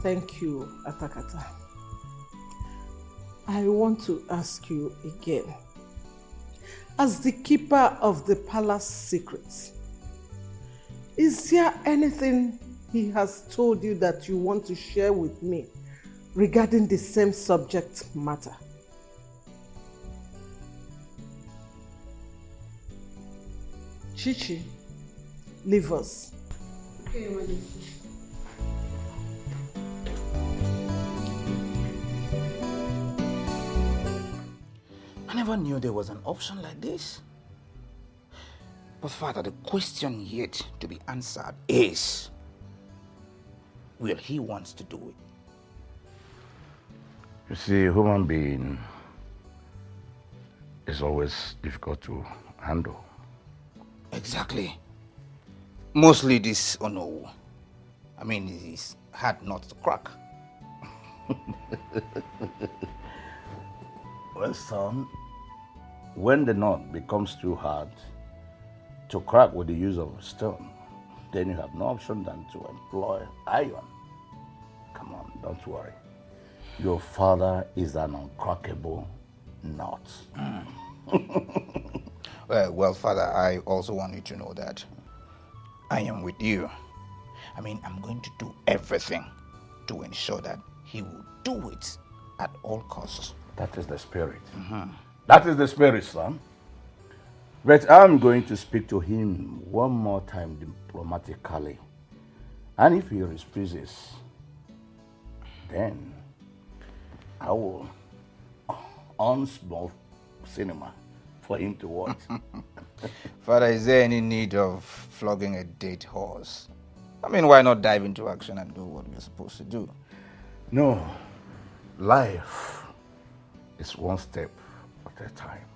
Thank you, Atakata. I want to ask you again. As the keeper of the palace secrets, is there anything he has told you that you want to share with me regarding the same subject matter? Chichi, leave us. Okay, Majesty. I never knew there was an option like this. But Father, the question yet to be answered is, will he want to do it? You see, a human being is always difficult to handle. Exactly. Mostly this Ono. I mean, it is hard not to crack. Well, son, when the knot becomes too hard to crack with the use of a stone, then you have no option than to employ iron. Come on, don't worry. Your father is an uncrackable knot. Well, Father, I also want you to know that I am with you. I mean, I'm going to do everything to ensure that he will do it at all costs. That is the spirit. That is the spirit, son. But I'm going to speak to him one more time diplomatically. And if he refuses, then I will on small cinema for him to watch. Father, is there any need of flogging a dead horse? I mean, why not dive into action and do what we're supposed to do? No, life is one step at a time.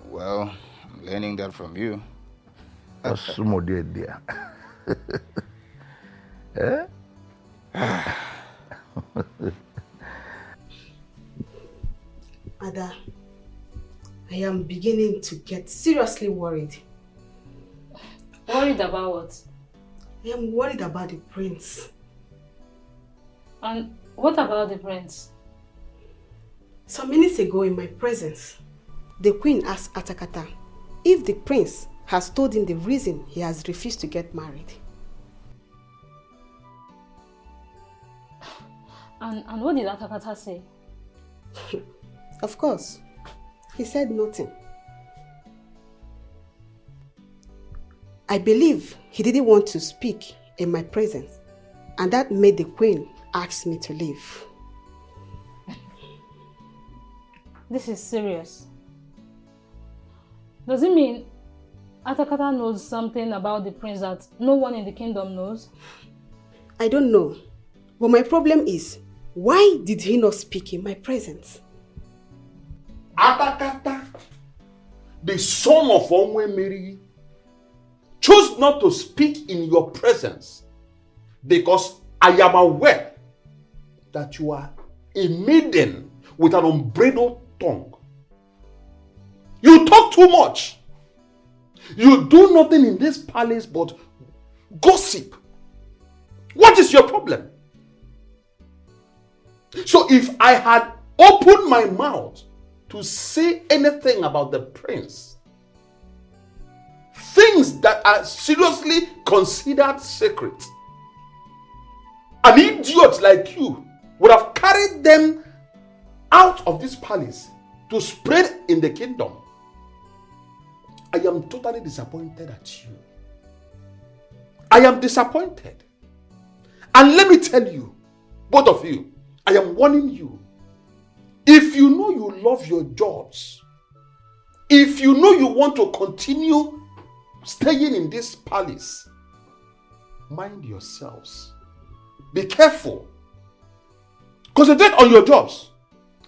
Well, I'm learning that from you. Sumo dear. Eh? Ada, I am beginning to get seriously worried. Worried about what? I am worried about the prince. And what about the prince? Some minutes ago in my presence, the queen asked Atakata if the prince has told him the reason he has refused to get married. And what did Atakata say? Of course, he said nothing. I believe he didn't want to speak in my presence, and that made the queen ask me to leave. This is serious. Does it mean Atakata knows something about the prince that no one in the kingdom knows? I don't know, but my problem is, why did he not speak in my presence? Atakata, the son of Onwemiri, chose not to speak in your presence because I am aware that you are a maiden with an unbridled tongue. You talk too much. You do nothing in this palace but gossip. What is your problem? So if I had opened my mouth to say anything about the prince, things that are seriously considered sacred, an idiot like you would have carried them out of this palace to spread in the kingdom. I am totally disappointed at you. I am disappointed. And let me tell you, both of you, I am warning you. If you know you love your jobs, if you know you want to continue staying in this palace, mind yourselves. Be careful. Concentrate on your jobs.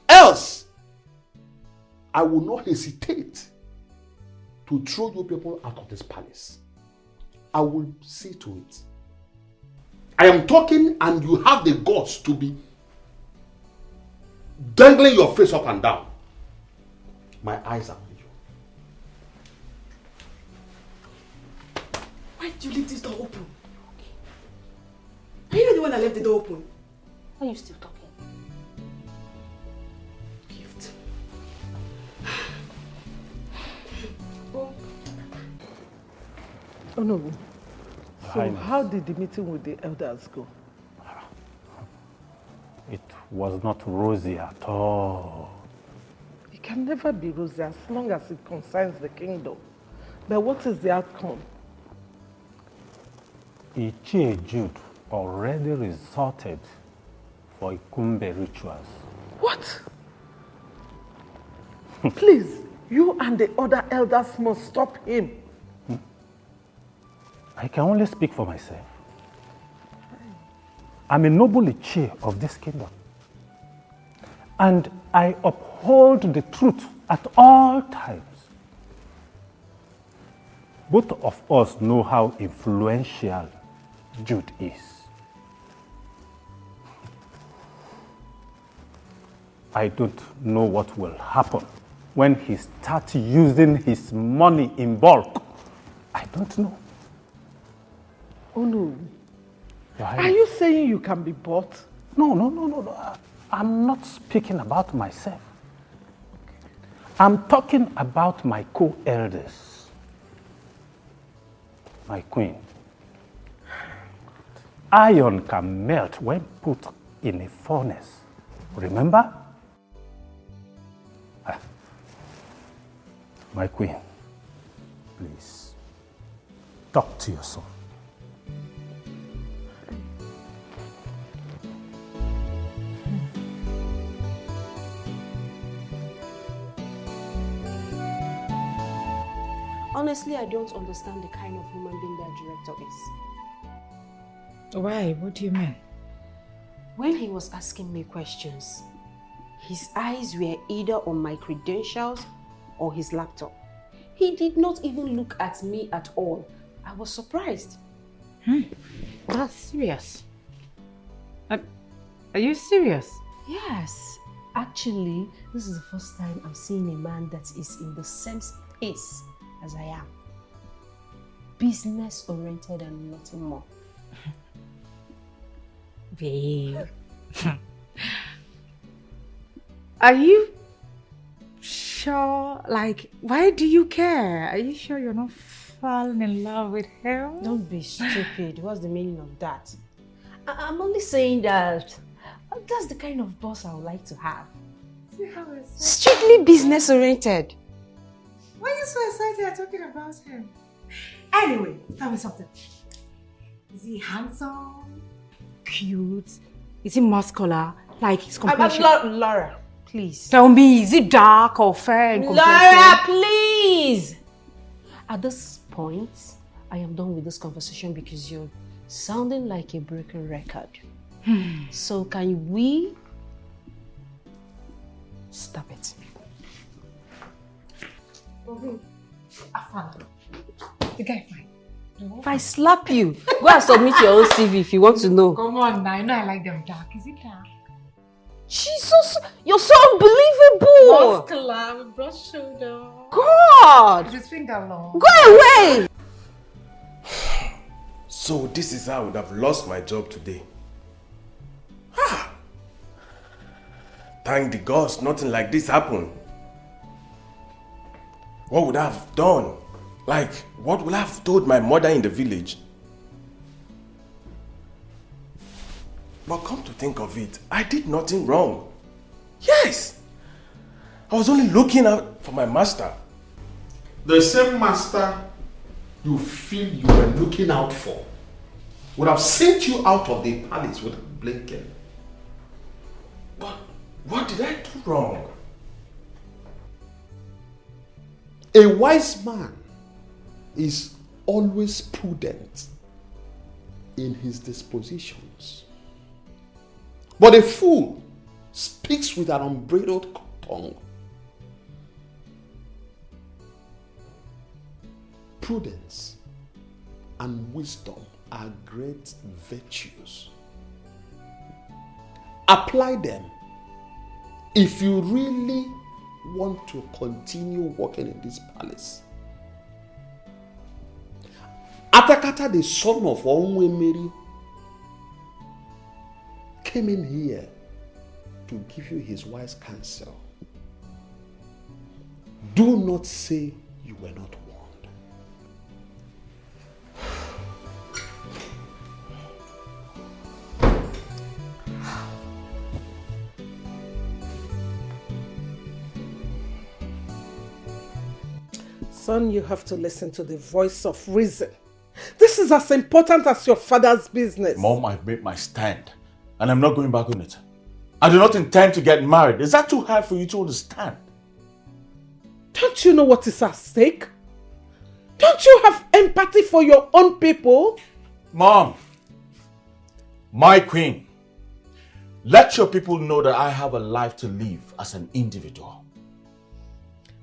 Else, I will not hesitate to throw you people out of this palace. I will see to it. I am talking and you have the guts to be dangling your face up and down. My eyes are on you. Why did you leave this door open? Are you the the one that left the door open? Why are you still talking? Gift. Oh no. So Highness. how did the meeting with the elders go? It was not rosy at all. It can never be rosy as long as it concerns the kingdom. But what is the outcome? Uche Jude already resorted for Ikumbe rituals. What? Please, you and the other elders must stop him. I can only speak for myself. I'm a noble Uche of this kingdom. And I uphold the truth at all times. Both of us know how influential Jude is. I don't know what will happen when he starts using his money in bulk. I don't know. Oh no. Your Are Highness. you saying you can be bought? No. I'm not speaking about myself. I'm talking about my co-elders. My queen. Iron can melt when put in a furnace. Remember? My queen, please, talk to your son. Honestly, I don't understand the kind of human being that director is. Why? What do you mean? When he was asking me questions, his eyes were either on my credentials or his laptop. He did not even look at me at all. I was surprised. That's serious. Are you serious? Yes. Actually, this is the first time I'm seeing a man that is in the same space as I am. Business-oriented and nothing more. Babe. Are you sure? Like, why do you care? Are you sure you're not falling in love with him? Don't be stupid. What's the meaning of that? I'm only saying that that's the kind of boss I would like to have. See how excited? Strictly business-oriented. Why are you so excited you're talking about him? Anyway, tell me something. Is he handsome? Cute? Is he muscular? Like his complexion? Laura, please. Tell me, is he dark or fair in complexion? Laura, please! At this point, I am done with this conversation because you're sounding like a broken record. So can we stop it? The guy fine. If I slap you, go and submit your own CV if you want to know. Come on now, I know I like them dark. Is it dark? Jesus, you're so unbelievable! Muscular with broad shoulder. God! Is his finger long? Go away! So this is how I would have lost my job today. Thank the gods, nothing like this happened. What would I have done? Like, what would I have told my mother in the village? But come to think of it, I did nothing wrong. Yes! I was only looking out for my master. The same master you feel you were looking out for would have sent you out of the palace without blinking. But what did I do wrong? A wise man is always prudent in his dispositions. But a fool speaks with an unbridled tongue. Prudence and wisdom are great virtues. Apply them if you really want to continue working in this palace. Atakata, the son of Onwemeri, came in here to give you his wise counsel. Do not say you were not warned. Son, you have to listen to the voice of reason. This is as important as your father's business. Mom, I've made my stand and I'm not going back on it. I do not intend to get married. Is that too hard for you to understand? Don't you know what is at stake? Don't you have empathy for your own people? Mom, my queen, let your people know that I have a life to live as an individual.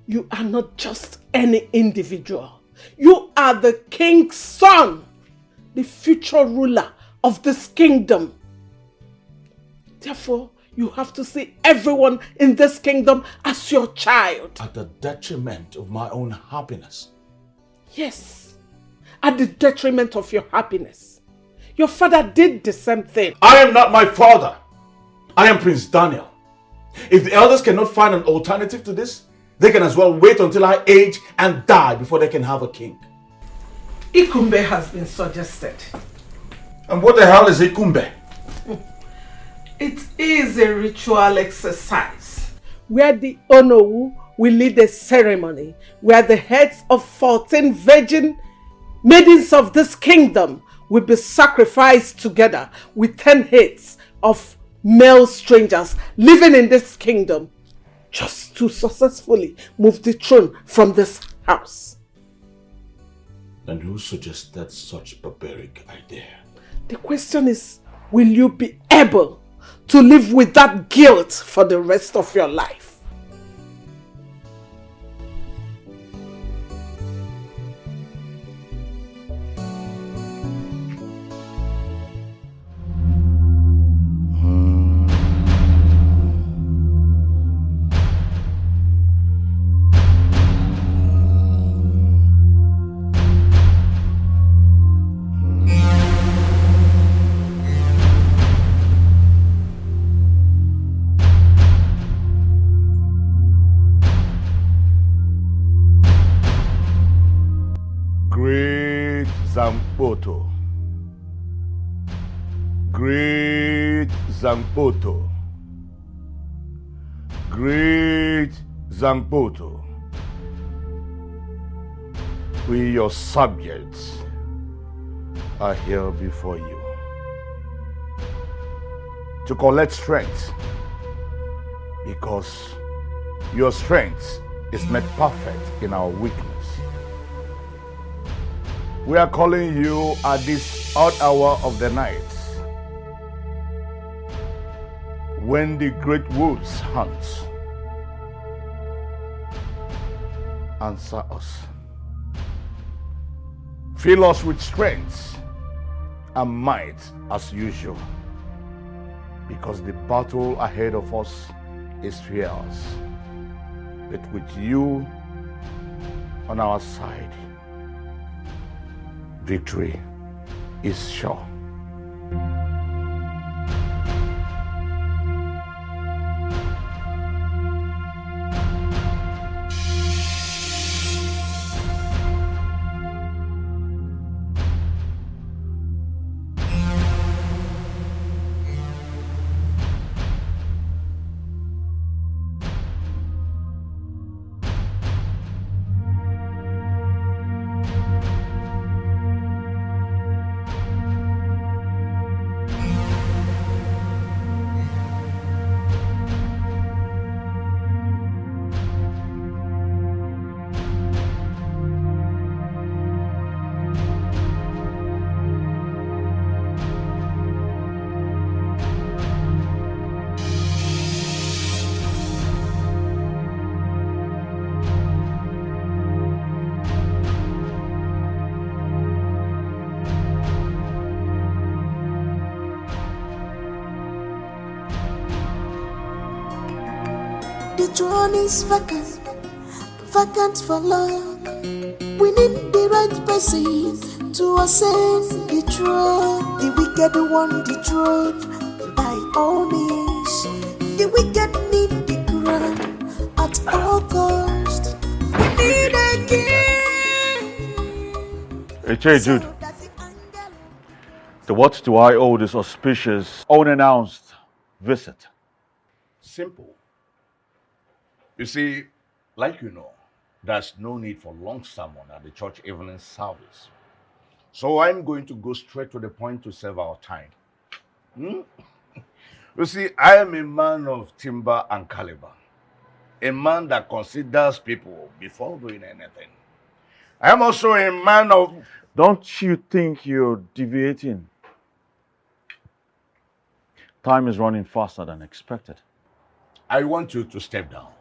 You are not just any individual. You are the king's son, the future ruler of this kingdom. Therefore, you have to see everyone in this kingdom as your child. At the detriment of my own happiness. Yes, at the detriment of your happiness. Your father did the same thing. I am not my father. I am Prince Daniel. If the elders cannot find an alternative to this, they can as well wait until I age and die before they can have a king. Ikumbe has been suggested. And what the hell is Ikumbe? It is a ritual exercise where the Onowu will lead a ceremony where the heads of 14 virgin maidens of this kingdom will be sacrificed together with 10 heads of male strangers living in this kingdom just to successfully move the throne from this house. And who suggested such barbaric idea? The question is, will you be able to live with that guilt for the rest of your life? Zampoto. Great Zampoto. Great Zampoto. We, your subjects, are here before you to collect strength, because your strength is made perfect in our weakness. We are calling you at this odd hour of the night, when the great wolves hunt. Answer us. Fill us with strength and might as usual, because the battle ahead of us is fierce, but with you on our side, victory is sure. The throne is vacant, vacant for long. We need the right person to ascend the throne. The wicked one dethroned by all means. The wicked need the ground at all cost. We need a king. Hey, Jude. To what do I owe this auspicious, unannounced visit? Simple. You see, like you know, there's no need for long sermon at the church evening service. So I'm going to go straight to the point to save our time. You see, I am a man of timber and caliber. A man that considers people before doing anything. I am also a man of... Don't you think you're deviating? Time is running faster than expected. I want you to step down.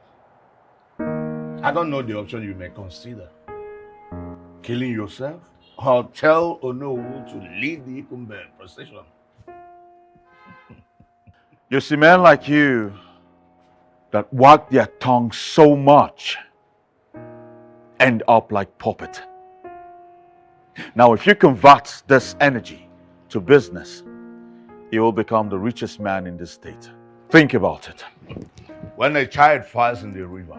I don't know the option you may consider. Killing yourself? Or tell Onowu to lead the Ikumbe procession? You see men like you that wag their tongue so much end up like puppet. Now, if you convert this energy to business, you will become the richest man in this state. Think about it. When a child falls in the river,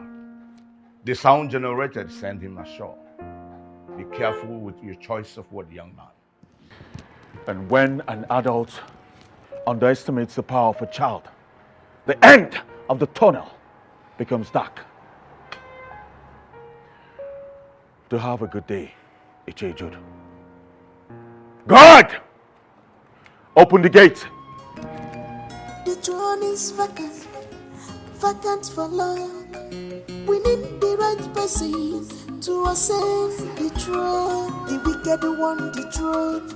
the sound generated send him ashore. Be careful with your choice of word, young man. And when an adult underestimates the power of a child, the end of the tunnel becomes dark. To have a good day, Uche Jude. God! Open the gate. The throne is vacant, vacant for long. We need the right person to ascend the throne. The wicked want the throne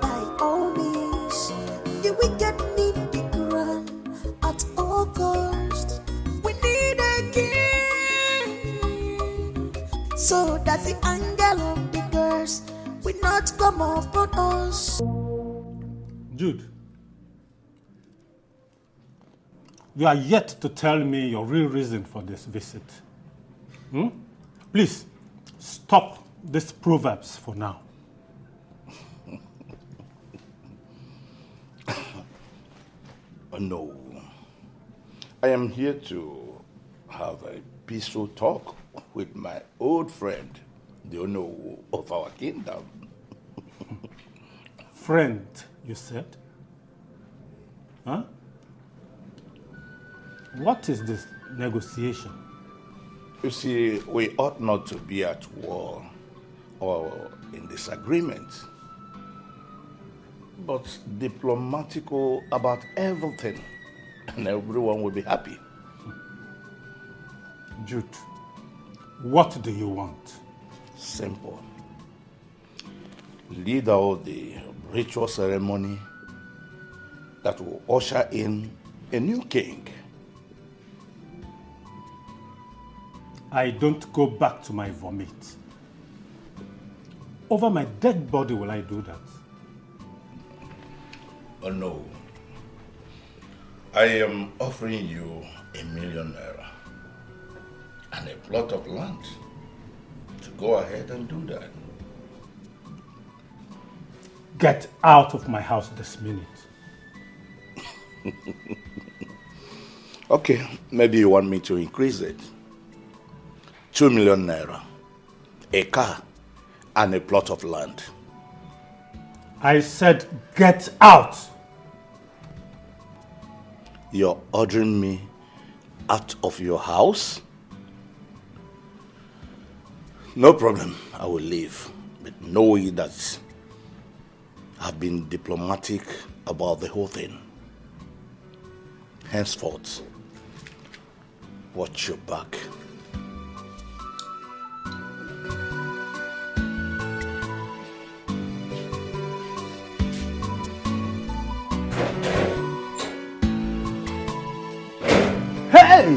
by all means. The wicked need the crown at all cost. We need a king, so that the angel of the curse will not come upon us. Jude, you are yet to tell me your real reason for this visit. Please, stop these proverbs for now. No. I am here to have a peaceful talk with my old friend, the Onowu of our kingdom. Friend, you said? Huh? What is this negotiation? You see, we ought not to be at war or in disagreement, but diplomatical about everything, and everyone will be happy. Jude, what do you want? Simple. Lead out the ritual ceremony that will usher in a new king. I don't go back to my vomit. Over my dead body will I do that? Oh no. I am offering you ₦1 million and a plot of land to go ahead and do that. Get out of my house this minute. Okay, maybe you want me to increase it. ₦2 million, a car, and a plot of land. I said get out! You're ordering me out of your house? No problem, I will leave. But know that I've been diplomatic about the whole thing. Henceforth, watch your back. Hey!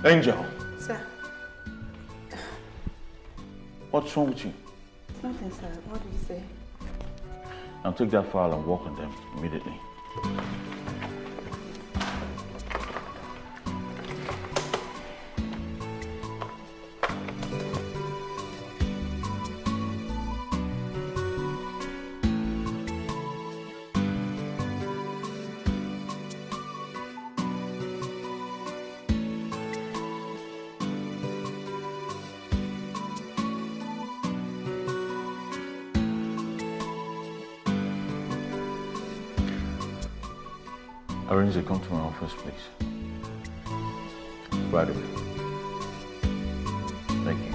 Angel, Sir. what's wrong with you? Nothing, sir. What did you say? Now take that file and work on them immediately. Arrange to come to my office, please. Right away. Thank you.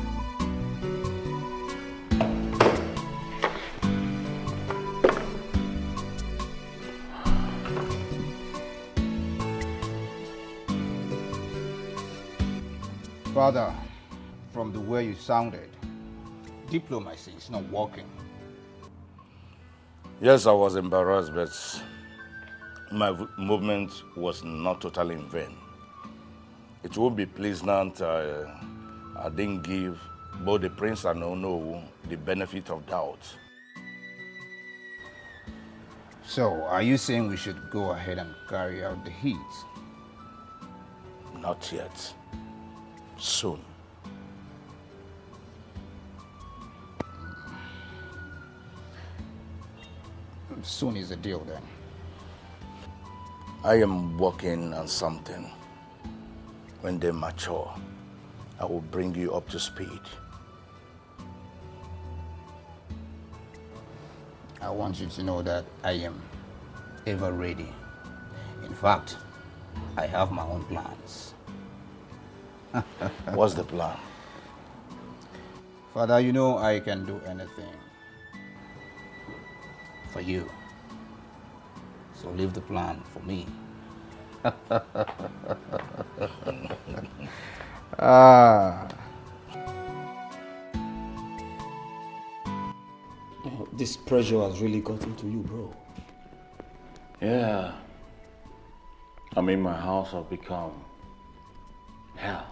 Father, from the way you sounded, diplomacy is not working. Yes, I was embarrassed, but my movement was not totally in vain. It would be pleasant I didn't give both the prince and Ono the benefit of doubt. So, are you saying we should go ahead and carry out the heat? Not yet. Soon. Soon is the deal then. I am working on something. When they mature, I will bring you up to speed. I want you to know that I am ever ready. In fact, I have my own plans. What's the plan? Father, you know I can do anything for you. So leave the plan for me. This pressure has really gotten to you, bro. Yeah. I mean, my house has become hell.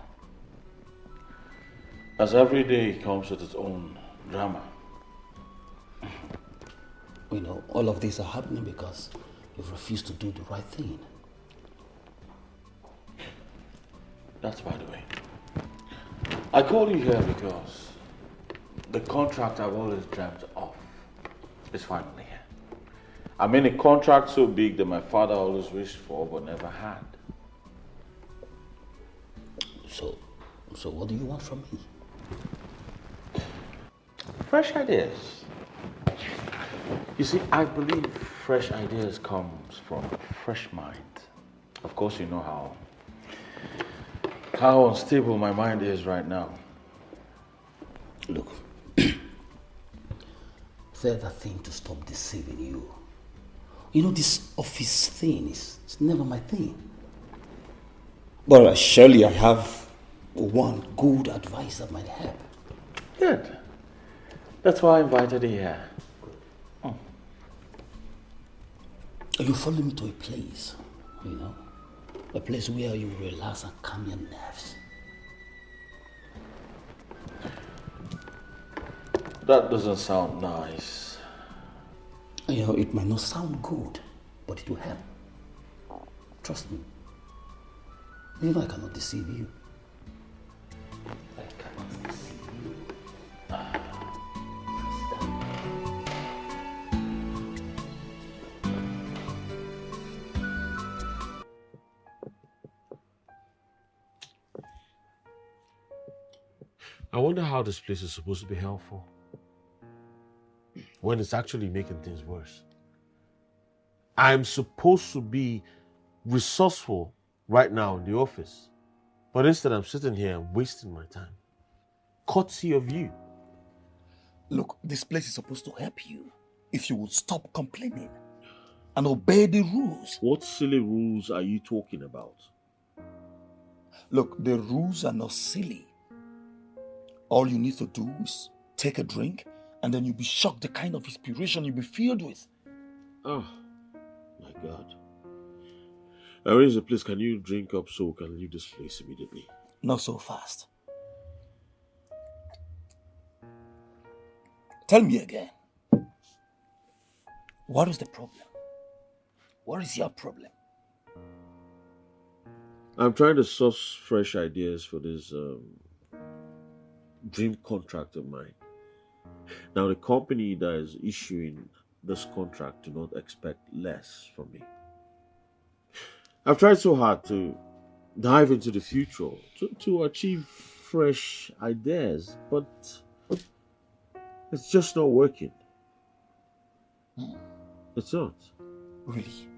As every day comes with its own drama. You know, all of these are happening because you've refused to do the right thing. That's by the way. I called you here because the contract I've always dreamt of is finally here. I mean, a contract so big that my father always wished for but never had. So what do you want from me? Fresh ideas. You see, I believe fresh ideas comes from a fresh mind. Of course, you know how unstable my mind is right now. Look, say that thing to stop deceiving you. You know, this office thing is never my thing. But surely I have one good advice that might help. Good. That's why I invited you here. You follow me to a place, you know, a place where you relax and calm your nerves. That doesn't sound nice. You know, it might not sound good, but it will help. Trust me. You know I cannot deceive you. I cannot deceive you. I wonder how this place is supposed to be helpful when it's actually making things worse. I'm supposed to be resourceful right now in the office, but instead I'm sitting here and wasting my time. Courtesy of you. Look, this place is supposed to help you if you would stop complaining and obey the rules. What silly rules are you talking about? Look, the rules are not silly. All you need to do is take a drink and then you'll be shocked the kind of inspiration you'll be filled with. Oh, my God. Arrange the place. Can you drink up so we can leave this place immediately? Not so fast. Tell me again. What is the problem? What is your problem? I'm trying to source fresh ideas for this dream contract of mine. Now, the company that is issuing this contract do not expect less from me. I've tried so hard to dive into the future to achieve fresh ideas, but it's just not working. It's not. Really?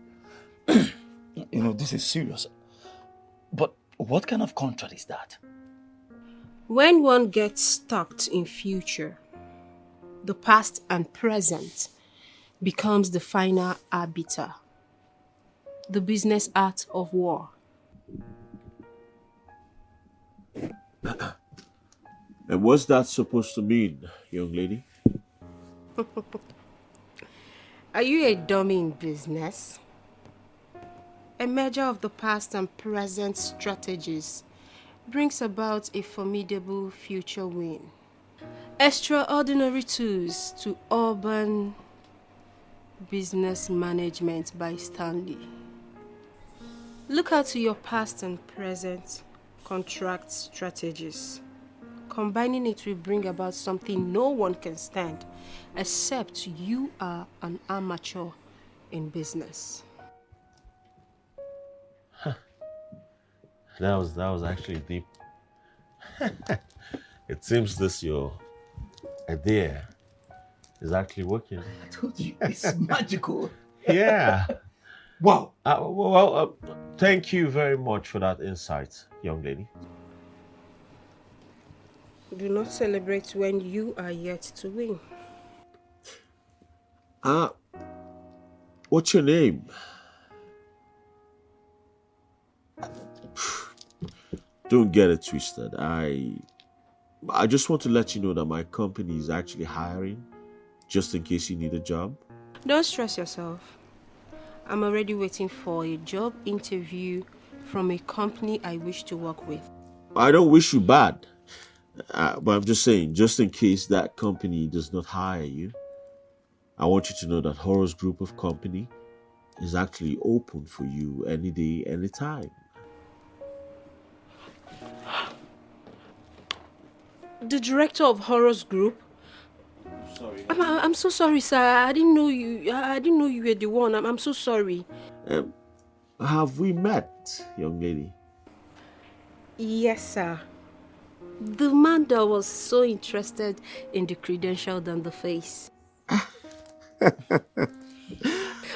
This is serious. But what kind of contract is that? When one gets stuck in future, the past and present becomes the final arbiter. The business art of war. And what's that supposed to mean, young lady? Are you a dummy in business? A merger of the past and present strategies brings about a formidable future win. Extraordinary tools to urban business management by Stanley. Look out to your past and present contract strategies. Combining it will bring about something no one can stand, except you are an amateur in business. That was actually deep. It seems this your idea is actually working. I told you, it's magical. Yeah. Wow. Thank you very much for that insight, young lady. Do not celebrate when you are yet to win. What's your name? Don't get it twisted. I just want to let you know that my company is actually hiring, just in case you need a job. Don't stress yourself. I'm already waiting for a job interview from a company I wish to work with. I don't wish you bad, but I'm just saying, just in case that company does not hire you, I want you to know that Horror's group of company is actually open for you any day, anytime. The director of Horror's group? Sorry. I'm so sorry, sir. I didn't know you were the one. I'm so sorry. Have we met, young lady? Yes, sir. The man that was so interested in the credential than the face.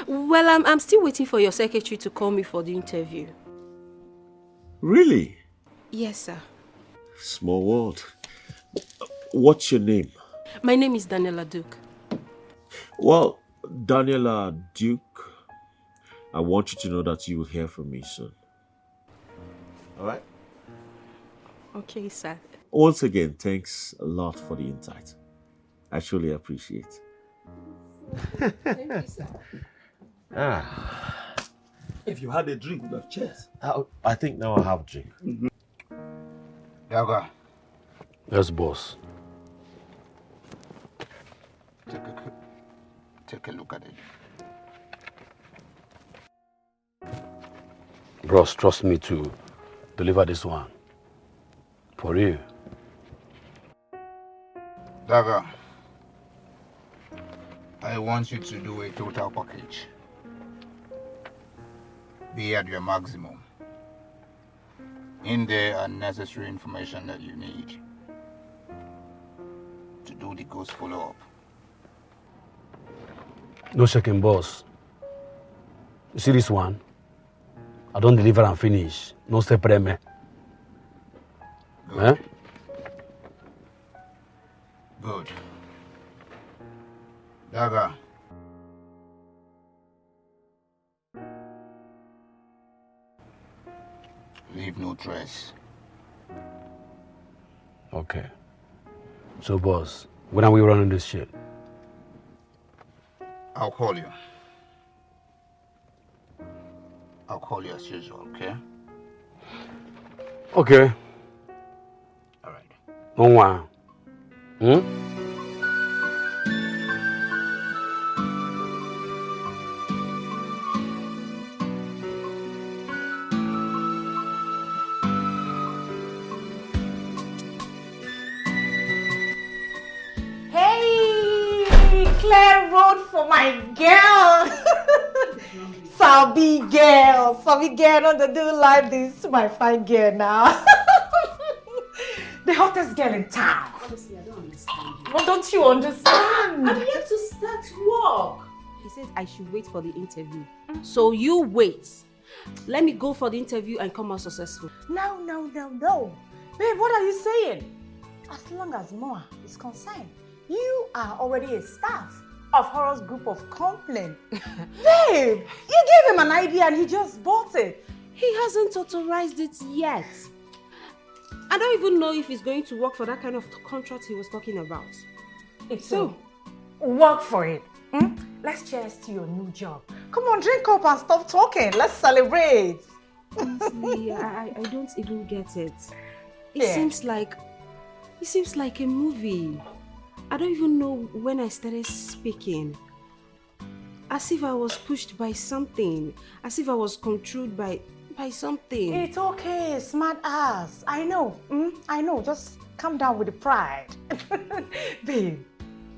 Well, I'm still waiting for your secretary to call me for the interview. Really? Yes, sir. Small world. What's your name? My name is Daniela Duke. Well, Daniela Duke, I want you to know that you will hear from me soon. All right? Okay, sir. Once again, thanks a lot for the insight. I truly appreciate it. Thank you, sir. If you had a drink, you would have cheers. I think now I have a drink. Mm-hmm. Yaga. Yes, boss. Take a look at it. Bros, trust me to deliver this one. For real. Daga, I want you to do a total package. Be at your maximum. In there are necessary information that you need to do the ghost follow-up. No shaking, boss. You see this one? I don't deliver and finish. No separate me. Good. Good. Daga. Leave no trace. Okay. So, boss, when are we running this shit? I'll call you. I'll call you as usual, okay? Okay. Onwa. Hey, clear road for my girl. Sabi girl, no, they do like this, my fine girl now. The hottest girl in town. Honestly, I don't understand you. What don't you understand? I'm here to start work. He said I should wait for the interview. So you wait. Let me go for the interview and come out successful. No. Babe, what are you saying? As long as Moa is concerned, you are already a staff of Horror's group of complaint. Babe, you gave him an idea and he just bought it. He hasn't authorized it yet. I don't even know if he's going to work for that kind of contract he was talking about. So, work for it. Let's cheers to your new job. Come on, drink up and stop talking. Let's celebrate. Honestly, I don't even get it. It seems like a movie. I don't even know when I started speaking. As if I was pushed by something. As if I was controlled by something. It's okay, smart ass. I know. I know. Just calm down with the pride. Babe,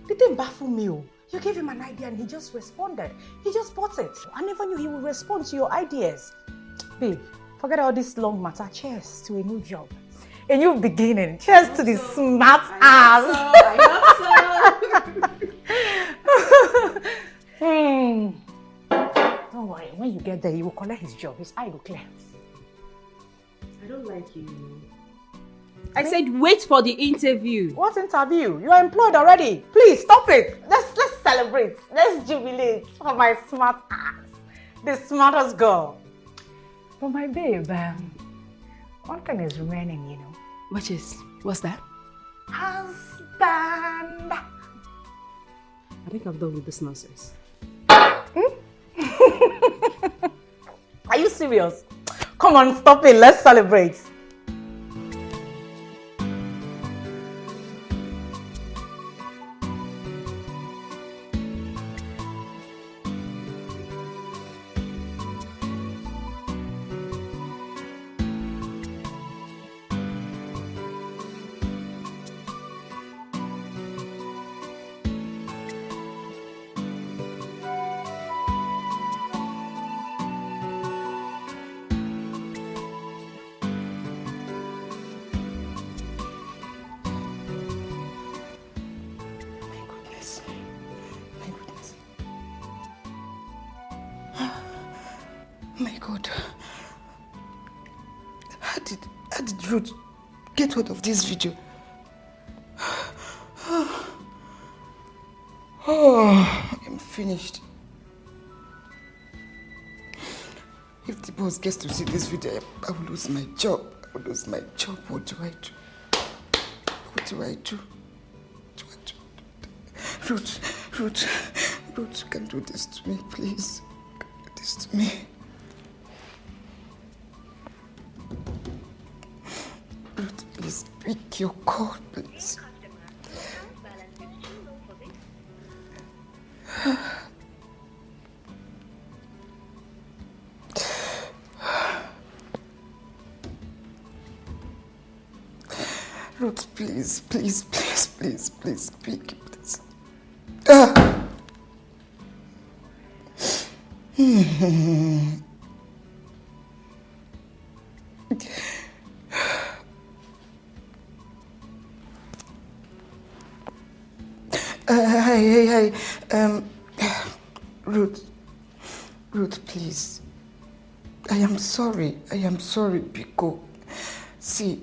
the thing baffled me. You gave him an idea and he just responded. He just bought it. I never knew he would respond to your ideas. Babe, forget all this long matter. Cheers to a new job. A new beginning. Cheers to the smart ass. I hope so. Don't worry. When you get there, he will collect his job. His eye will clear. I don't like you. I said wait for the interview. What interview? You are employed already. Please stop it. Let's celebrate. Let's jubilate for my smart ass. The smartest girl. But my babe, one thing is remaining, you know. What's that? Husband. I think I'm done with this nonsense. Are you serious? Come on, stop it. Let's celebrate. My God. How did Ruth get hold of this video? I'm finished. If the boss gets to see this video, I will lose my job. What do I do? What do I do? Ruth, you can't do this to me, please. Do this to me. Ruth, please pick your call, please. Ruth, please, speak, please. Hey, Ruth, please. I am sorry, Biko. See,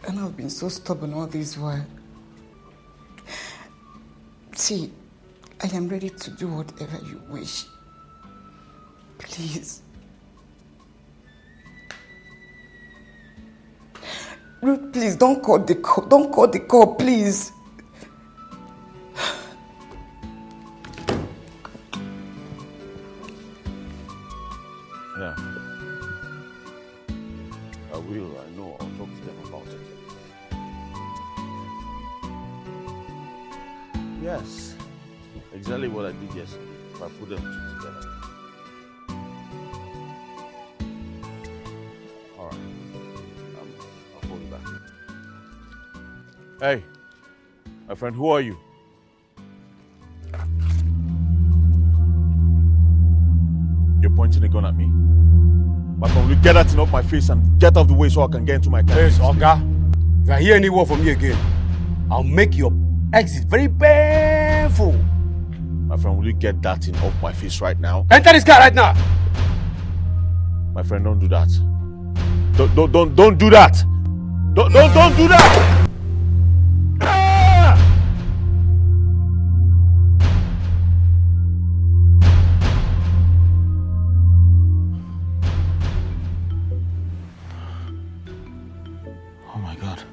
and I've been so stubborn all this while. See, I am ready to do whatever you wish. Please. Ruth, please, don't cut the call, please. Yeah. I will, I know. I'll talk to them about it. Yes. Exactly what I did yesterday. If I put them two together. Alright. I'll call you back. Hey, my friend, who are you? You're pointing a gun at me? My friend, will you get that thing off my face and get off the way so I can get into my car? Yes, Oga. If I hear any word from you again, I'll make your exit very painful. My friend, will you get that thing off my face right now? Enter this car right now! My friend, don't do that. Don't do that! Don't do that! Oh my God.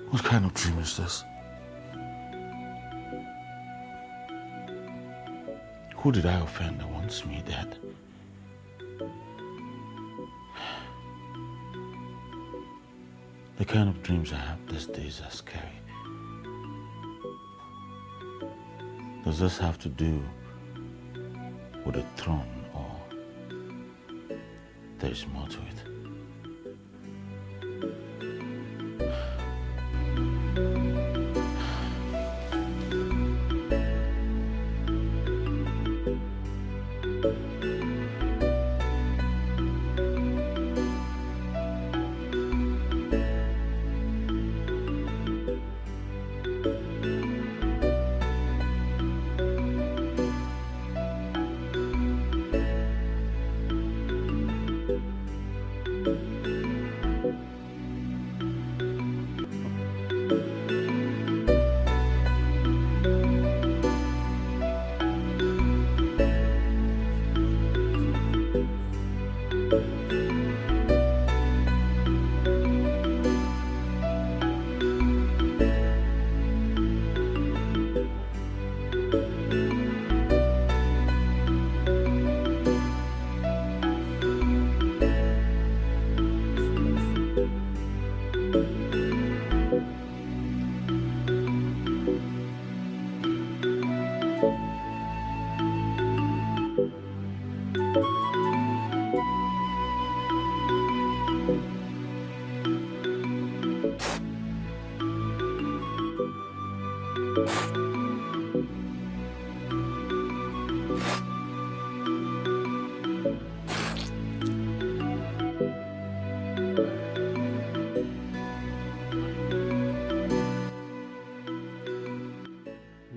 What kind of dream is this? Who did I offend that wants me dead? The kind of dreams I have these days are scary. Does this have to do with a throne, or there's more to it?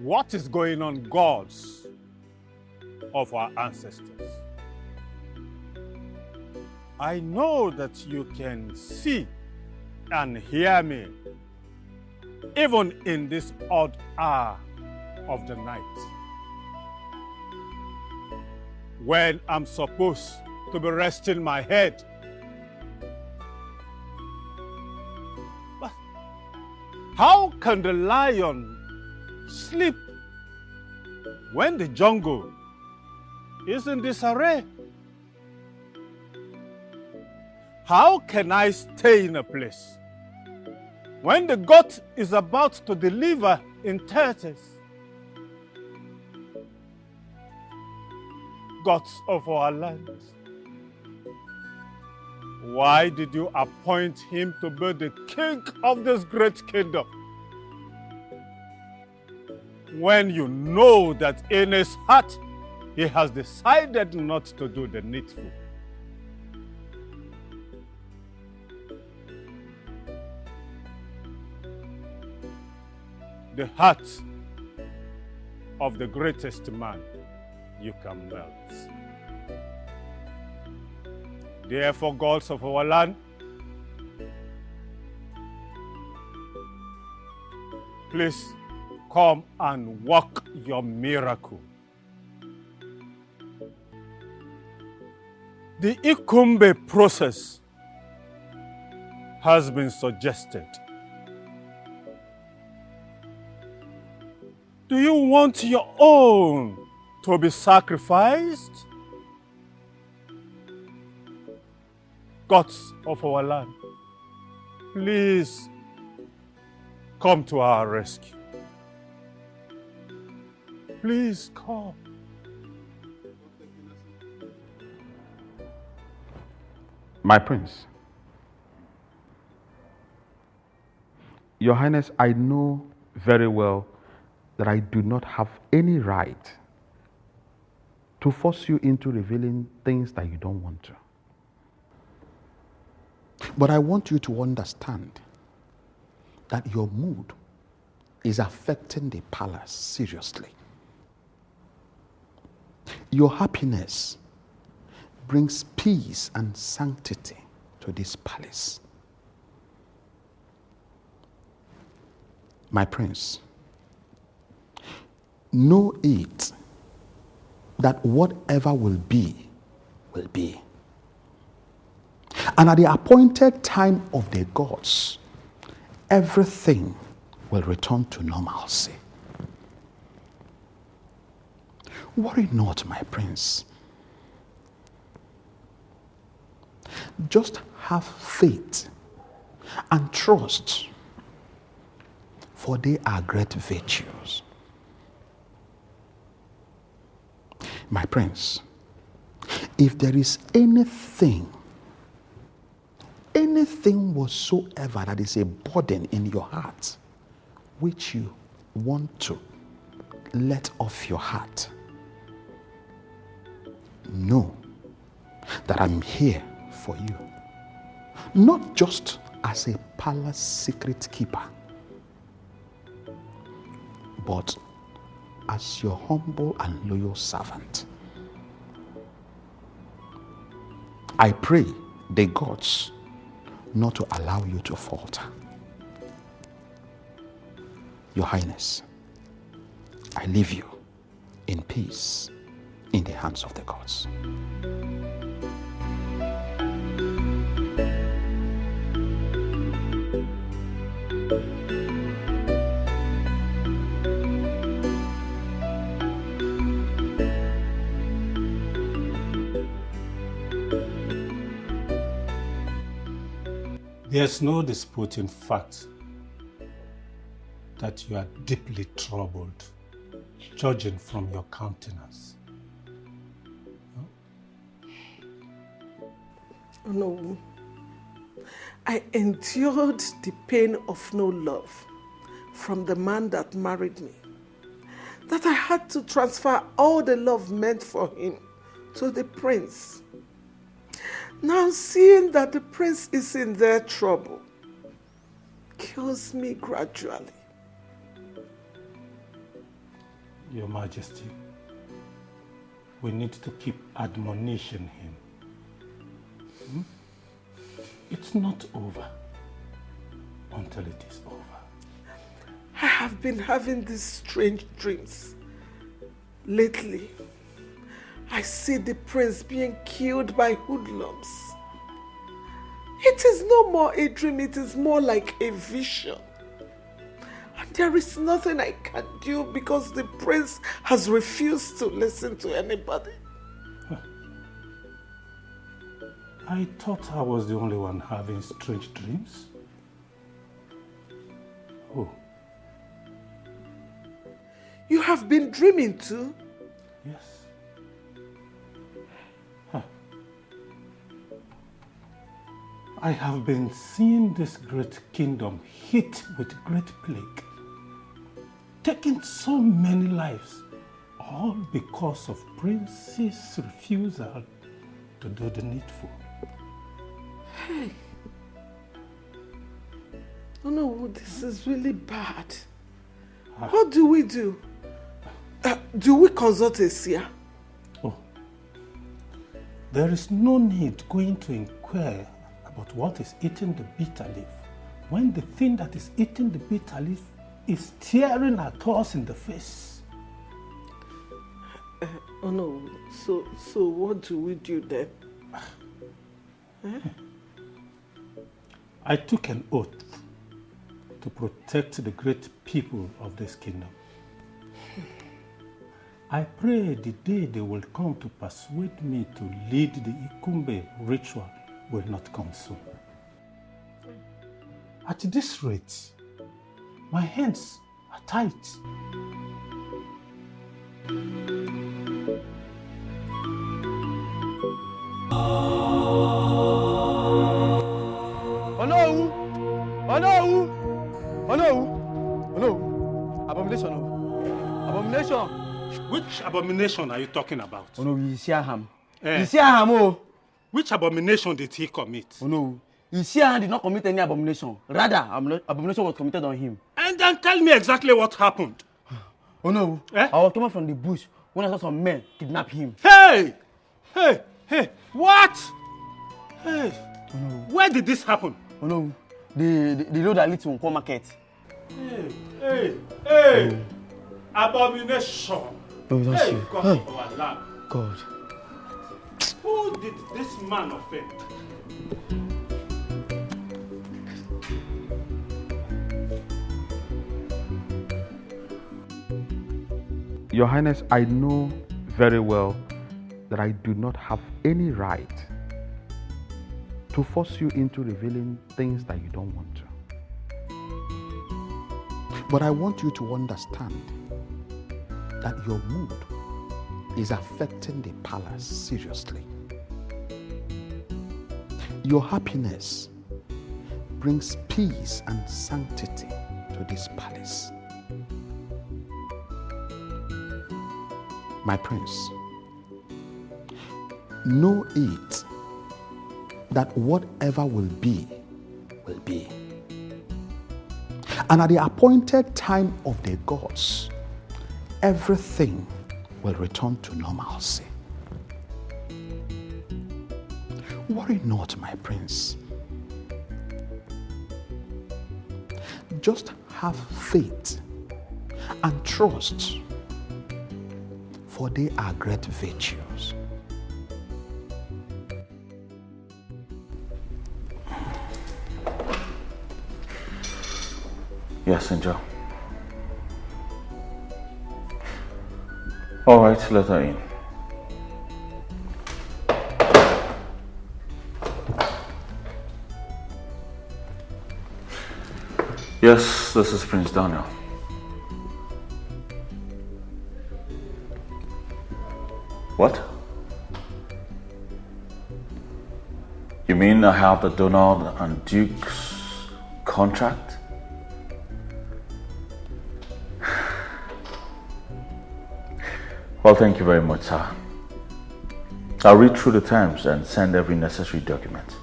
What is going on, gods of our ancestors? I know that you can see and hear me, even in this odd hour of the night, when I'm supposed to be resting my head. But how can the lion sleep when the jungle is in disarray? How can I stay in a place when the goat is about to deliver in tatters? Gods of our land, why did you appoint him to be the king of this great kingdom, when you know that in his heart he has decided not to do the needful? The heart of the greatest man you can melt. Therefore, gods of our land, please come and work your miracle. The ikumbe process has been suggested. Do you want your own to be sacrificed? Gods of our land, please come to our rescue. Please come. My prince, Your Highness, I know very well that I do not have any right to force you into revealing things that you don't want to. But I want you to understand that your mood is affecting the palace seriously. Your happiness brings peace and sanctity to this palace. My prince, know it that whatever will be, will be. And at the appointed time of the gods, everything will return to normalcy. Worry not, my prince. Just have faith and trust, for they are great virtues. My prince, if there is anything whatsoever that is a burden in your heart, which you want to let off your heart, know that I'm here for you. Not just as a palace secret keeper, but as your humble and loyal servant. I pray the gods not to allow you to falter. Your Highness, I leave you in peace in the hands of the gods. There's no disputing fact that you are deeply troubled, judging from your countenance. No. I endured the pain of no love from the man that married me, that I had to transfer all the love meant for him to the prince. Now seeing that the prince is in their trouble kills me gradually. Your Majesty, we need to keep admonishing him. It's not over until it is over. I have been having these strange dreams lately. I see the prince being killed by hoodlums. It is no more a dream, it is more like a vision. And there is nothing I can do because the prince has refused to listen to anybody. I thought I was the only one having strange dreams. Oh. You have been dreaming too? Yes. I have been seeing this great kingdom hit with great plague, taking so many lives, all because of Prince's refusal to do the needful. Hey. Oh no, this is really bad. What do we do? Do we consult a seer? Oh, there is no need going to inquire about what is eating the bitter leaf when the thing that is eating the bitter leaf is staring at us in the face. Oh no, so what do we do then? I took an oath to protect the great people of this kingdom. I pray the day they will come to persuade me to lead the Ikumbe ritual will not come soon. At this rate, My hands are tight. Oh no! Oh no! Oh no! Oh no! Abomination! Oh. Abomination! Which abomination are you talking about? Oh no, Isiaham. Eh. Isiaham, oh! Which abomination did he commit? Oh no, Isiaham did not commit any abomination. Rather, abomination was committed on him. And then tell me exactly what happened. Oh no, I was coming from the bush when I saw some men kidnap him. Hey! Hey! Hey! What? Hey! Oh no. Where did this happen? Oh no, the road that leads to Nkwo Market. Hey! Hey! Hey! Abomination! Oh, that's hey, you. God Hey. of our land. God. Who did this man offend? Your Highness, I know very well that I do not have any right to force you into revealing things that you don't want to. But I want you to understand that your mood is affecting the palace seriously. Your happiness brings peace and sanctity to this palace. My prince, know it that whatever will be, will be. And at the appointed time of the gods, everything will return to normalcy. Worry not, my prince. Just have faith and trust, for they are great virtues. Yes, Angel. All right, let her in. Yes, this is Prince Daniel. What? You mean I have the Donald and Duke's contract? Well, thank you very much, sir. I'll read through the terms and send every necessary document.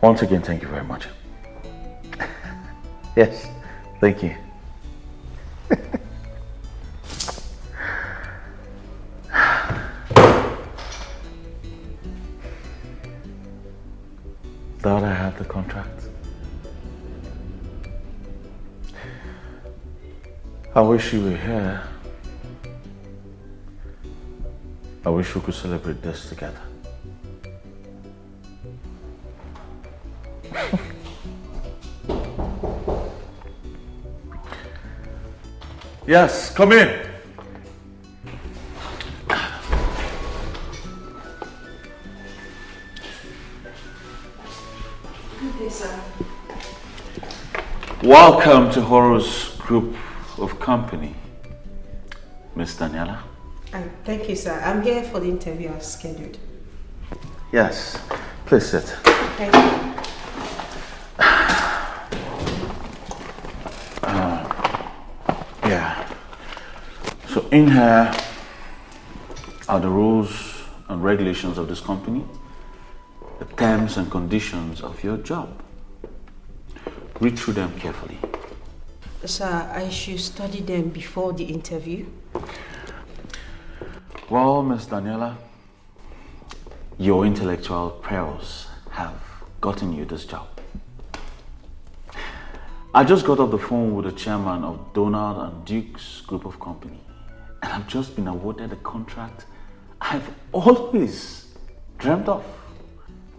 Once again, thank you very much. Yes, thank you. Thought I had the contract. I wish you were here. I wish we could celebrate this together. Yes, come in. Good day, sir. Welcome to Horror's group of company, Miss Daniela. Thank you, sir. I'm here for the interview as scheduled. Yes, please sit. Thank you. Yeah. So in here are the rules and regulations of this company, the terms and conditions of your job. Read through them carefully. Sir, I should study them before the interview. Well, Miss Daniela, your intellectual prowess have gotten you this job. I just got off the phone with the chairman of Donald and Duke's group of company, and I've just been awarded a contract I've always dreamt of.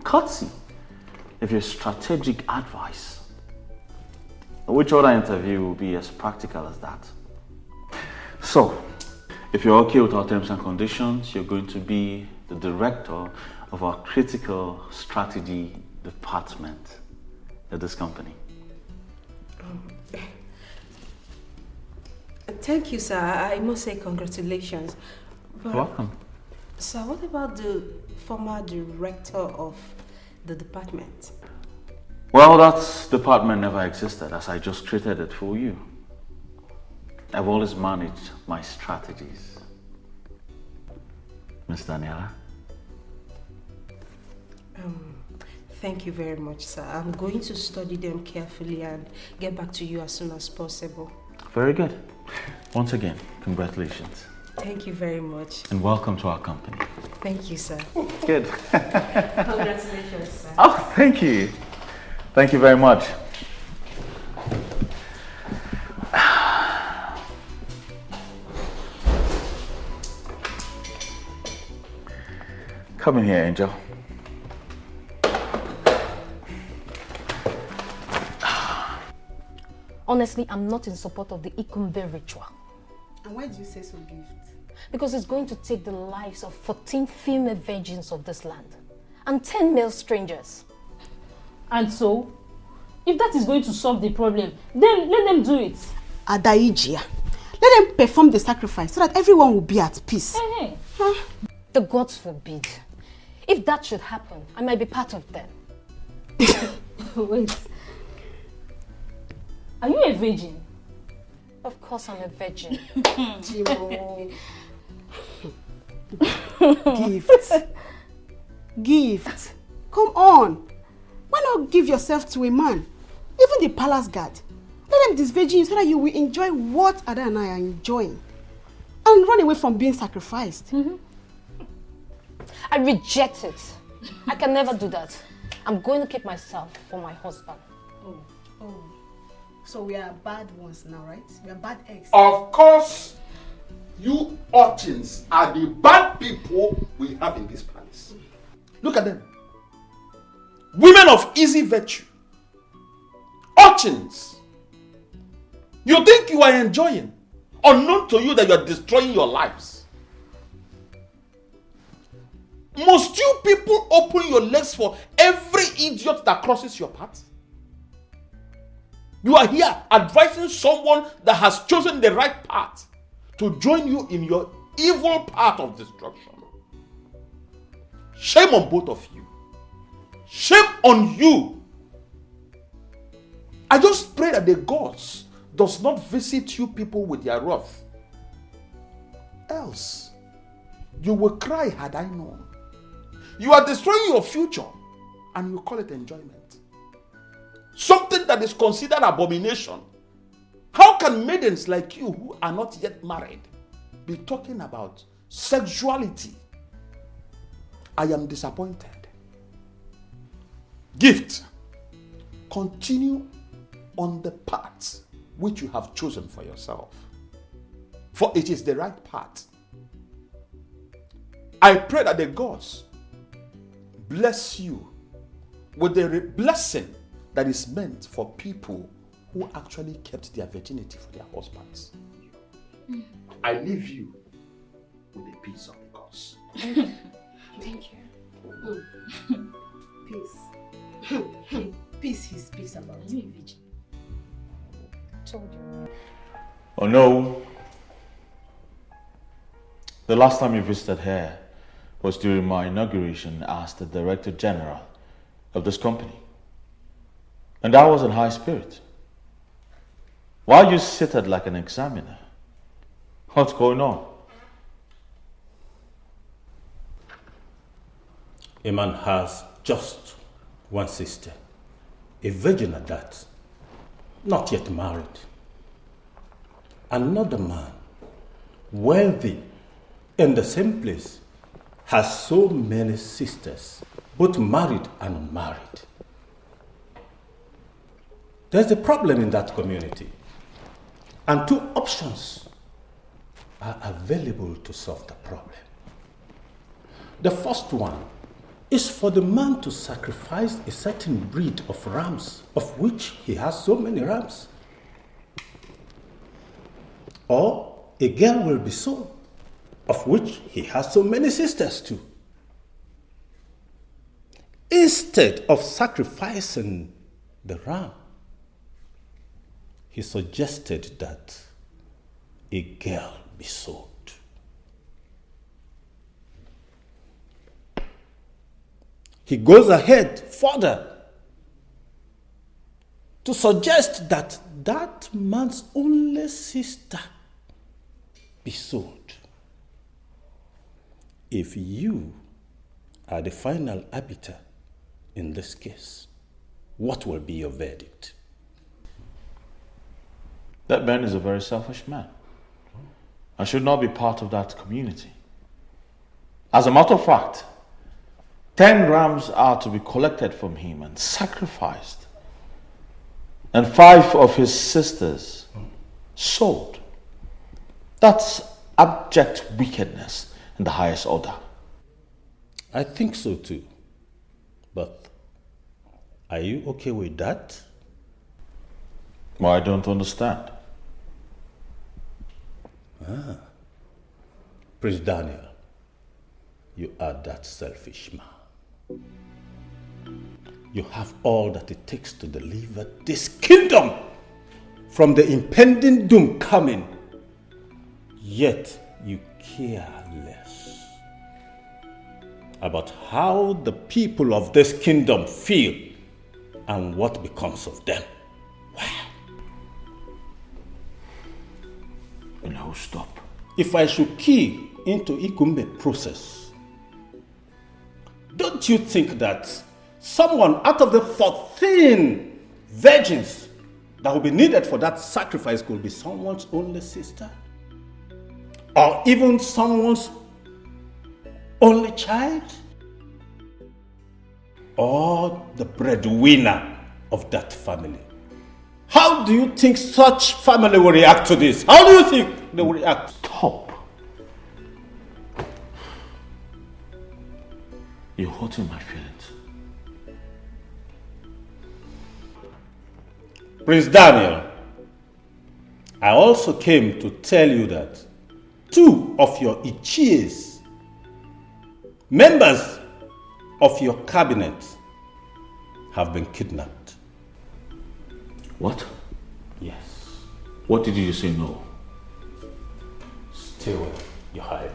Courtesy of your strategic advice. Which other interview will be as practical as that? So, if you're okay with our terms and conditions, you're going to be the director of our critical strategy department at this company. Thank you, sir. I must say congratulations. But, Welcome. sir, what about the former director of the department? Well, that department never existed, as I just created it for you. I've always managed my strategies. Miss Daniela? Thank you very much, sir. I'm going to study them carefully and get back to you as soon as possible. Very good. Once again, congratulations. Thank you very much. And welcome to our company. Thank you, sir. Good. Congratulations, sir. Oh, thank you. Thank you very much. Come in here, Angel. Honestly, I'm not in support of the Ikumbe ritual. And why do you say so, Gift? Because it's going to take the lives of 14 female virgins of this land and 10 male strangers. And so, if that is going to solve the problem, then let them do it. Adaijia. Let them perform the sacrifice so that everyone will be at peace. Hey. The gods forbid. If that should happen, I might be part of them. Wait. Are you a virgin? Of course I'm a virgin. Gift. Gift. Come on. Why not give yourself to a man? Even the palace guard. Let them disvirgin you so that you will enjoy what Ada and I are enjoying. And run away from being sacrificed. I reject it. I can never do that. I'm going to keep myself for my husband. Oh. So we are bad ones now, right? We are bad eggs. Of course, you urchins are the bad people we have in this palace. Look at them. Women of easy virtue. Urchins. You think you are enjoying, unknown to you that you are destroying your lives. Must you people open your legs for every idiot that crosses your path? You are here advising someone that has chosen the right path to join you in your evil path of destruction. Shame on both of you. Shame on you. I just pray that the gods does not visit you people with their wrath. Else, you will cry had I known. You are destroying your future and you call it enjoyment. Something that is considered abomination. How can maidens like you who are not yet married be talking about sexuality? I am disappointed. Gift, continue on the path which you have chosen for yourself, for it is the right path. I pray that the gods bless you with the blessing that is meant for people who actually kept their virginity for their husbands. I leave you with the peace of the gods. Thank you. Peace. Peace he speaks about. Are you a virgin? Told you. Oh no. The last time you visited here was during my inauguration as the Director General of this company. And I was in high spirit. Why are you seated like an examiner? What's going on? A man has just one sister, a virgin at that, not yet married. Another man, wealthy, in the same place, has so many sisters, both married and unmarried. There's a problem in that community, and two options are available to solve the problem. The first one is for the man to sacrifice a certain breed of rams, of which he has so many rams. Or a girl will be sown, of which he has so many sisters too. Instead of sacrificing the ram, he suggested that a girl be sold. He goes ahead further to suggest that that man's only sister be sold. If you are the final arbiter in this case, what will be your verdict? That man is a very selfish man. I should not be part of that community. As a matter of fact, 10 rams are to be collected from him and sacrificed, and 5 of his sisters sold. That's abject wickedness in the highest order. I think so too. But are you okay with that? Well, I don't understand. Prince Daniel, you are that selfish man. You have all that it takes to deliver this kingdom from the impending doom coming. Yet you care less about how the people of this kingdom feel and what becomes of them. No, stop. If I should key into Ikumbe process, don't you think that someone out of the 14 virgins that will be needed for that sacrifice could be someone's only sister? Or even someone's only child? Or the breadwinner of that family? How do you think such family will react to this? How do you think they will react? Stop. You're hurting my feelings. Prince Daniel, I also came to tell you that 2 of your uches, members of your cabinet, have been kidnapped. What? Yes. What did you say no? Stay well, Your Highness.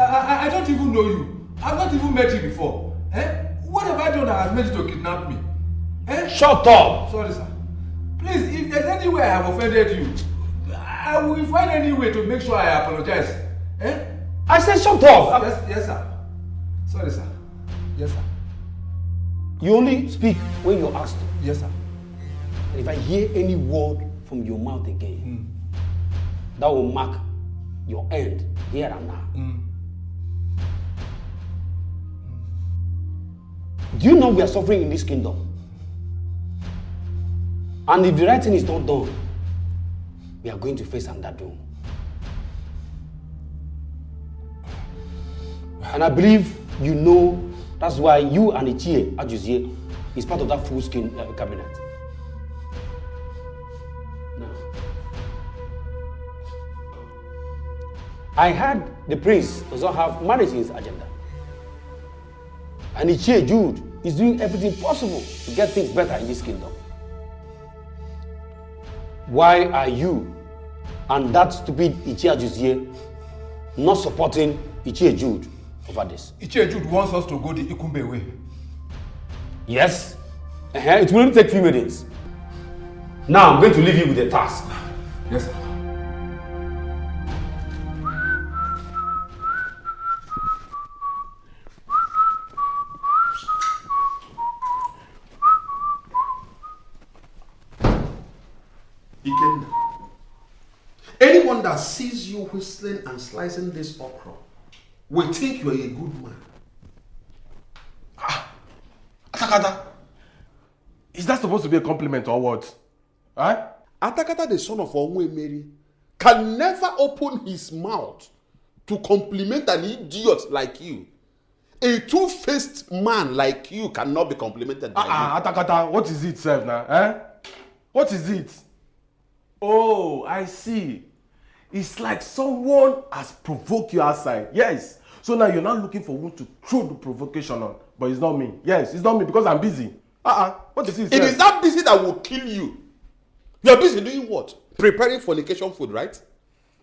I don't even know you. I've not even met you before. Eh? What have I done that has made you to kidnap me? Eh? Shut up! Sorry, sir. Please, if there's any way I have offended you, I will find any way to make sure I apologize. Eh? I said shut up! Yes, sir. Sorry, sir. Yes, sir. You only speak when you're asked to. Yes, sir. And if I hear any word from your mouth again, that will mark your end here and now. Do you know we are suffering in this kingdom? And if the right thing is not done, we are going to face another doom. And I believe you know that's why you and Ichie Ajuzie is part of that full skin cabinet. Now, I heard the prince does not have marriage in his agenda. And Ichie Jude is doing everything possible to get things better in this kingdom. Why are you and that stupid Ichie Ajuzie not supporting Ichie Jude over this? Ichie Jude wants us to go the Ikumbe way. Yes. It will only take 3 minutes. Now I'm going to leave you with a task. Yes, sir. Ekene, anyone that sees you whistling and slicing this okra will think you are a good man. Atakata, is that supposed to be a compliment or what? Huh? Atakata, the son of Onwemeri, can never open his mouth to compliment an idiot like you. A two-faced man like you cannot be complimented by you. Atakata, what is it, sir, now? Eh? What is it? Oh, I see. It's like someone has provoked you outside. Yes. So now you're not looking for who to throw the provocation on. But it's not me. Yes, it's not me because I'm busy. What is it? It is that busy that will kill you. You're busy doing what? Preparing fornication food, right?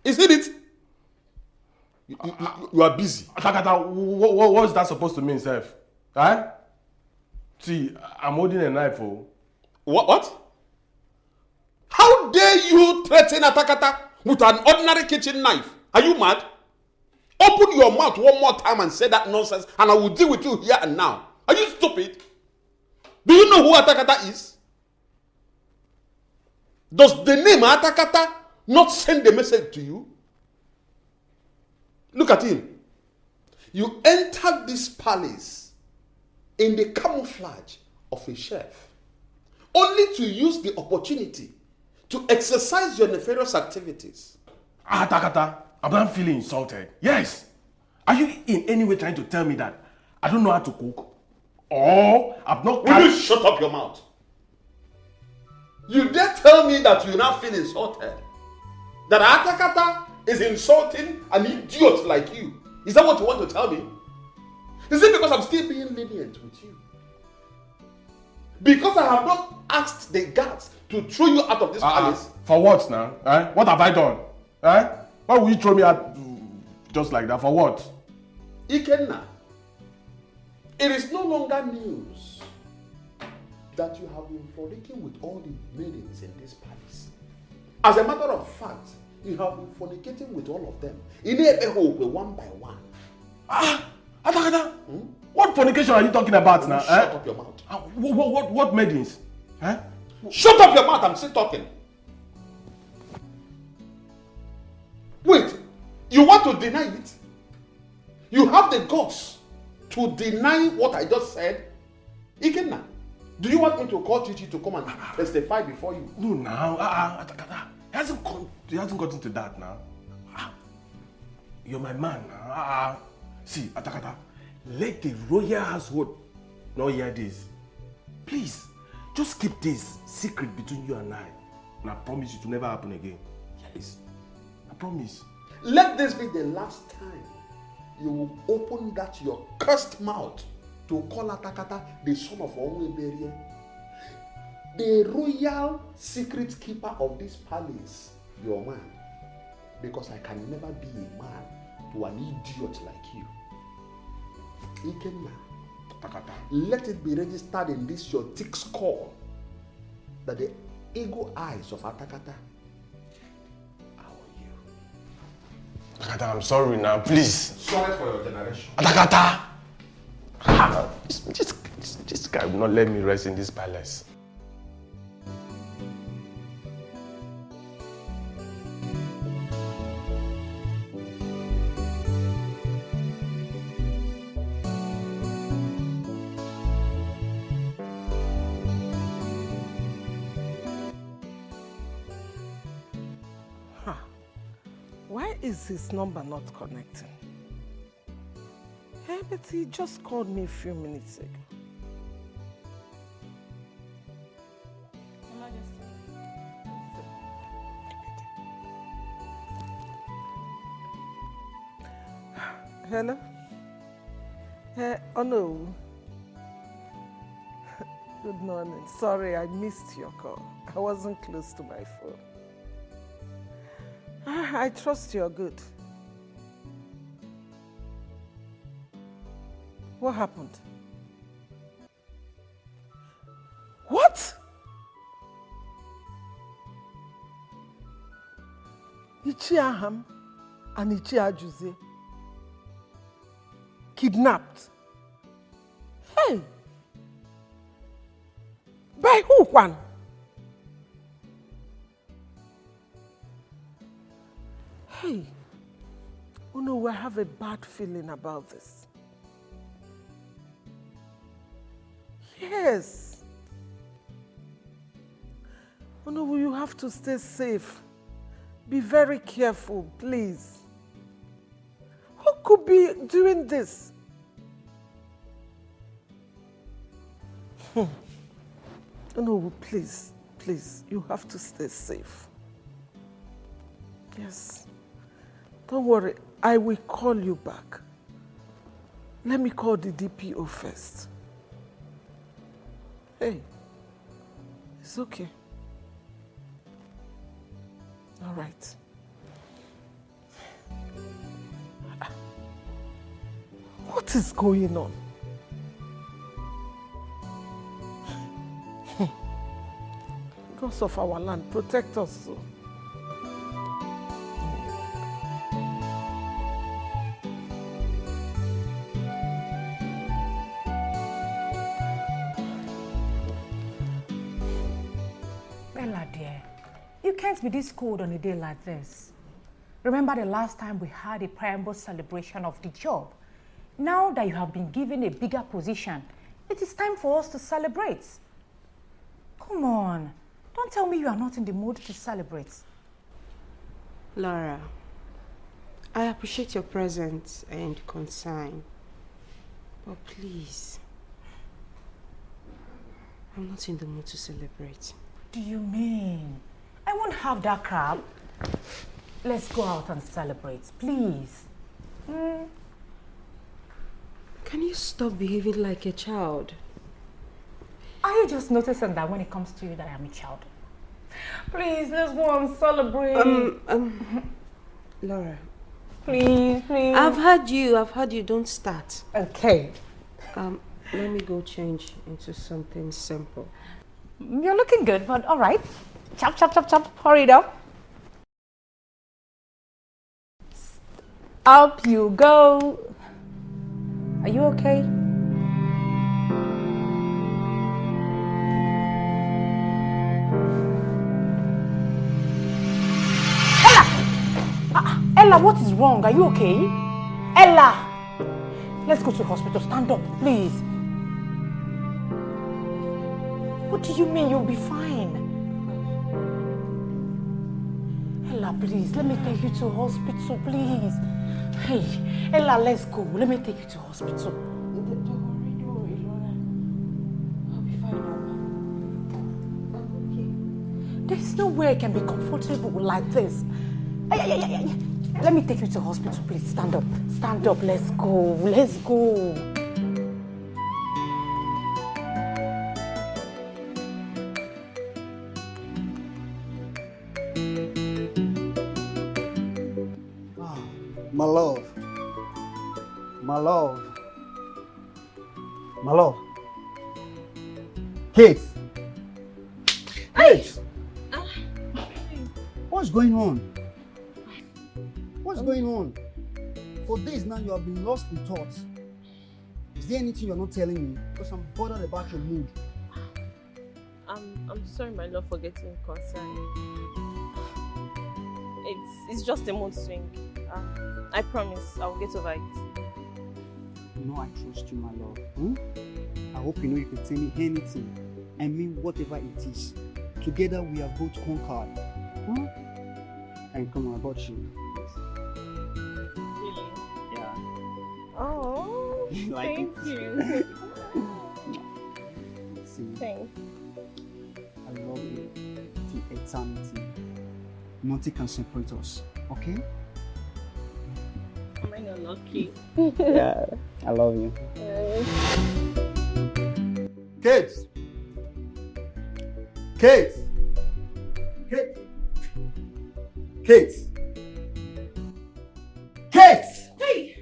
Isn't it? You are busy. What's that supposed to mean, Seth? Huh? See, I'm holding a knife. Oh. What? How dare you threaten Atakata with an ordinary kitchen knife? Are you mad? Open your mouth one more time and say that nonsense, and I will deal with you here and now. Are you stupid? Do you know who Atakata is? Does the name Atakata not send the message to you? Look at him. You entered this palace in the camouflage of a chef, only to use the opportunity to exercise your nefarious activities. Atakata, I'm not feeling insulted. Yes. Are you in any way trying to tell me that I don't know how to cook? Or I'm not... Will you shut up your mouth? You dare tell me that you now feel insulted? That Atakata is insulting an idiot like you? Is that what you want to tell me? Is it because I'm still being lenient with you? Because I have not asked the guards to throw you out of this palace? For what now? What have I done? Why will you throw me out just like that? For what? Ekene, it is no longer news that you have been fornicating with all the maidens in this palace. As a matter of fact, you have been fornicating with all of them. In one by one. Atakata, what fornication are you talking about now? Shut up your mouth. What maidens? Shut up your mouth, I'm still talking. Wait, you want to deny it? You have the guts to deny what I just said? Ekene, do you want me to call Chichi to come and testify before you? No, now. Atakata. He hasn't gotten to that now. You're my man now. See, Atakata, let the royal household not hear this. Please, just keep this secret between you and I. And I promise you to never happen again. Yes, I promise. Let this be the last time you will open that your cursed mouth to call Atakata the son of Oluebube, the royal secret keeper of this palace, your man. Because I can never be a man to an idiot like you. Ekene, let it be registered in this your thick skull that the eagle eyes of Atakata are on you. Atakata, I'm sorry now, please. Sorry for your generation. Atakata! This guy will not let me rest in this palace. Why is his number not connecting? Hey, but he just called me a few minutes ago. Hello? Oh no. Good morning. Sorry, I missed your call. I wasn't close to my phone. I trust you're good. What happened? What? Uche Aham and Uche Ajuze kidnapped. Hey! By who, Juan? Hey! Oh no, I have a bad feeling about this. Yes. Oh no, you have to stay safe. Be very careful, please. Who could be doing this? Oh no, please. Please, you have to stay safe. Yes. Don't worry, I will call you back. Let me call the DPO first. Hey, it's okay. All right. What is going on? Because of our land, protect us. So. Bella dear, you can't be this cold on a day like this. Remember the last time we had a preamble celebration of the job? Now that you have been given a bigger position, it is time for us to celebrate. Come on, don't tell me you are not in the mood to celebrate. Laura, I appreciate your presence and concern, but please, I'm not in the mood to celebrate. What do you mean? I won't have that crap. Let's go out and celebrate, please. Can you stop behaving like a child? Are you just noticing that when it comes to you that I am a child? Please, let's go and celebrate. Laura. Please, please. I've heard you, don't start. Okay. Let me go change into something simple. You're looking good, but all right. Chop, chop, chop, chop. Hurry it up. Up you go. Are you okay? Ella, what is wrong? Are you okay? Ella! Let's go to the hospital. Stand up, please. What do you mean you'll be fine? Ella, please, let me take you to the hospital, please. Hey, Ella, let's go. Let me take you to the hospital. Don't worry, Laura. I'll be fine, Mama. There's no way I can be comfortable like this. Let me take you to the hospital, please. Stand up. Stand up. Let's go. Let's go. My love. My love. My love. Kate. Kate. What's going on? What's going on? For days now you have been lost in thoughts. Is there anything you're not telling me? Because I'm bothered about your mood. I'm sorry, my love, for getting concerned. It's just a mood swing. I promise I'll get over it. You know I trust you, my love. I hope you know you can tell me anything. I mean whatever it is. Together we have both conquered. And come on, about you. Really? Yeah. Oh, Like thank it? you. See, Thanks. I love you till eternity. Nothing can separate us, okay? Am I not lucky? Yeah, I love you. Kate! Kate! Kate! Kate! Kate! Hey!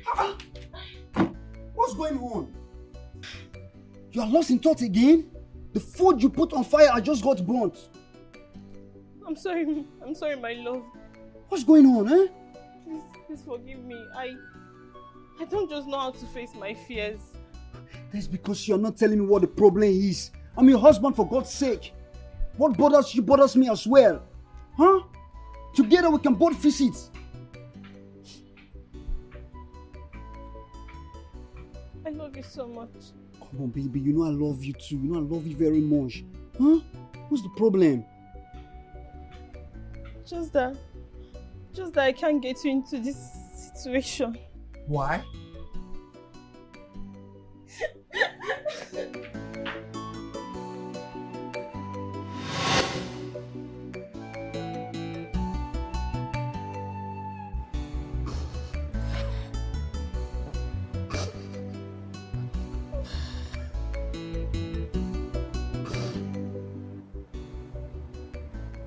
What's going on? You are lost in thought again? The food you put on fire I just got burnt. I'm sorry, my love. What's going on, eh? Please forgive me. I don't just know how to face my fears. That's because you're not telling me what the problem is. I'm your husband, for God's sake. What bothers you bothers me as well. Huh? Together we can both fix it. I love you so much. Come on, baby. You know I love you too. You know I love you very much. Huh? What's the problem? Just that I can't get you into this situation. Why?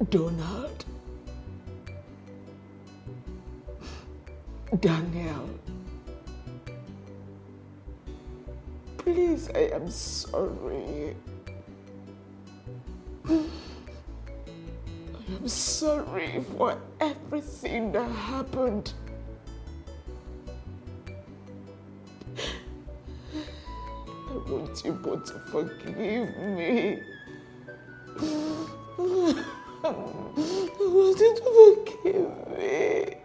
Donald, Daniel, please, I am sorry. I am sorry for everything that happened. I want you both to forgive me. I want you to forgive me.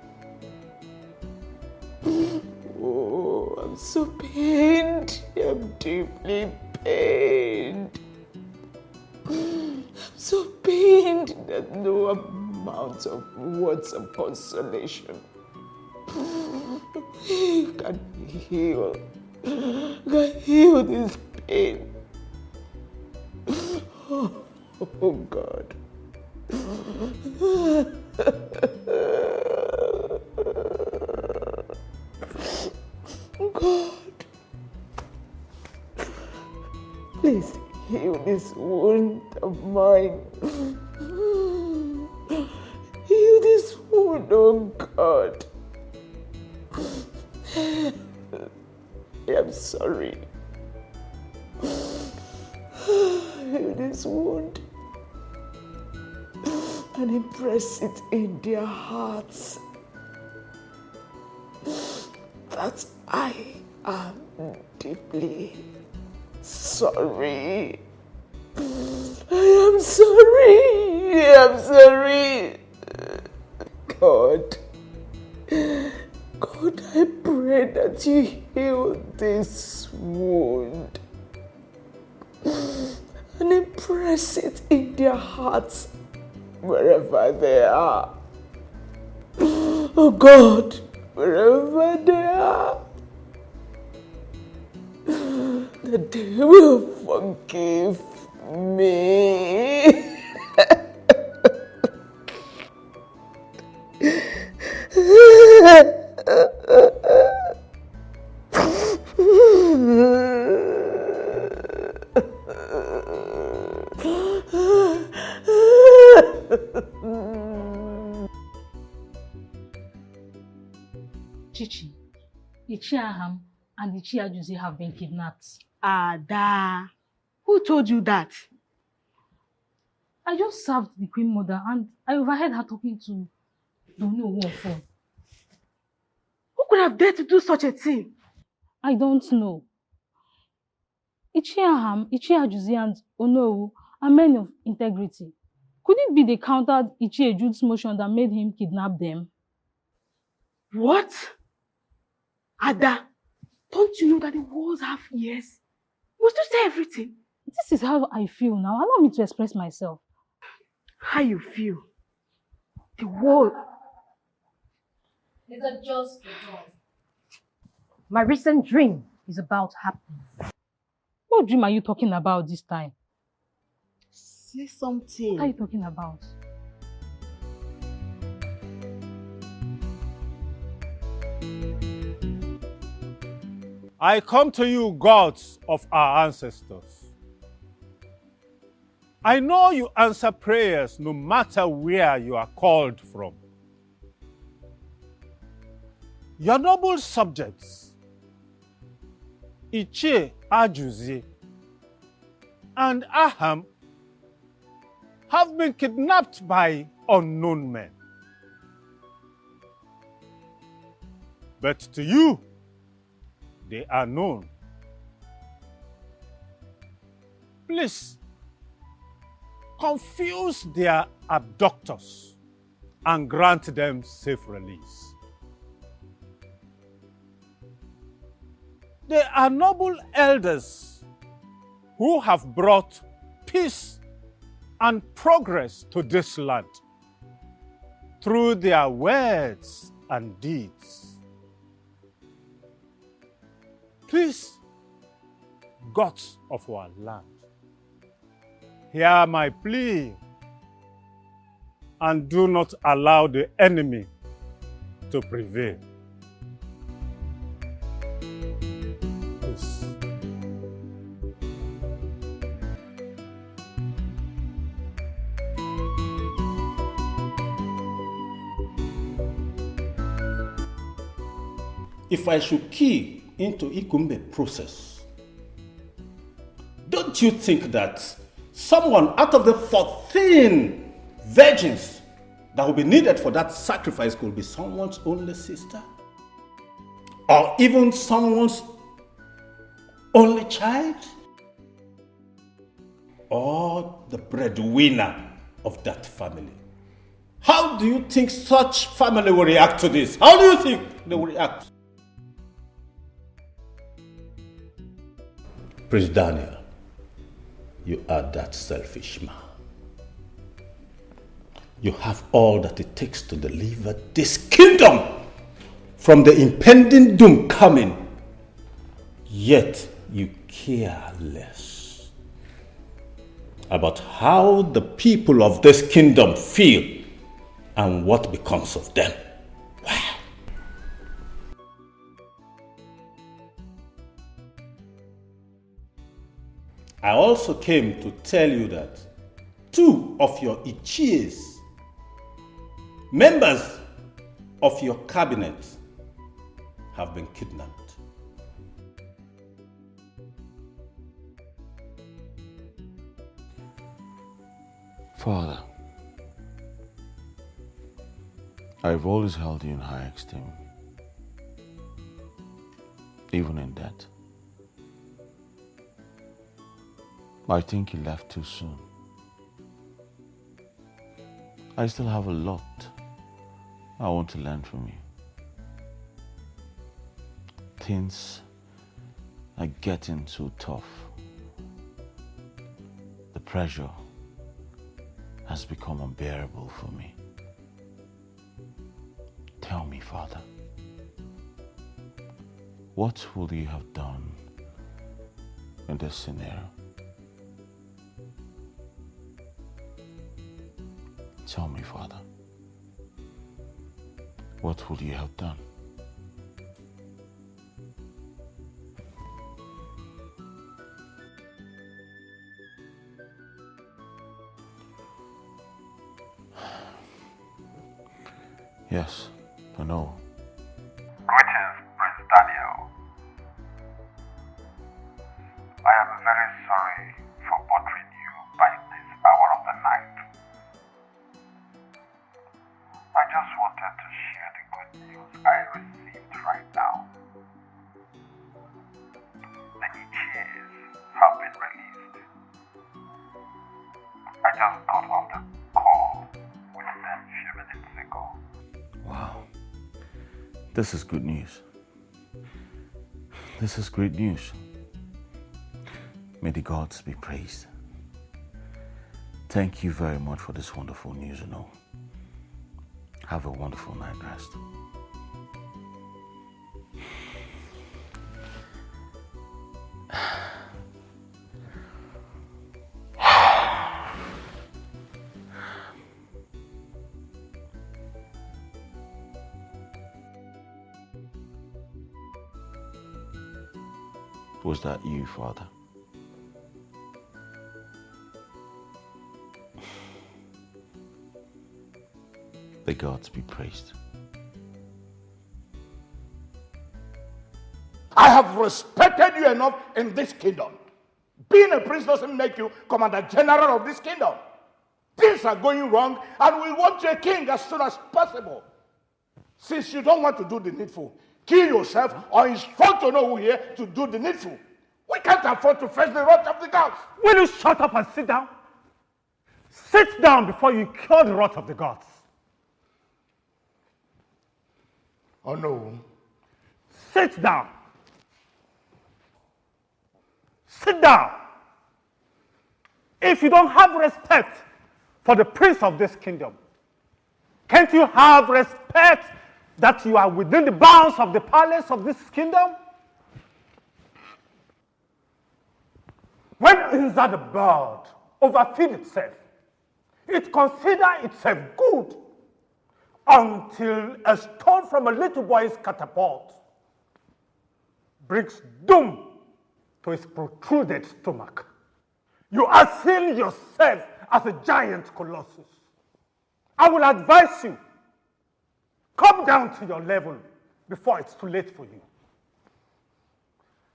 Oh, I'm so pained. I'm deeply pained. I'm so pained that no amount of words of consolation can heal this pain. Oh God. God, please heal this wound of mine. Heal this wound, oh God. I'm sorry. Heal this wound and impress it in their hearts that I am deeply sorry. I am sorry. I'm sorry. God, I pray that you heal this wound and impress it in their hearts wherever they are. Oh God, wherever they are, that they will forgive me. Chichi, Ichiaham and Ichiajuzi have been kidnapped. Ada, who told you that? I just served the Queen Mother and I overheard her talking to Dono on phone. Who could have dared to do such a thing? I don't know. Ichiaham, Ichiajuzi and Onowu are men of integrity. Could it be they countered Ichiejude's motion that made him kidnap them? What? Ada, don't you know that the walls have ears? Must you say everything? This is how I feel now. Allow me to express myself. How you feel? The wall. These are just the dawn. My recent dream is about happening. What dream are you talking about this time? Say something. What are you talking about? I come to you, gods of our ancestors. I know you answer prayers no matter where you are called from. Your noble subjects, Ichie Ajuzi and Aham, have been kidnapped by unknown men. But to you, they are known. Please, confuse their abductors and grant them safe release. They are noble elders who have brought peace and progress to this land through their words and deeds. Please, gods of our land, hear my plea and do not allow the enemy to prevail. Please. if I should key into Ikumbe process, don't you think that someone out of the 14 virgins that will be needed for that sacrifice could be someone's only sister? Or even someone's only child? Or the breadwinner of that family? How do you think such family will react to this? How do you think they will react? Prince Daniel, you are that selfish man. You have all that it takes to deliver this kingdom from the impending doom coming, yet you care less about how the people of this kingdom feel and what becomes of them. Wow. I also came to tell you that 2 of your uches, members of your cabinet, have been kidnapped. Father, I've always held you in high esteem, even in death. I think you left too soon. I still have a lot I want to learn from you. Things are getting too tough. The pressure has become unbearable for me. Tell me, Father, what would you have done in this scenario? Tell me, Father, what would you have done? Yes, I know. Greetings, Prince Daniel. I am very sorry for bothering you by this hour of the night. I just wanted to share the good news I received right now. The uches have been released. I just got off the call with them a few minutes ago. Wow. This is good news. This is great news. May the gods be praised. Thank you very much for this wonderful news, you know. Have a wonderful night rest. Was that you, Father? The gods be praised. I have respected you enough in this kingdom. Being a prince doesn't make you commander general of this kingdom. Things are going wrong and we want you a king as soon as possible. Since you don't want to do the needful, kill yourself or instruct to know who here to do the needful. We can't afford to face the wrath of the gods. Will you shut up and sit down? Sit down before you cure the wrath of the gods. Oh no. Sit down. Sit down. If you don't have respect for the prince of this kingdom, can't you have respect that you are within the bounds of the palace of this kingdom? When inside the bird overfeed itself, it considers itself good until a stone from a little boy's catapult brings doom to his protruded stomach. You are seeing yourself as a giant colossus. I will advise you, come down to your level before it's too late for you.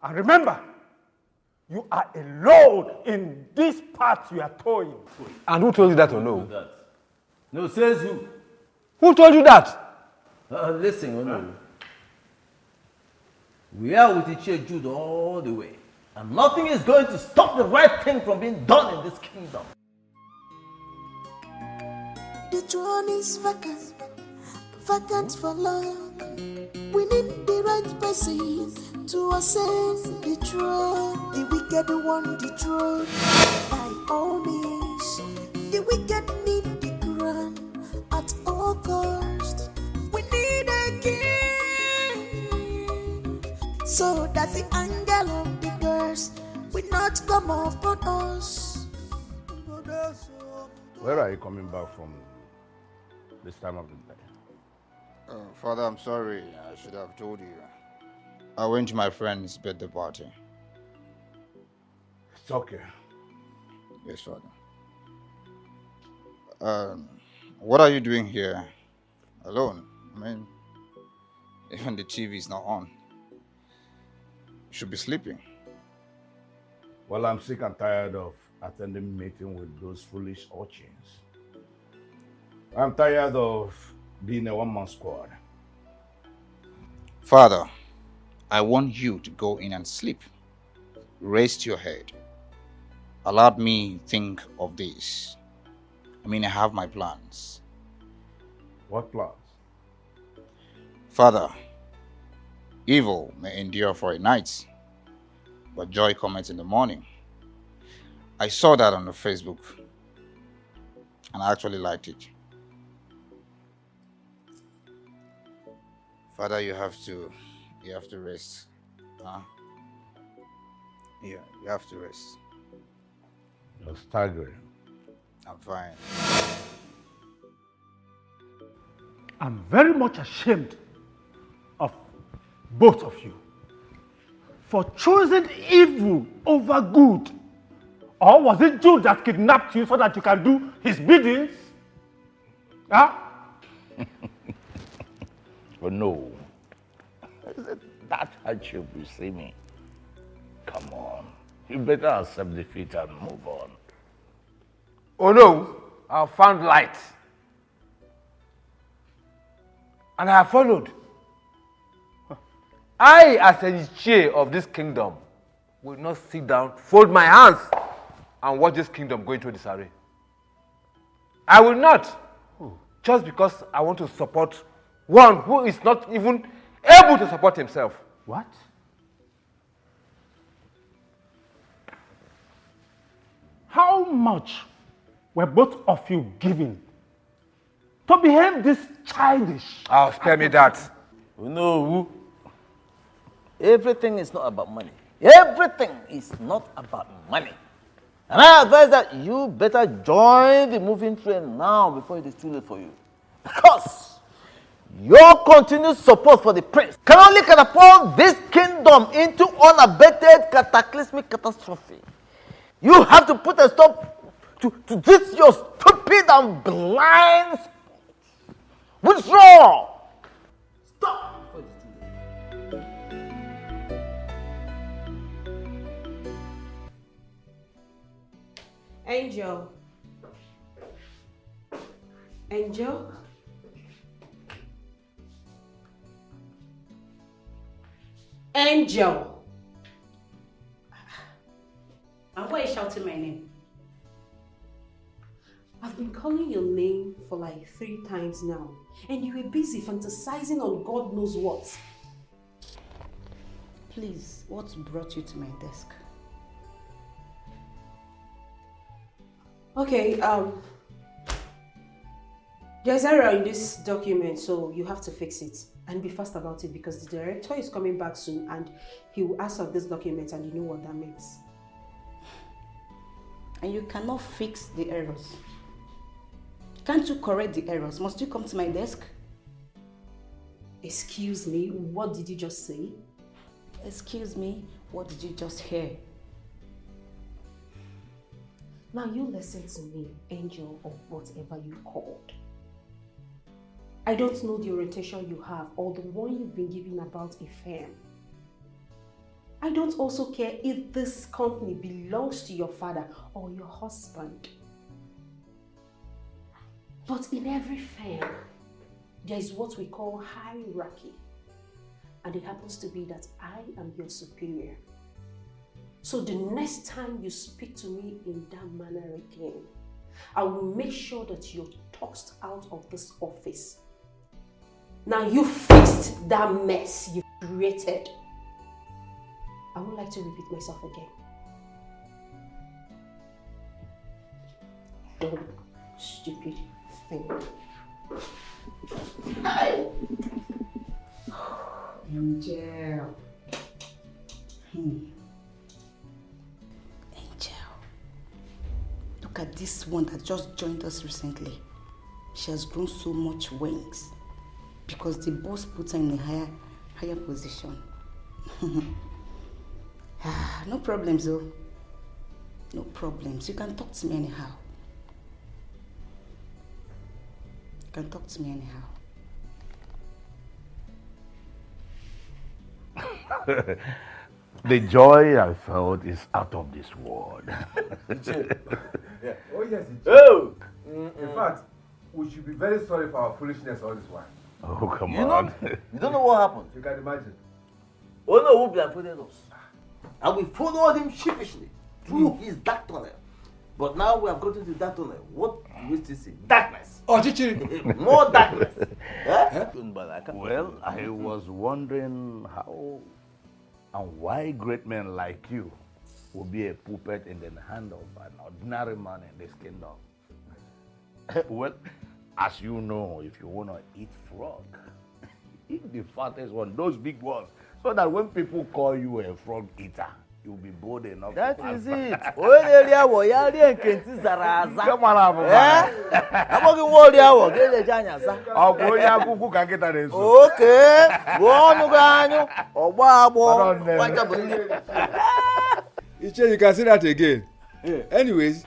And remember, you are alone in this path you are towing. And who told you that or no? No, says who? Who told you that? Listen, Ono. We are with Uche Jude all the way. And nothing is going to stop the right thing from being done in this kingdom. The throne is vacant, vacant for long. We need the right person to ascend the throne. The wicked want the throne by all means. The wicked need the crown at all costs. We need a king so that the anger of the girls will not come upon us. Where are you coming back from this time of the day? Father, I'm sorry. I should have told you. I went to my friend's birthday party. It's okay. Yes, Father. What are you doing here alone? I mean, even the TV is not on. You should be sleeping. Well, I'm sick and tired of attending meeting with those foolish urchins. I'm tired of being a one-man squad. Father, I want you to go in and sleep. Rest your head. Allow me think of this. I have my plans. What plans? Father, evil may endure for a night, but joy comes in the morning. I saw that on the Facebook, and I actually liked it. Father, you have to rest. Huh? Yeah, you have to rest. You're staggering. I'm fine. I'm very much ashamed of both of you for choosing evil over good. Or was it Jude that kidnapped you so that you can do his biddings? Huh? Oh no. That hurt you see me. Come on. You better accept defeat and move on. Oh no, I have found light. And I have followed. I, as a chair of this kingdom, will not sit down, fold my hands, and watch this kingdom go into disarray. I will not. Just because I want to support one who is not even able to support himself. What? How much were both of you given to behave this childish? Oh, spare me that. No. Everything is not about money. Everything is not about money. And I advise that you better join the moving train now before it is too late for you. Because your continued support for the prince can only catapult this kingdom into unabated cataclysmic catastrophe. You have to put a stop to this your stupid and blind withdraw. Stop. Angel. Angel? Angel! And why are you shouting my name? I've been calling your name for like 3 times now, and you were busy fantasizing on God knows what. Please, what brought you to my desk? Okay, there's error in this document, so you have to fix it. And be fast about it because the director is coming back soon and he will ask of this document and you know what that means. And you cannot fix the errors. Can't you correct the errors? Must you come to my desk? Excuse me, what did you just say? Excuse me, what did you just hear? Now you listen to me, Angel, or whatever you called. I don't know the orientation you have or the one you've been given about a firm. I don't also care if this company belongs to your father or your husband. But in every firm, there is what we call hierarchy. And it happens to be that I am your superior. So the next time you speak to me in that manner again, I will make sure that you're tossed out of this office. Now you fixed that mess you created. I would like to repeat myself again. Don't stupid thing. Angel. Angel. Look at this one that just joined us recently. She has grown so much wings because the boss put her in a higher position. No problems though. No problems. You can talk to me anyhow. You can talk to me anyhow. The joy I felt is out of this world. Yeah. Oh yes, oh! In fact, we should be very sorry for our foolishness all this while. Oh, come on. You don't know what happened. You can imagine. Oluebube blindfolded us. And we followed him sheepishly through his dark tunnel. But now we have gotten to that tunnel. What do we still see? Darkness. Oh, Chichi. More darkness. Well, I was wondering how and why great men like you will be a puppet in the hand of an ordinary man in this kingdom. Well, as you know, if you want to eat frog, eat the fattest one, those big ones, so that when people call you a frog eater, you'll be bold enough that to is it. Come on, Uche, you can say that again. Anyways,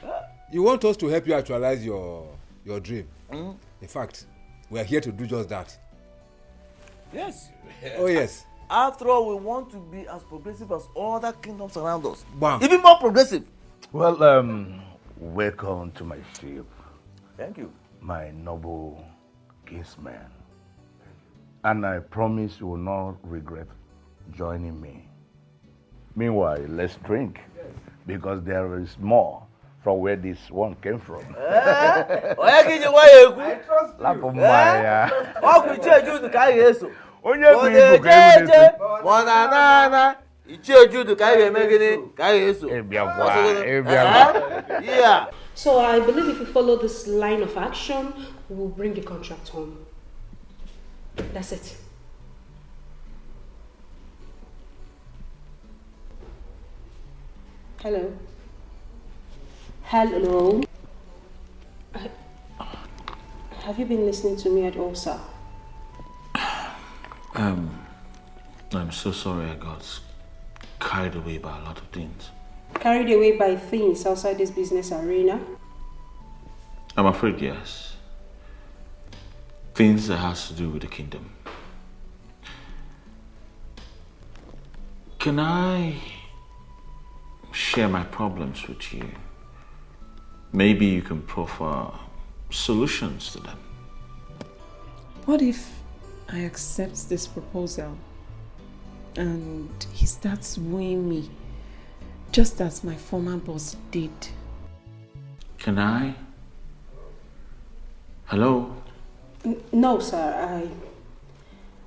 you want us to help you actualize your dream. In fact, we are here to do just that. Yes. Oh yes. After all, we want to be as progressive as other kingdoms around us. Bam. Even more progressive. Well, welcome to my ship. Thank you. My noble kinsman. And I promise you will not regret joining me. Meanwhile, let's drink, because there is more from where this one came from. I trust you. Onye bụ Igbo ka Yeah. So I believe if we follow this line of action, we will bring the contract home. That's it. Hello. Hello. Have you been listening to me at all, sir? I'm so sorry I got carried away by a lot of things. Carried away by things outside this business arena? I'm afraid, yes. Things that has to do with the kingdom. Can I share my problems with you? Maybe you can proffer solutions to them. What if I accept this proposal and he starts wooing me just as my former boss did? Can I? Hello? No, sir.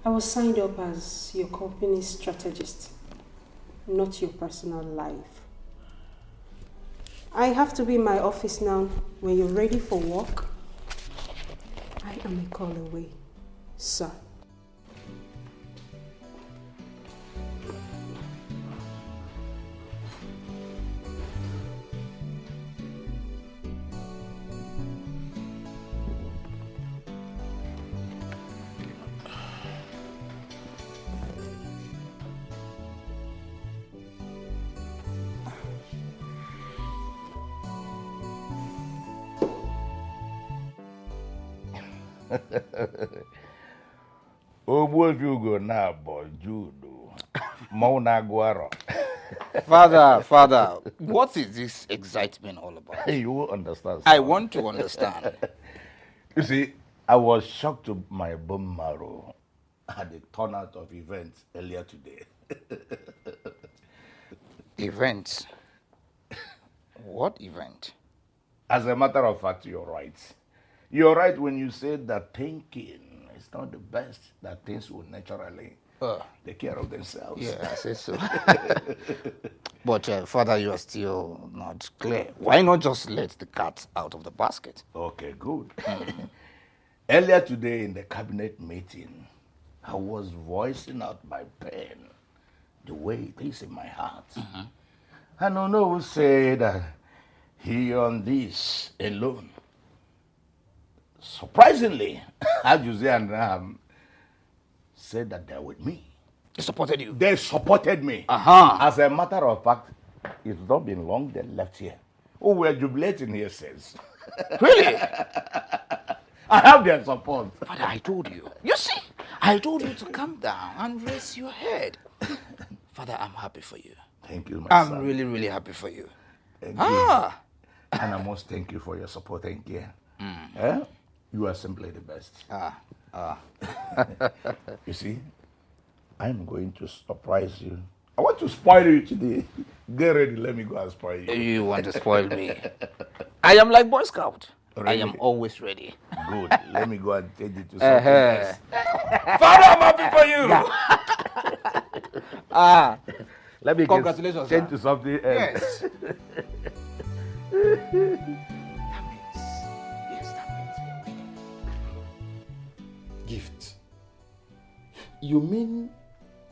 I was signed up as your company's strategist, not your personal life. I have to be in my office now. When you're ready for work, I am a call away, sir. Obuojugo na bojudo. Mauna guaro. Father, what is this excitement all about? You will understand. I want to understand. You see, I was shocked to my bone marrow at the turnout of events earlier today. Events? What event? As a matter of fact, you're right. You're right when you say that thinking is not the best, that things will naturally take care of themselves. Yeah, I say so. But Father, you are still not clear. Why not just let the cat out of the basket? Okay, good. Earlier today in the cabinet meeting, I was voicing out my pain, the way it is in my heart. And Ono will say that he on this alone. Surprisingly, Ajuse and Ram said that they're with me. They supported you? They supported me. As a matter of fact, it's not been long they left here. Oh, we're jubilating here, says. Really? I have their support. Father, I told you. You see, I told you to calm down and raise your head. Father, I'm happy for you. Thank you, my I'm son. really, really happy for you. Thank you. And I must thank you for your support and care. You are simply the best. You see, I'm going to surprise you. I want to spoil you today. Get ready, let me go and spoil you. You want to spoil me? I am like Boy Scout. Really? I am always ready. Good. Let me go and take you to something else. Father, I'm happy for you. Let me Congratulations, change sir. to something else. Yes. Gift. You mean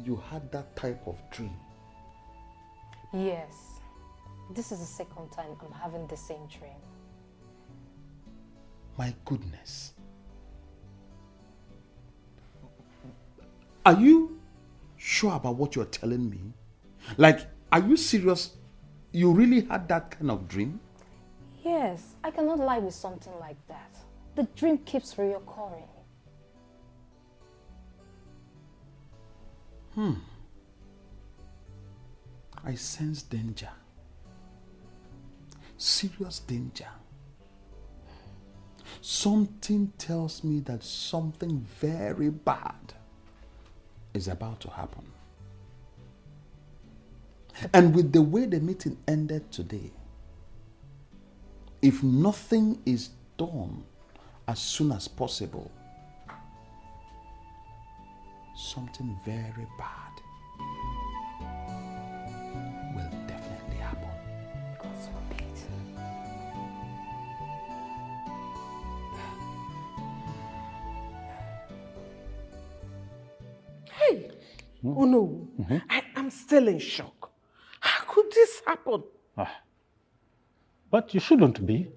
you had that type of dream? Yes. This is the second time I'm having the same dream. My goodness. Are you sure about what you're telling me? Like, are you serious? You really had that kind of dream? Yes, I cannot lie with something like that. The dream keeps reoccurring. I sense danger. Serious danger. Something tells me that something very bad is about to happen. And with the way the meeting ended today, if nothing is done as soon as possible, something very bad will definitely happen. God forbid. Hey, oh no, I am still in shock. How could this happen? But you shouldn't be.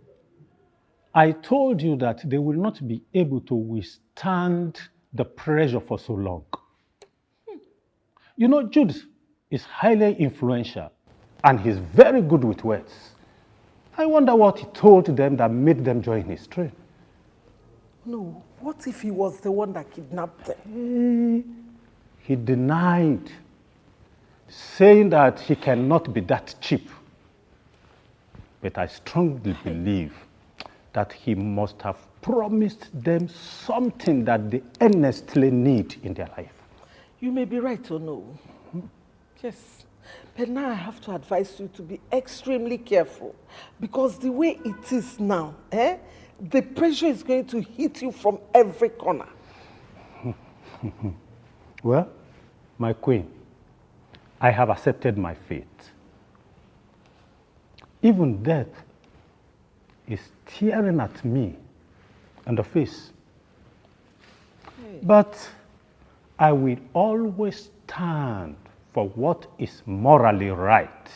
I told you that they will not be able to withstand the pressure for so long. You know, Jude is highly influential and he's very good with words. I wonder what he told them that made them join his train. No, what if he was the one that kidnapped them? He denied, saying that he cannot be that cheap. But I strongly believe that he must have promised them something that they earnestly need in their life. You may be right or no. Yes. But now I have to advise you to be extremely careful because the way it is now, the pressure is going to hit you from every corner. Well, my queen, I have accepted my fate. Even death is staring at me in the face. But I will always stand for what is morally right.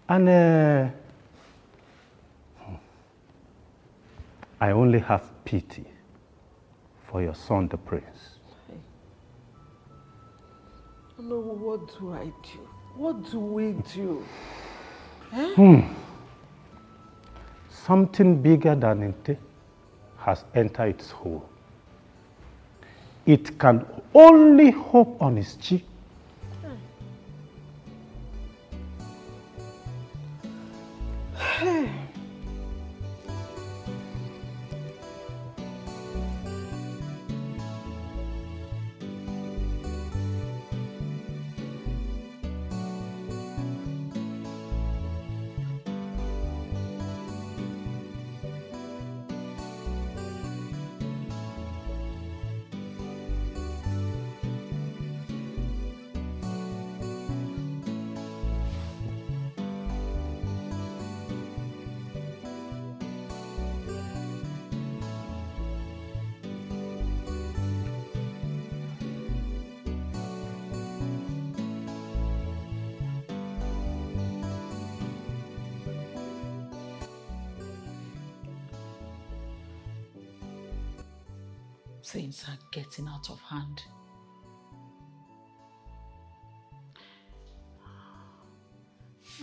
And I only have pity for your son, the prince. No, what do I do? What do we do? Something bigger than Inte has entered its hole. It can only hope on its cheek. Things are getting out of hand.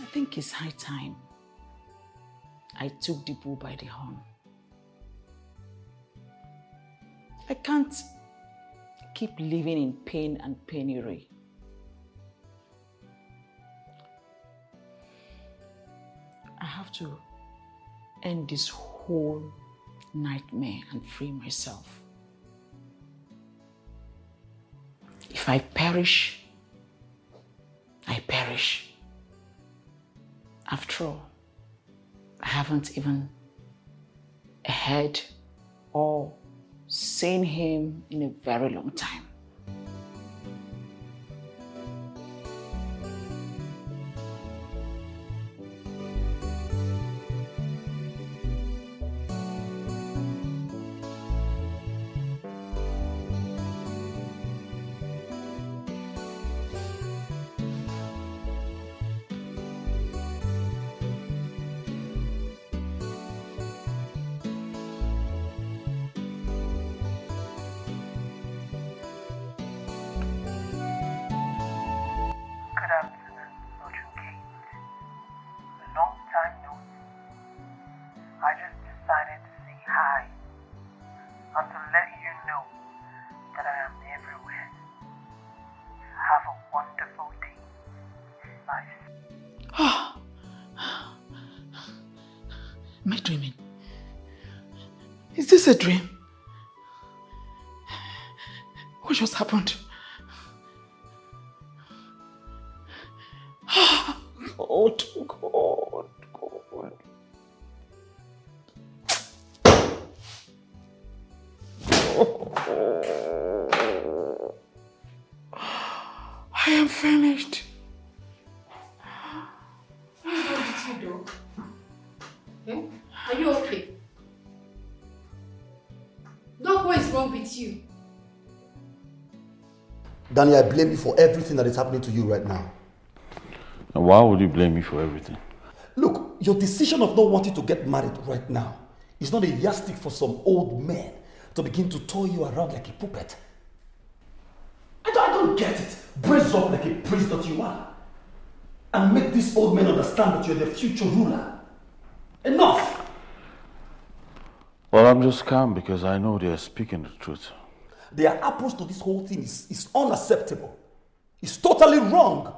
I think it's high time I took the bull by the horn. I can't keep living in pain and penury. I have to end this whole nightmare and free myself. If I perish, I perish. After all, I haven't even heard or seen him in a very long time. Am I dreaming? Is this a dream? What just happened? God, God, God. I am finished. What's wrong with you, dog? Eh? Are you okay? Dog, what is wrong with you? Danny, I blame you for everything that is happening to you right now. And why would you blame me for everything? Look, your decision of not wanting to get married right now is not a yardstick for some old men to begin to toy you around like a puppet. I don't get it. Brace up like a priest that you are. And make these old men understand that you're the future ruler. Enough! Well, I'm just calm because I know they're speaking the truth. Their approach to this whole thing is unacceptable. It's totally wrong.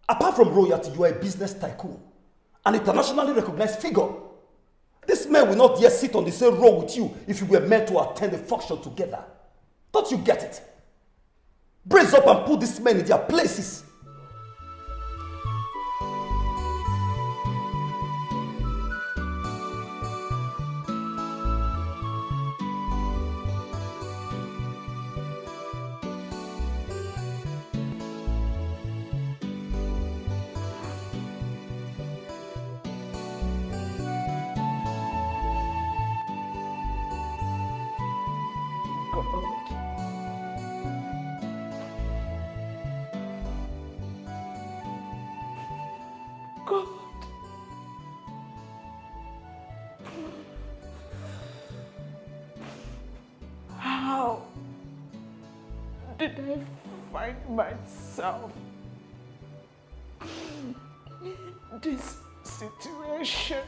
Apart from royalty, you are a business tycoon, an internationally recognized figure. This man will not yet sit on the same row with you if you were meant to attend a function together. Don't you get it? Brace up and put these men in their places. How did I find myself in this situation?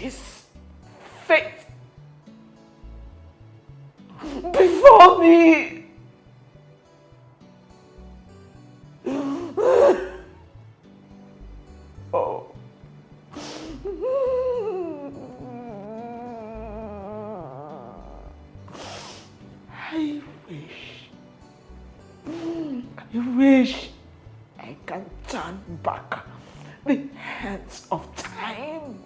this fate before me. Oh. I wish I can turn back the hands of time.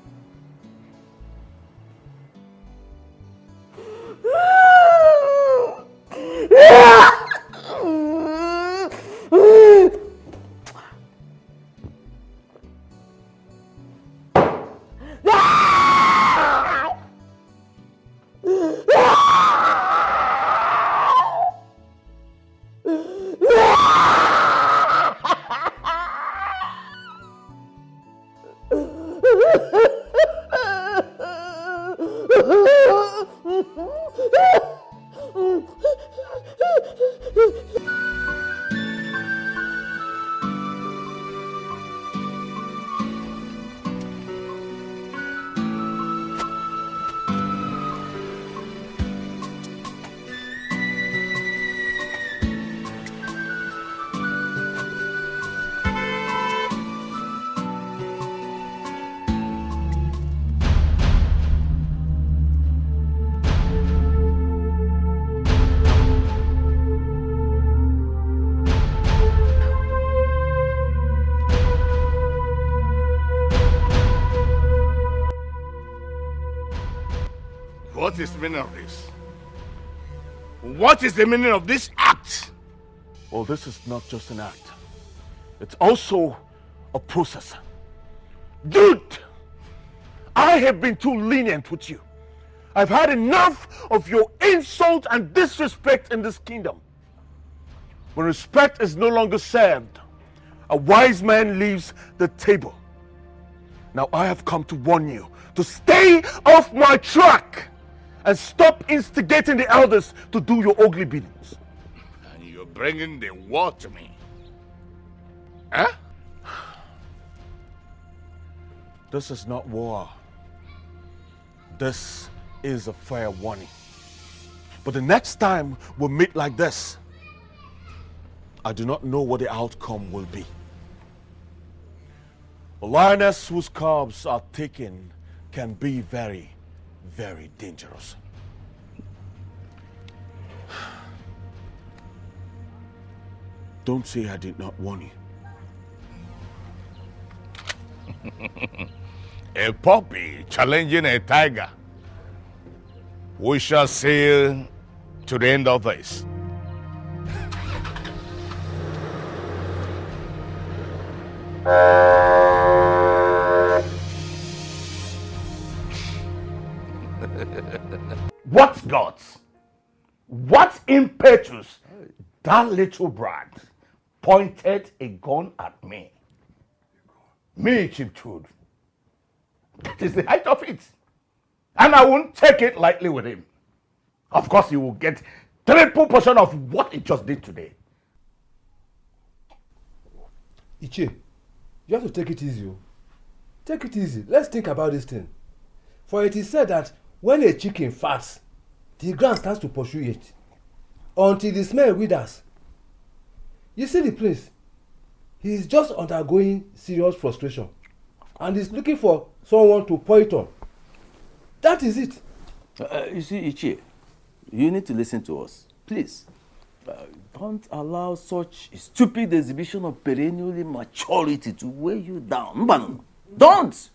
What is the meaning of this? What is the meaning of this act? Well, this is not just an act. It's also a process. Dude! I have been too lenient with you. I've had enough of your insult and disrespect in this kingdom. When respect is no longer served, a wise man leaves the table. Now I have come to warn you to stay off my track and stop instigating the elders to do your ugly biddings. And you're bringing the war to me. Huh? This is not war. This is a fair warning. But the next time we meet like this, I do not know what the outcome will be. A lioness whose cubs are taken can be very, very dangerous. Don't say I did not warn you. A puppy challenging a tiger. We shall sail to the end of this. What guts? What impetus? That little brat pointed a gun at me. Me, Chief Trude. That is the height of it. And I won't take it lightly with him. Of course, he will get triple portion of what he just did today. Uche, you have to take it easy. Take it easy. Let's think about this thing. For it is said that when a chicken farts, the ground starts to pursue it until the smell withers. You see the prince, he is just undergoing serious frustration and is looking for someone to pour it on. That is it. You see, Uche, you need to listen to us. Please, don't allow such stupid exhibition of perennial immaturity to weigh you down. Don't!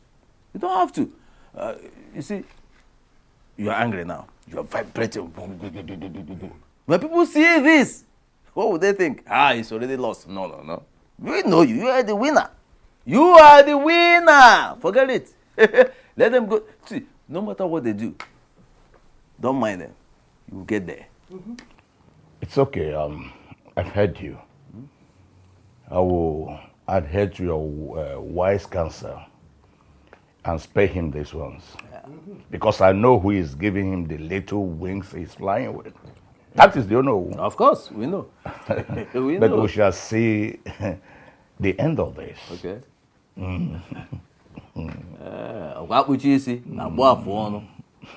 You don't have to. You see, you are angry now. You are vibrating. When people see this, what would they think? He's already lost. No. We know you. You are the winner. You are the winner. Forget it. Let them go. See, no matter what they do, don't mind them. You will get there. It's okay. I've heard you. I will adhere to your wise counsel and spare him these ones. Because I know who is giving him the little wings he's flying with. That is the only one. Of course, we know. But we shall see the end of this. Okay.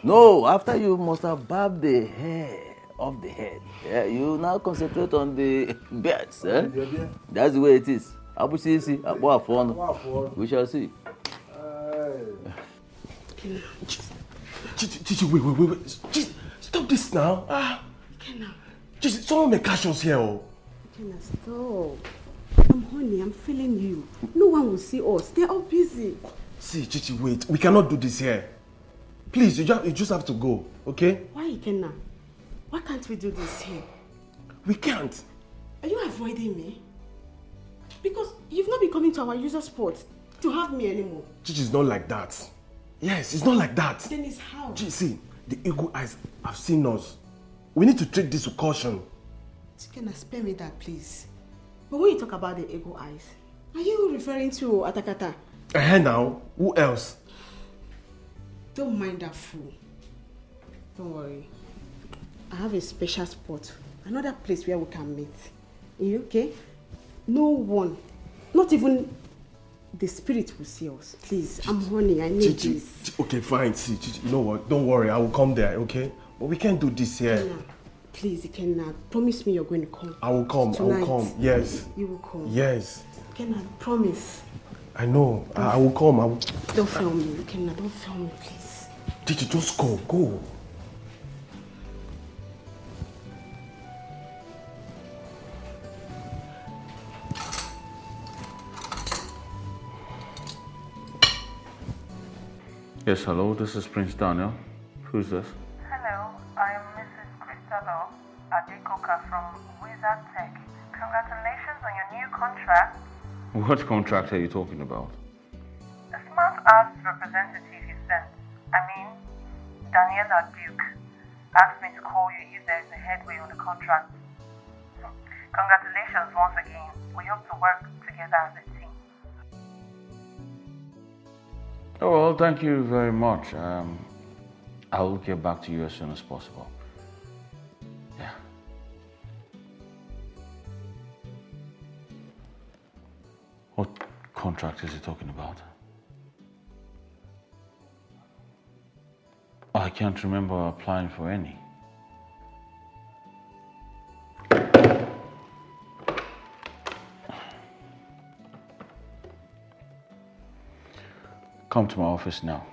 No, after you must have barbed the hair off the head. Yeah, you now concentrate on the beards. Eh? That's the way it is. We shall see. Chichi, wait. Stop this now. Chichi, someone may catch us here. Ekene, stop. I'm honey, I'm feeling you. No one will see us. They're all busy. See, Chichi, wait. We cannot do this here. Please, you just have to go, okay? Why, Ekene? Why can't we do this here? We can't. Are you avoiding me? Because you've not been coming to our user spot to have me anymore. Chichi, it's not like that. Yes, it's not like that. Then it's how? Chichi, see, the eagle eyes have seen us. We need to treat this with caution. Ekene, spare me that, please. But when you talk about the eagle eyes, are you referring to Atakata? Now, who else? Don't mind that fool. Don't worry. I have a special spot. Another place where we can meet. Are you okay? No one, not even the spirit will see us. Please, I'm honey. I need this. Okay, fine. See, you know what? Don't worry. I will come there, okay? But we can't do this here. Ekene, please, Ekene, promise me you're going to come. I will come. Tonight. I will come. Yes. You will come. Yes. Ekene, promise. I know. I will come. Don't fail me. Ekene, don't fail me, please. Chichi, just go. Go. Yes, hello, this is Prince Daniel. Who's this? Hello, I'm Mrs. Crystallo Adekoka from Wizard Tech. Congratulations on your new contract. What contract are you talking about? The smart ass representative you sent, Daniela Duke, asked me to call you if there is a headway on the contract. Congratulations once again. We hope to work together as a team. Oh, well, thank you very much. I will get back to you as soon as possible. Yeah. What contract is he talking about? I can't remember applying for any. Come to my office now.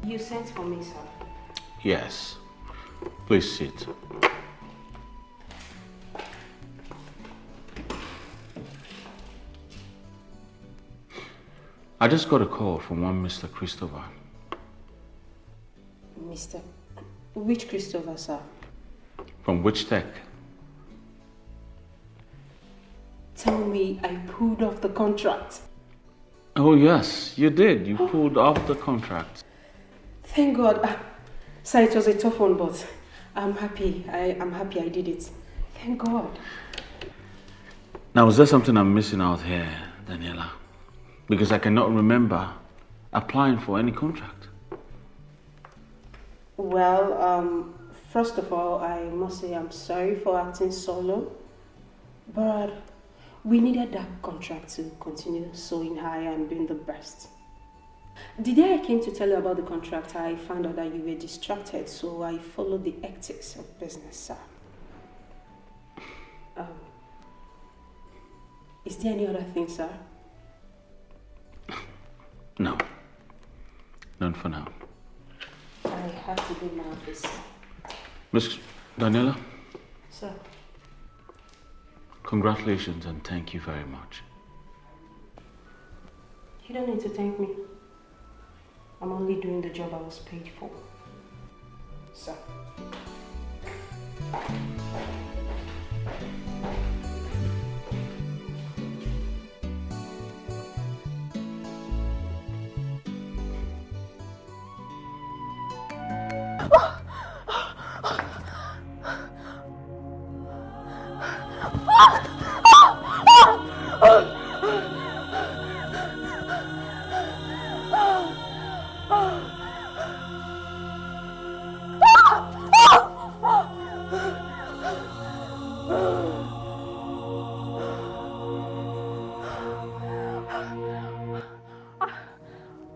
You sent for me, sir. Yes. Please sit. I just got a call from one Mr. Christopher. Mr. Which Christopher, sir? From which tech? Tell me I pulled off the contract. Oh yes, you did. You pulled off the contract. Thank God. Sir, it was a tough one, but I'm happy. I'm happy I did it. Thank God. Now, is there something I'm missing out here, Daniela? Because I cannot remember applying for any contract. Well, first of all, I must say I'm sorry for acting solo, but we needed that contract to continue soaring high and being the best. The day I came to tell you about the contract, I found out that you were distracted, so I followed the ethics of business, sir. Is there any other thing, sir? No. None for now. I have to go in my office. Miss Daniela? Sir. Congratulations and thank you very much. You don't need to thank me. I'm only doing the job I was paid for. Sir.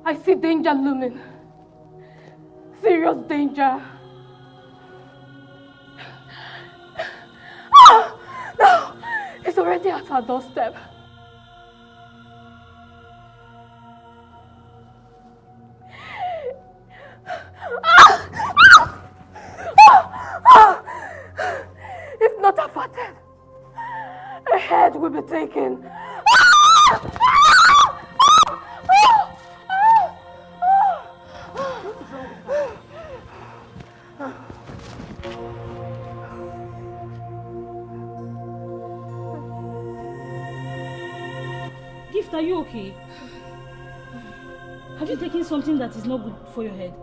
I see danger looming. Serious danger. No! It's already at our doorstep. If not averted, a head will be taken. Gift, are you okay? Have you taken something that is not good for your head?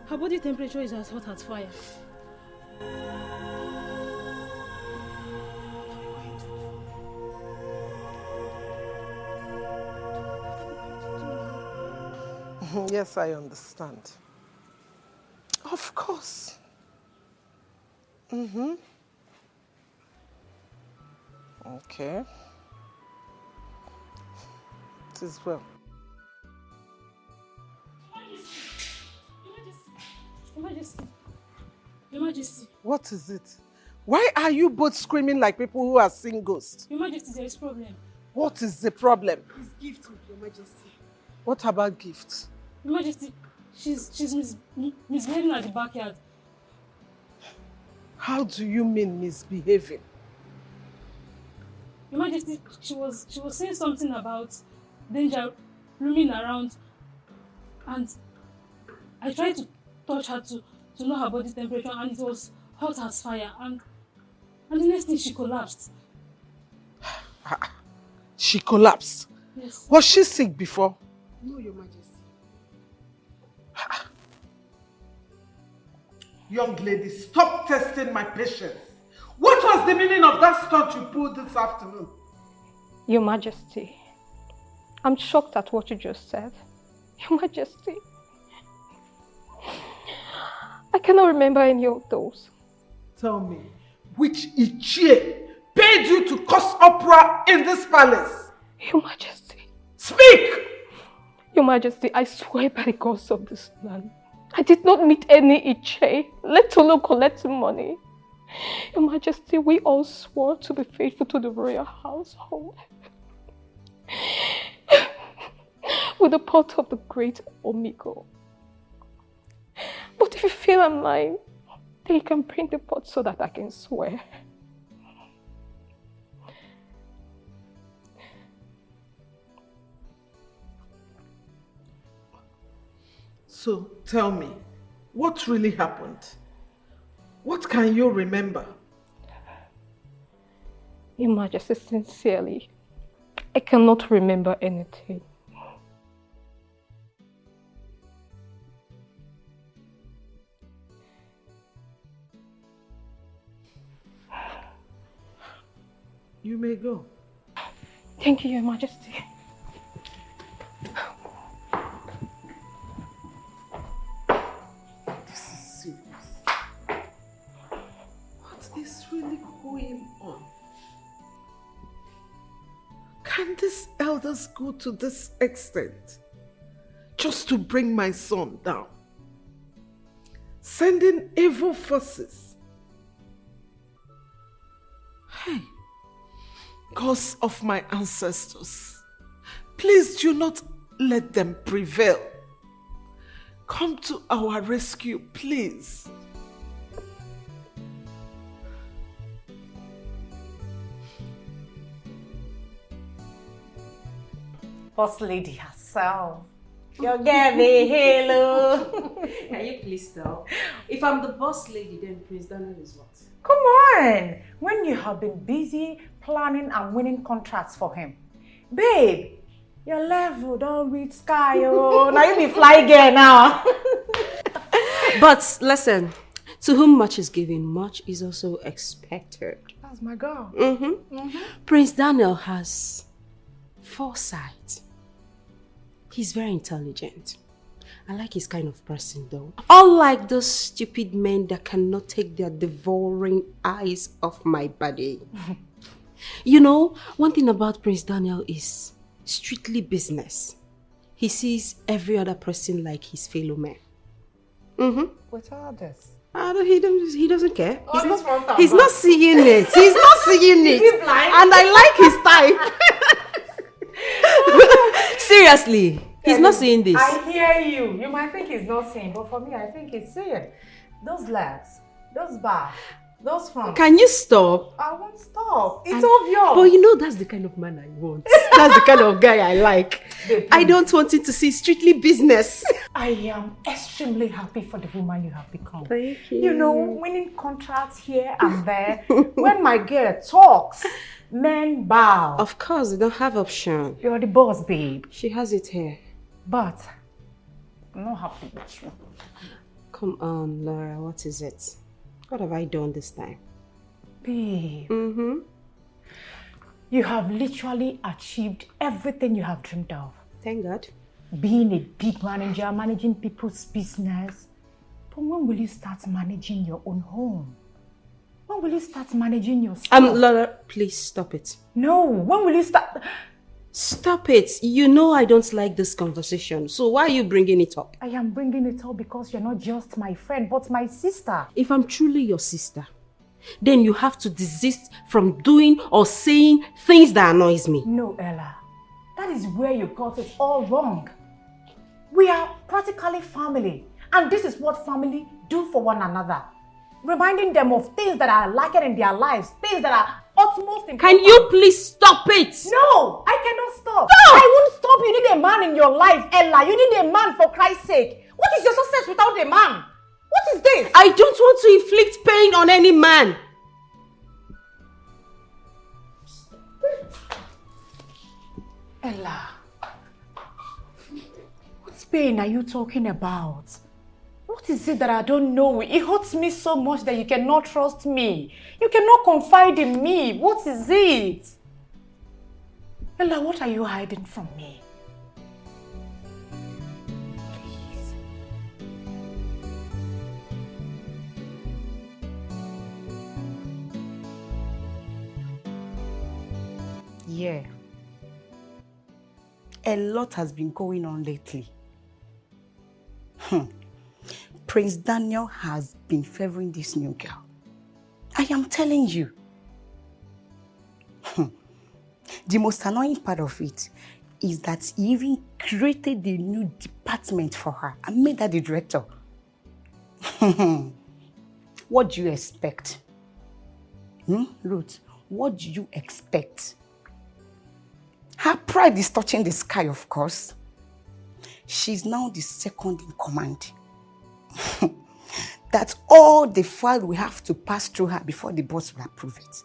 Her body temperature is as hot as fire. Yes, I understand. Of course. Okay. It is well. Your Majesty. What is it? Why are you both screaming like people who are seeing ghosts? Your Majesty, there is problem. What is the problem? It's gift, Your Majesty. What about gifts? Your Majesty, she's misbehaving at the backyard. How do you mean misbehaving? Your Majesty, she was saying something about danger roaming around, and I tried to touch her to know her body temperature, and it was hot as fire, and the next thing she collapsed. She collapsed? Yes. Was she sick before? No, Your Majesty. Young lady, stop testing my patience. What was the meaning of that stunt you pulled this afternoon? Your Majesty, I'm shocked at what you just said. Your Majesty, I cannot remember any of those. Tell me, which uche paid you to cause uproar in this palace? Your Majesty. Speak! Your Majesty, I swear by the gods of this land, I did not meet any uche, let alone collecting money. Your Majesty, we all swore to be faithful to the royal household. With the pot of the great Omigo. But if you feel I'm lying, then you can bring the pot so that I can swear. So tell me, what really happened? What can you remember? Your Majesty, sincerely, I cannot remember anything. You may go. Thank you, Your Majesty. This is serious. What is really going on? Can these elders go to this extent? Just to bring my son down? Sending evil forces? Hey, gods of my ancestors, please do not let them prevail. Come to our rescue, please. Boss lady herself. You're getting hello. Can you please tell? If I'm the boss lady, then Prince Daniel is what? Come on! When you have been busy planning and winning contracts for him. Babe, your level don't reach sky, oh. Now you be fly girl now. But listen, to whom much is given, much is also expected. That's my girl. Prince Daniel has foresight. He's very intelligent. I like his kind of person though. Unlike those stupid men that cannot take their devouring eyes off my body. You know, one thing about Prince Daniel is strictly business. He sees every other person like his fellow man. With all this. He doesn't care. All He's not seeing it. He's not seeing it. Is he blind? And I like his type. Seriously, he's not seeing this. I hear you. You might think he's not seeing, but for me, I think he's seeing. Those legs, those backs, those fronts. Can you stop? I won't stop. It's obvious. But you know that's the kind of man I want. That's the kind of guy I like. I don't want it to see strictly business. I am extremely happy for the woman you have become. Thank you. You know, winning contracts here and there. When my girl talks, men bow. Of course, they don't have option. You're the boss, babe. She has it here. But I'm not happy with you. Come on, Laura, what is it? What have I done this time? Babe. You have literally achieved everything you have dreamed of. Thank God. Being a big manager, managing people's business. But when will you start managing your own home? When will you start managing yourself? Laura, please stop it. No, when will you start? Stop it. You know I don't like this conversation. So why are you bringing it up? I am bringing it up because you're not just my friend, but my sister. If I'm truly your sister, then you have to desist from doing or saying things that annoys me. No, Ella. That is where you got it all wrong. We are practically family. And this is what family do for one another. Reminding them of things that are lacking in their lives. Things that are utmost important. Can you please stop it? No, I cannot stop. Stop! I won't stop. You need a man in your life, Ella. You need a man for Christ's sake. What is your success without a man? What is this? I don't want to inflict pain on any man. Ella, what pain are you talking about? What is it that I don't know? It hurts me so much that you cannot trust me. You cannot confide in me. What is it? Ella, what are you hiding from me? Please. Yeah. A lot has been going on lately. Prince Daniel has been favoring this new girl. I am telling you. The most annoying part of it is that he even created a new department for her and made her the director. What do you expect? Ruth, what do you expect? Her pride is touching the sky, of course. She's now the second in command. That's all the file we have to pass through her before the boss will approve it.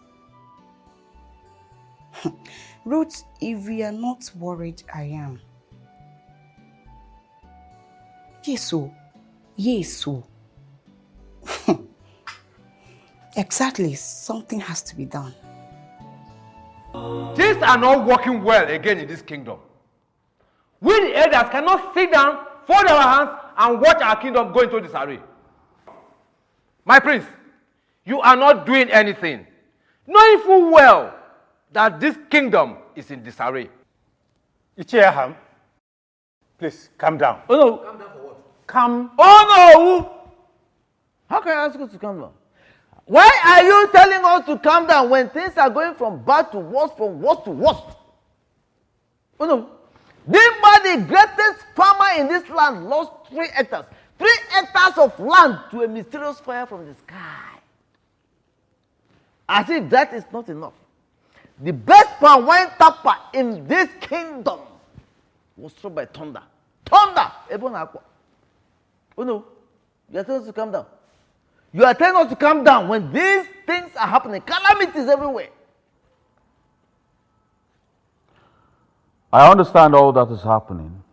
Ruth, if we are not worried, I am. Yes, so. Yes, so. Exactly, something has to be done. Things are not working well again in this kingdom. We the elders cannot sit down, fold our hands, and watch our kingdom go into disarray. My prince, you are not doing anything, knowing full well that this kingdom is in disarray. Icheham, please calm down. Oh no. Calm down for what? Calm. Oh no! How can I ask you to calm down? Why are you telling us to calm down when things are going from bad to worse, from worse to worse? Oh no. The greatest farmer in this land lost 3 hectares. 3 hectares of land to a mysterious fire from the sky. As if that is not enough. The best palm wine tapper in this kingdom was struck by thunder. Thunder! Oh no. You are telling us to calm down. You are telling us to calm down when these things are happening. Calamities everywhere. I understand all that is happening,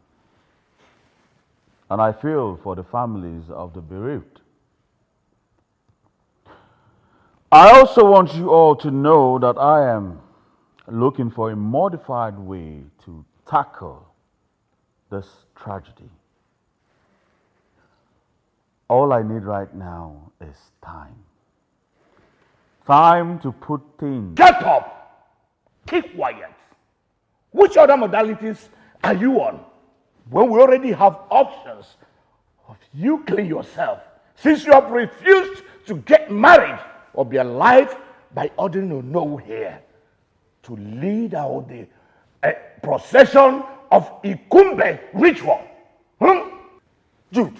and I feel for the families of the bereaved. I also want you all to know that I am looking for a modified way to tackle this tragedy. All I need right now is time. Time to put things. Get up! Keep quiet. Which other modalities are you on? When we already have options of you killing yourself, since you have refused to get married or be alive by ordering Ono here to lead out the procession of Ikumbe ritual. Jude,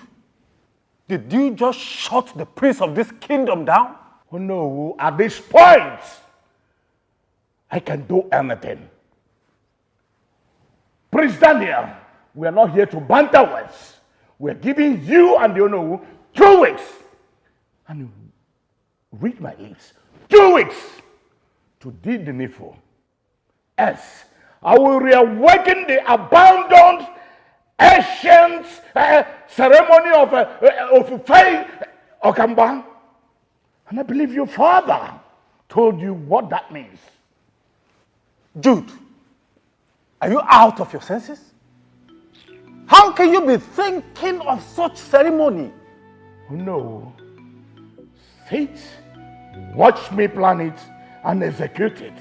did you just shut the prince of this kingdom down? Oh no, at this point, I can do anything. Prince Daniel, we are not here to banter words. We are giving you and the Ono 2 weeks. And read my lips. 2 weeks to do the needful. Yes, I will reawaken the abandoned ancient ceremony of faith, Okamba. And I believe your father told you what that means. Jude, are you out of your senses? How can you be thinking of such ceremony? Oh no. Fate, watch me plan it and execute it.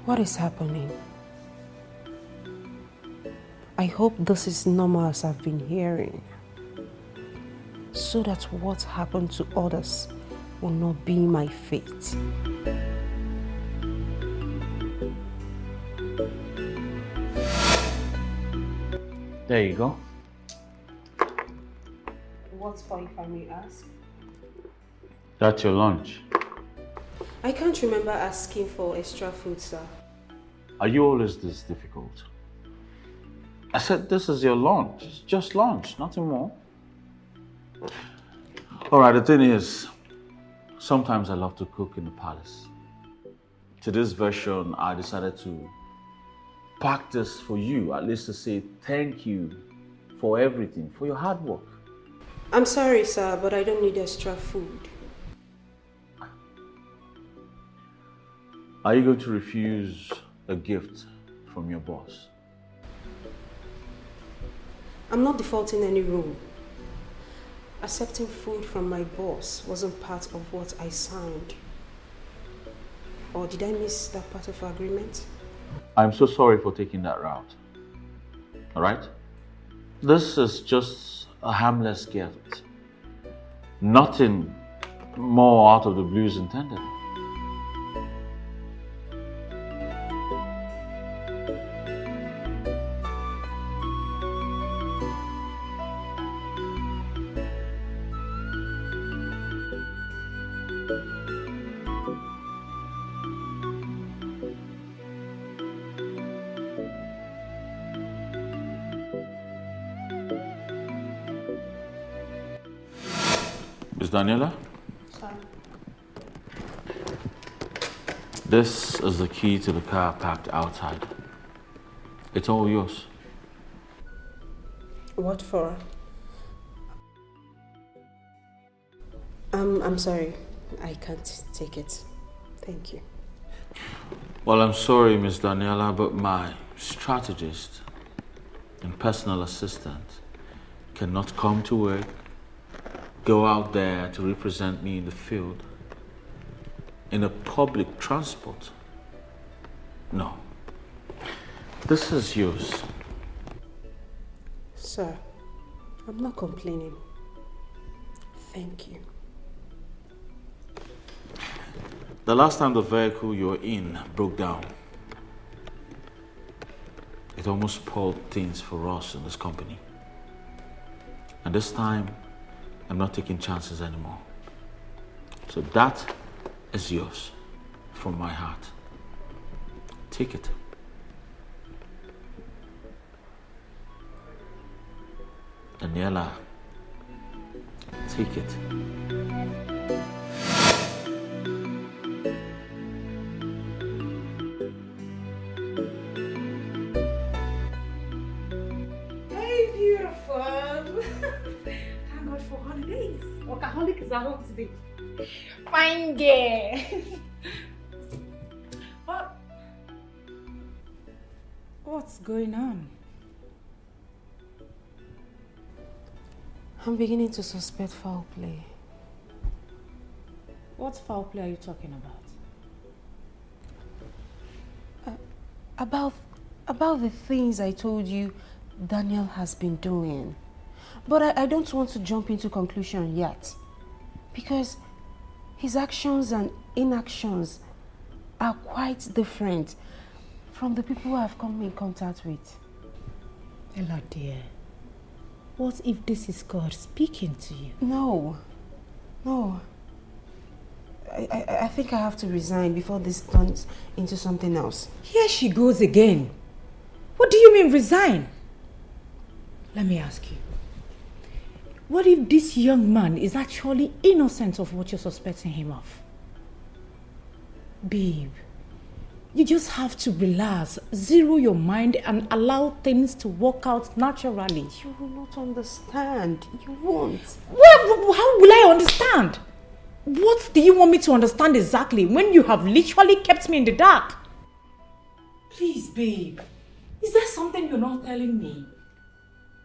What is happening? I hope this is normal as I've been hearing, so that what happened to others will not be my fate. There you go. What's for, if I may ask? That's your lunch. I can't remember asking for extra food, sir. Are you always this difficult? I said this is your lunch. It's just lunch, nothing more. Alright, the thing is, sometimes I love to cook in the palace. To this version, I decided to pack this for you, at least to say thank you for everything, for your hard work. I'm sorry, sir, but I don't need extra food. Are you going to refuse a gift from your boss? I'm not defaulting any rule. Accepting food from my boss wasn't part of what I signed. Or did I miss that part of our agreement? I'm so sorry for taking that route. Alright? This is just a harmless gift. Nothing more out of the blues intended. Miss Daniela? Sorry. This is the key to the car parked outside. It's all yours. What for? I'm sorry. I can't take it. Thank you. Well, I'm sorry, Miss Daniela, but my strategist and personal assistant cannot come to work, go out there to represent me in the field, in a public transport. No. This is yours. Sir, I'm not complaining. Thank you. The last time the vehicle you were in broke down, it almost spoiled things for us in this company. And this time, I'm not taking chances anymore. So that is yours from my heart. Take it. Daniela, take it. Workaholic is at home today. Fine girl. What's going on? I'm beginning to suspect foul play. What foul play are you talking about? About the things I told you Daniel has been doing. But I don't want to jump into conclusion yet. Because his actions and inactions are quite different from the people I've come in contact with. Ella dear, what if this is God speaking to you? No. I think I have to resign before this turns into something else. Here she goes again. What do you mean resign? Let me ask you. What if this young man is actually innocent of what you're suspecting him of? Babe, you just have to relax, zero your mind and allow things to work out naturally. You will not understand. You won't. How will I understand? What do you want me to understand exactly when you have literally kept me in the dark? Please, babe. Is there something you're not telling me?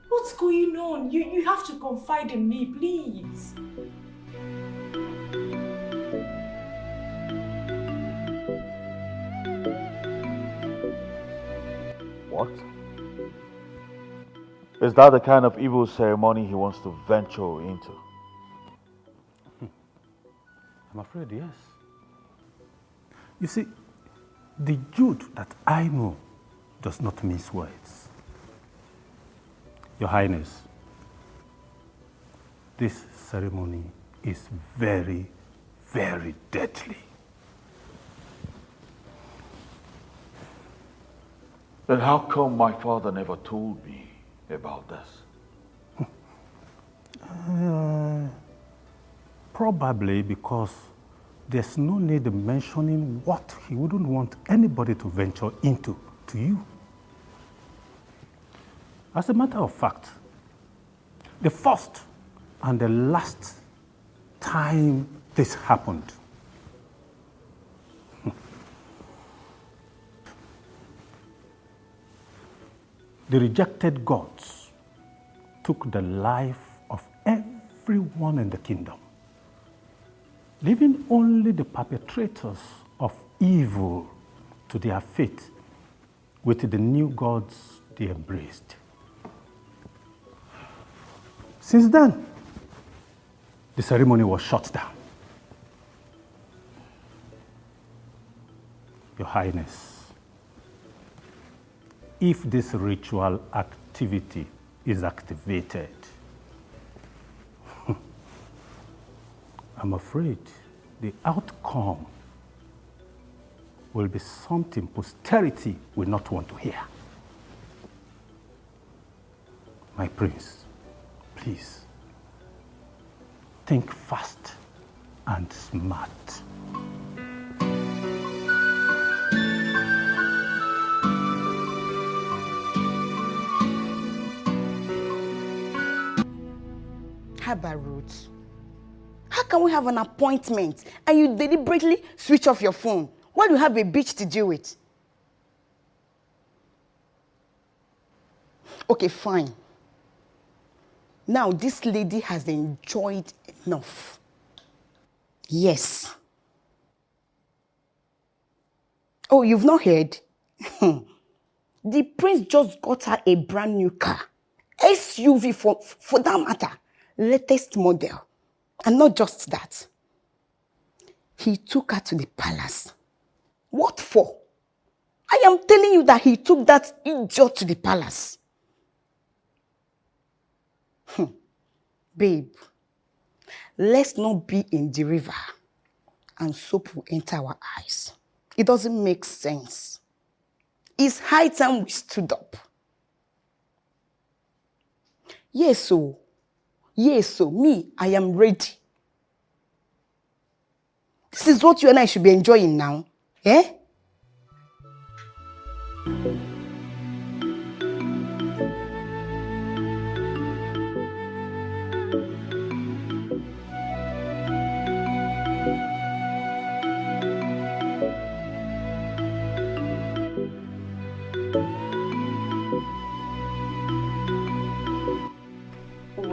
What's going on? You have to confide in me, please. What? Is that the kind of evil ceremony he wants to venture into? I'm afraid, yes. You see, the Jude that I know does not mince words. Your Highness, this ceremony is very, very deadly. Then how come my father never told me about this? Probably because there's no need in mentioning what he wouldn't want anybody to venture into to you. As a matter of fact, the first and the last time this happened, the rejected gods took the life of everyone in the kingdom, leaving only the perpetrators of evil to their fate with the new gods they embraced. Since then, the ceremony was shut down. Your Highness, if this ritual activity is activated, I'm afraid the outcome will be something posterity will not want to hear. My prince, please, think fast and smart. How about Ruth? How can we have an appointment and you deliberately switch off your phone while you have a bitch to deal with? Okay, fine. Now this lady has enjoyed enough. Yes. Oh, you've not heard? The prince just got her a brand new car. SUV for that matter. Latest model. And not just that. He took her to the palace. What for? I am telling you that he took that idiot to the palace. Babe, let's not be in the river and soap will enter our eyes. It doesn't make sense. It's high time we stood up. Yes, so me, I am ready. This is what you and I should be enjoying now. Eh?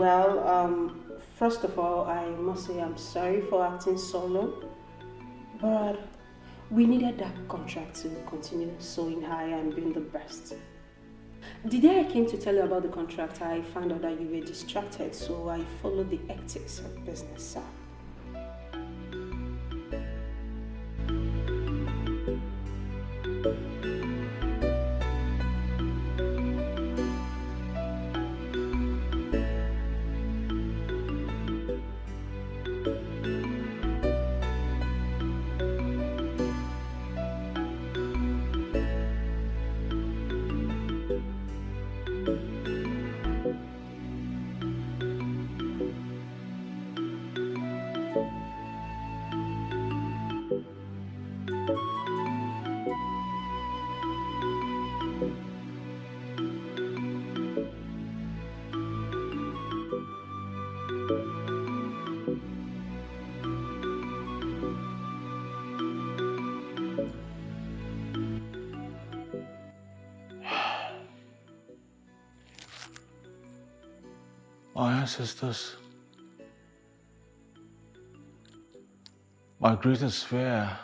Well, first of all, I must say I'm sorry for acting solo, but we needed that contract to continue soaring high and being the best. The day I came to tell you about the contract, I found out that you were distracted, so I followed the ethics of business, sir. My ancestors, my greatest fear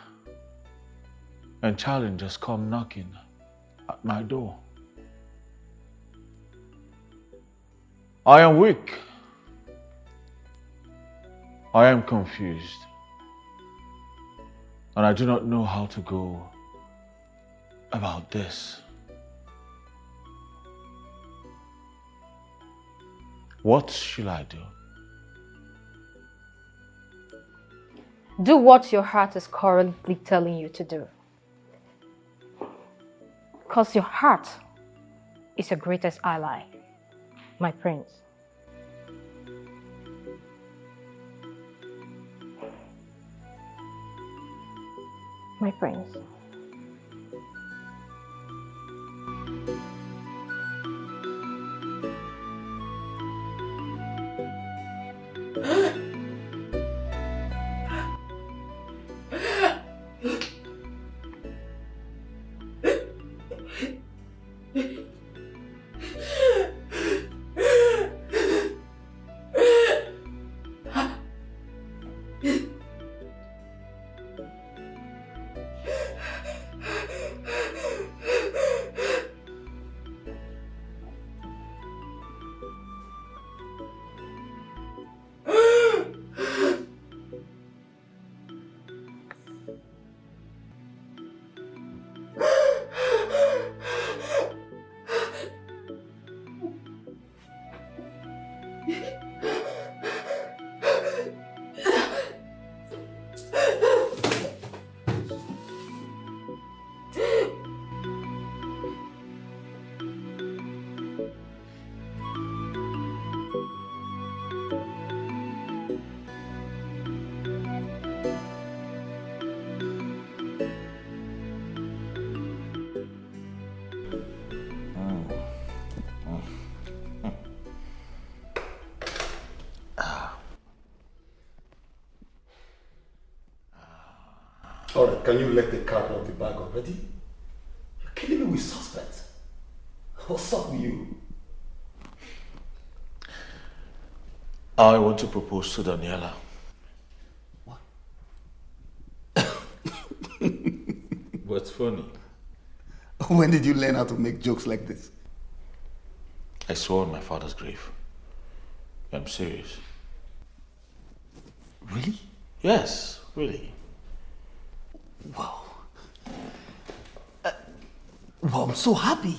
and challenge has come knocking at my door. I am weak. I am confused. And I do not know how to go about this. What should I do? Do what your heart is currently telling you to do. Because your heart is your greatest ally, my prince. My prince. Alright, can you let the cat out of the bag already? You're killing me with suspense. What's up with you? I want to propose to Daniela. What? What's funny? When did you learn how to make jokes like this? I swore on my father's grave. I'm serious. Really? Yes, really. Wow. Wow, I'm so happy.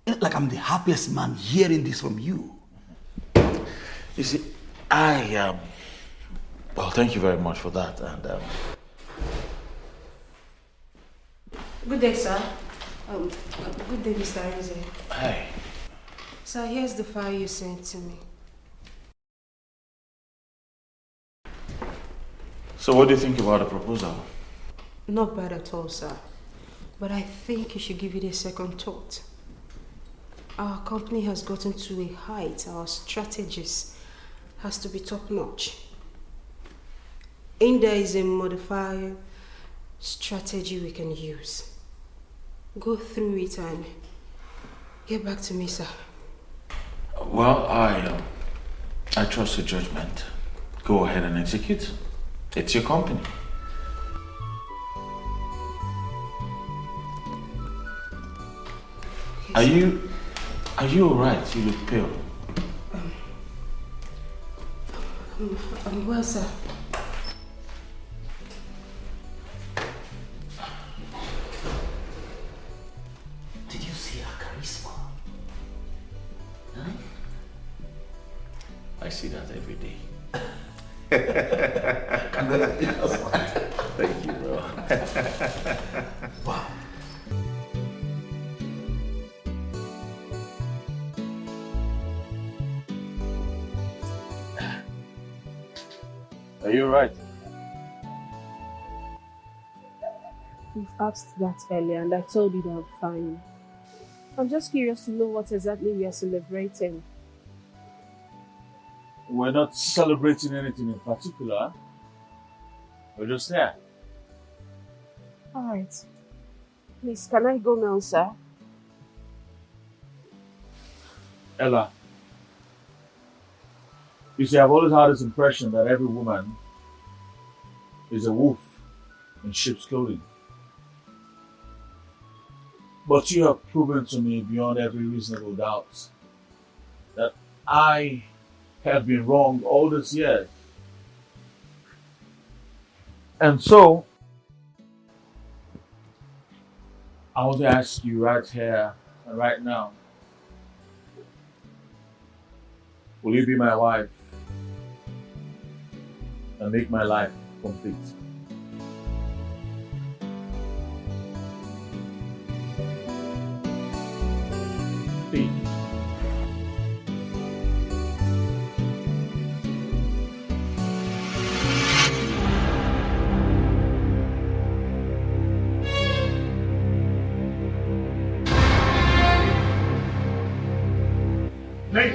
Like I'm the happiest man hearing this from you. You see, well, thank you very much for that. And Good day, sir. Good day, Mr. Arize. Hi. Sir, here's the file you sent to me. So what do you think about the proposal? Not bad at all, sir. But I think you should give it a second thought. Our company has gotten to a height. Our strategies has to be top-notch. And there is a modifier strategy we can use. Go through it and get back to me, sir. Well, I trust your judgment. Go ahead and execute. It's your company. Are you alright? You look pale. I'm well, sir. Did you see her charisma? Huh? I see that every day. Thank you, bro. Wow. Are you alright? You've asked that earlier and I told you that I'm fine. I'm just curious to know what exactly we are celebrating. We're not celebrating anything in particular. We're just there. Alright. Please, can I go now, sir? Ella, you see, I've always had this impression that every woman is a wolf in sheep's clothing. But you have proven to me beyond every reasonable doubt that I have been wrong all these years. And so, I want to ask you right here and right now, will you be my wife and make my life complete? Please. Maid!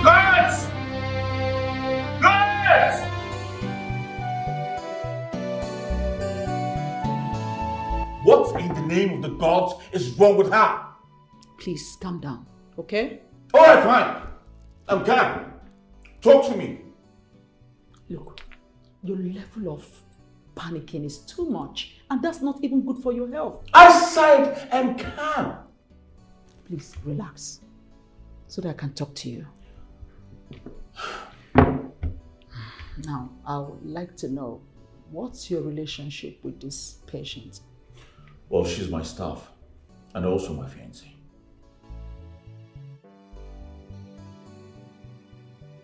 Guards! Guards! What in the name of the gods is wrong with her? Please calm down, okay? Alright, fine. I'm calm. Talk to me. Look, your level of panicking is too much, and that's not even good for your health. I said I'm calm. Please relax, so that I can talk to you. Now, I would like to know, what's your relationship with this patient? Well, she's my staff and also my fiancée.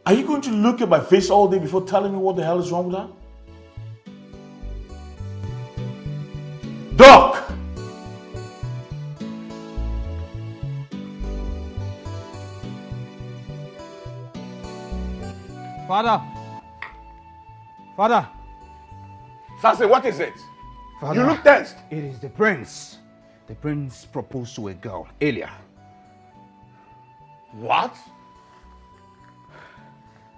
Are you going to look at my face all day before telling me what the hell is wrong with her? Doc! Father! Sase, what is it? Father, You look tense. It is the prince. The prince proposed to a girl earlier. What?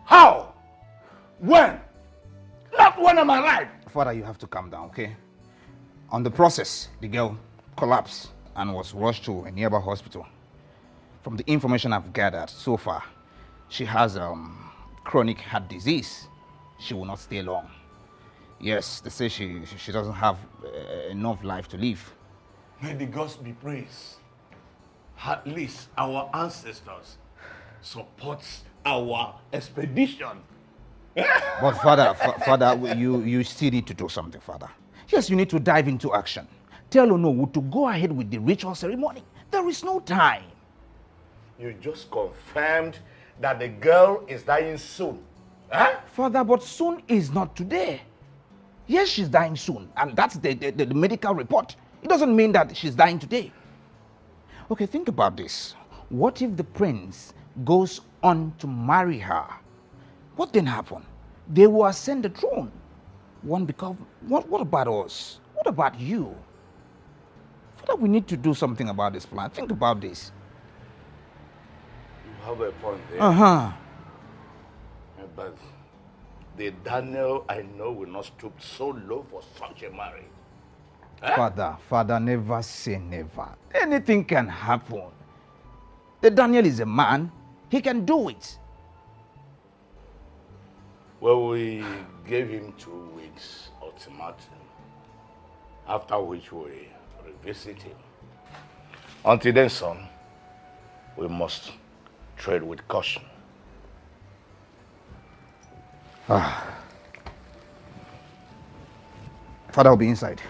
How? When? Not when I'm alive. Father, you have to calm down, okay? On the process, the girl collapsed and was rushed to a nearby hospital. From the information I've gathered so far, she has chronic heart disease. She will not stay long. Yes, they say she doesn't have enough life to live. May the gods be praised. At least our ancestors support our expedition. But Father, you still need to do something, Father. Yes, you need to dive into action. Tell Onowu to go ahead with the ritual ceremony. There is no time. You just confirmed that the girl is dying soon. Huh? Father, but soon is not today. Yes, she's dying soon, and that's the medical report. It doesn't mean that she's dying today. Okay, think about this. What if the prince goes on to marry her? What then happen? They will ascend the throne. What about us? What about you? Father, we need to do something about this plan. Think about this. You have a point there. Uh-huh. But the Daniel I know will not stoop so low for such a marriage. Eh? Father, never say never. Anything can happen. The Daniel is a man. He can do it. Well, we gave him 2 weeks ultimatum, after which we revisit him. Until then, son, we must tread with caution. Father will be inside.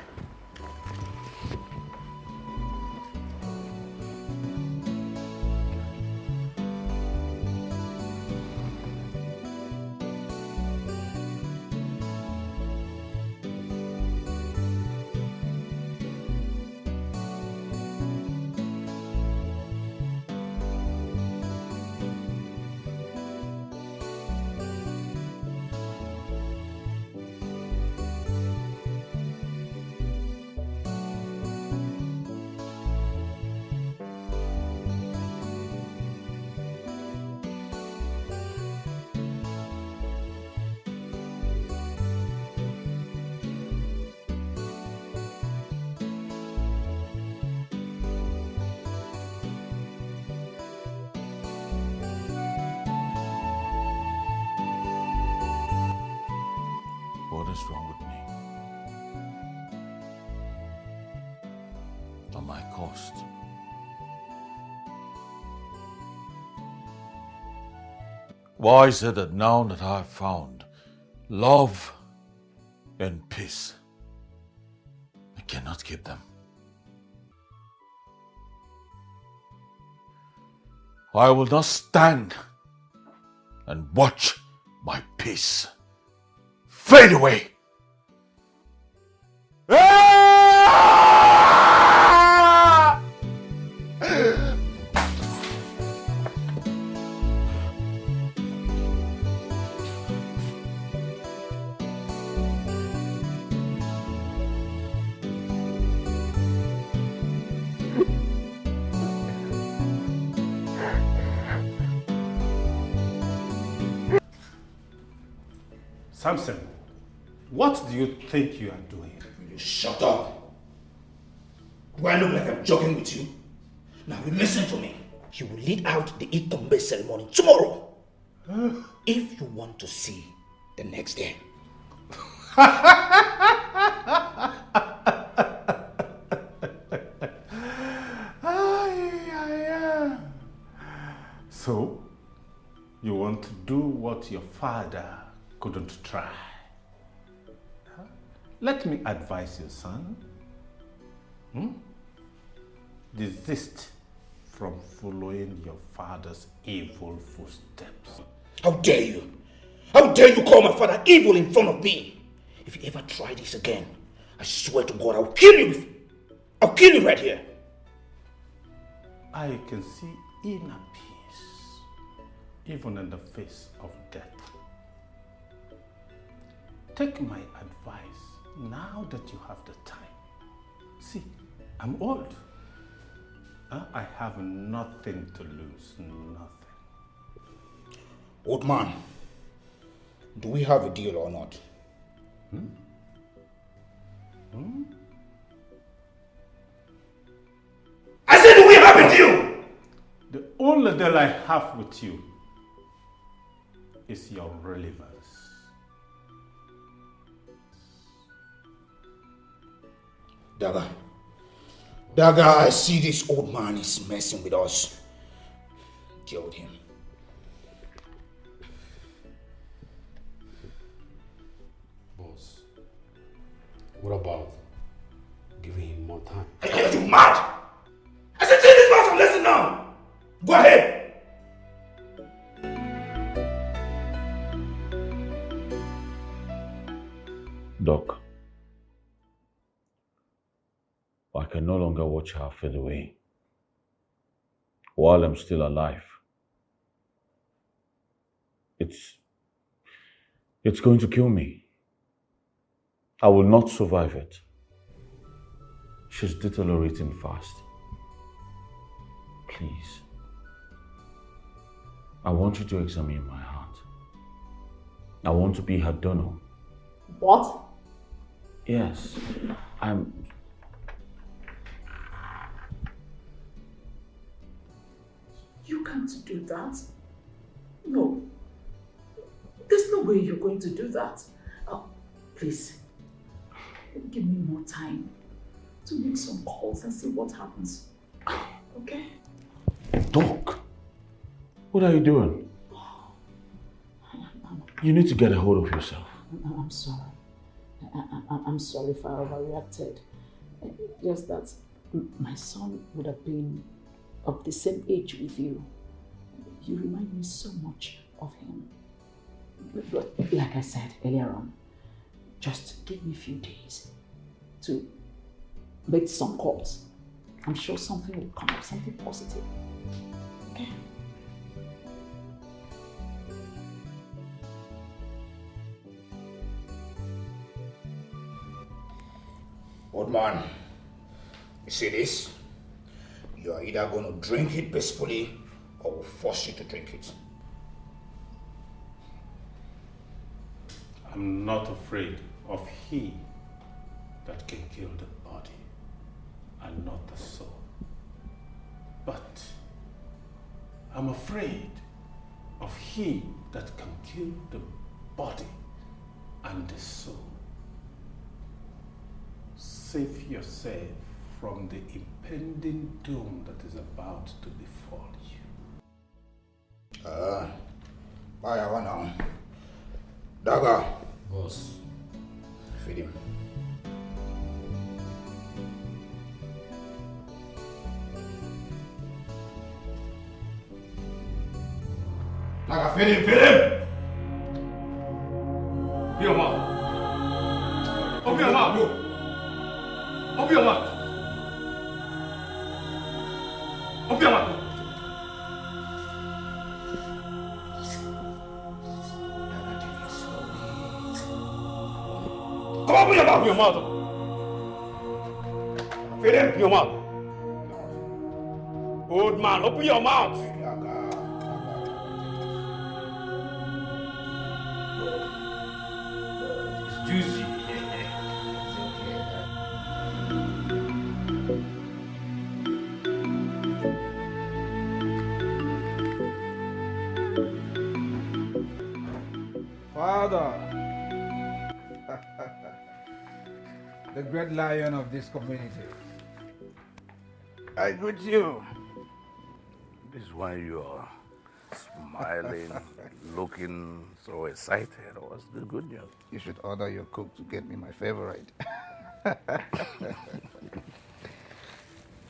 What is wrong with me? At my cost. Why is it that now that I have found love and peace, I cannot keep them? I will not stand and watch my peace fade away. Samson, what do you think you are doing? You shut up. Do I look like I'm joking with you? Now you listen to me. You will lead out the Ikombe ceremony tomorrow. If you want to see the next day. So, you want to do what your father couldn't try? Huh? Let me advise you, son. Desist from following your father's evil footsteps. How dare you? How dare you call my father evil in front of me? If you ever try this again, I swear to God, I'll kill you. I'll kill you right here. I can see inner peace, even in the face of death. Take my advice now that you have the time. See, I'm old. I have nothing to lose, nothing. Old man, do we have a deal or not? I said, do we have a deal? The only deal I have with you is your relevance. Daga, I see this old man is messing with us. Deal with him. Boss, what about giving him more time? Are you mad? I said, take this boss and listen now. Go ahead. Doc, I can no longer watch her fade away while I'm still alive. It's going to kill me. I will not survive it. She's deteriorating fast. Please, I want you to examine my heart. I want to be her donor. What? Yes, You can't do that. No. There's no way you're going to do that. Please, give me more time to make some calls and see what happens. Okay? Doc, what are you doing? You need to get a hold of yourself. I'm sorry. I'm sorry if I overreacted. Just that my son would have been of the same age with you. You remind me so much of him. But like I said earlier on, just give me a few days to make some calls. I'm sure something will come up, something positive. Okay? Old man, you see this? You are either going to drink it peacefully or we'll force you to drink it. I'm not afraid of he that can kill the body and not the soul. But I'm afraid of he that can kill the body and the soul. Save yourself from the impending doom that is about to befall you. Bye, now. Daga. Boss. Feed him. Daga, feed him, feed him! Open your mouth. Open your mouth. Open your mouth. Open your mouth. Come open your mouth. Open your mouth. Feed him. Open your mouth. Old man, open your mouth. It's juicy. Father, the great lion of this community. I greet you. This is why you are smiling, looking so excited. What's the good news? You should order your cook to get me my favorite.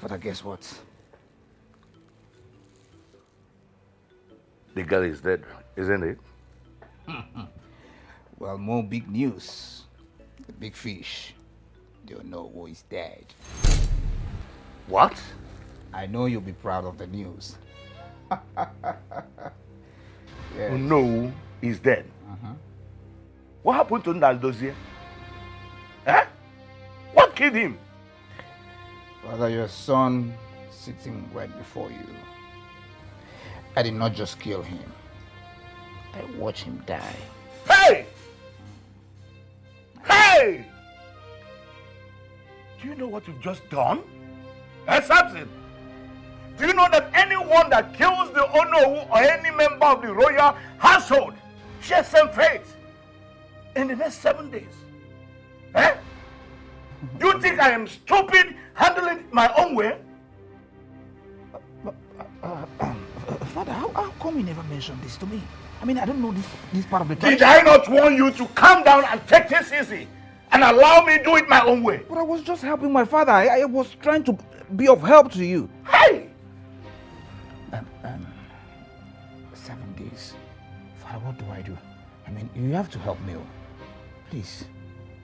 But guess what? The girl is dead, isn't it? Well, more big news. The big fish don't know who is dead. What? I know you'll be proud of the news. Yes. No, he's dead. What happened to Naldozie? Eh? What killed him? Father, your son sitting right before you. I did not just kill him. I watched him die. Hey! Hey! Do you know what you've just done? Hey, Samson! Do you know that anyone that kills the Onowu or any member of the royal household shares same fate in the next 7 days? Eh? You think I am stupid handling it my own way? Father, how come you never mentioned this to me? I mean, I don't know this part of the tradition. Did I not warn you to calm down and take this easy and allow me do it my own way? But I was just helping my father. I was trying to be of help to you. Hey! 7 days. Father, what do I do? I mean, you have to help me. Please,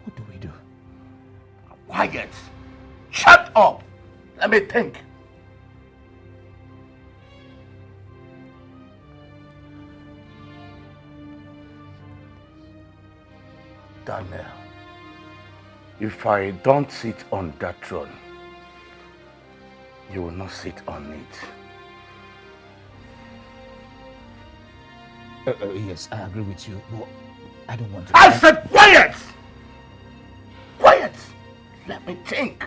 what do we do? Quiet. Shut up. Let me think. Daniel, if I don't sit on that throne, you will not sit on it. Yes, I agree with you, but I don't want to. I said quiet! Quiet! Let me think.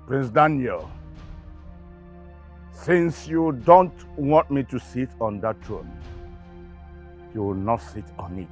Prince Daniel, since you don't want me to sit on that throne, you will not sit on it.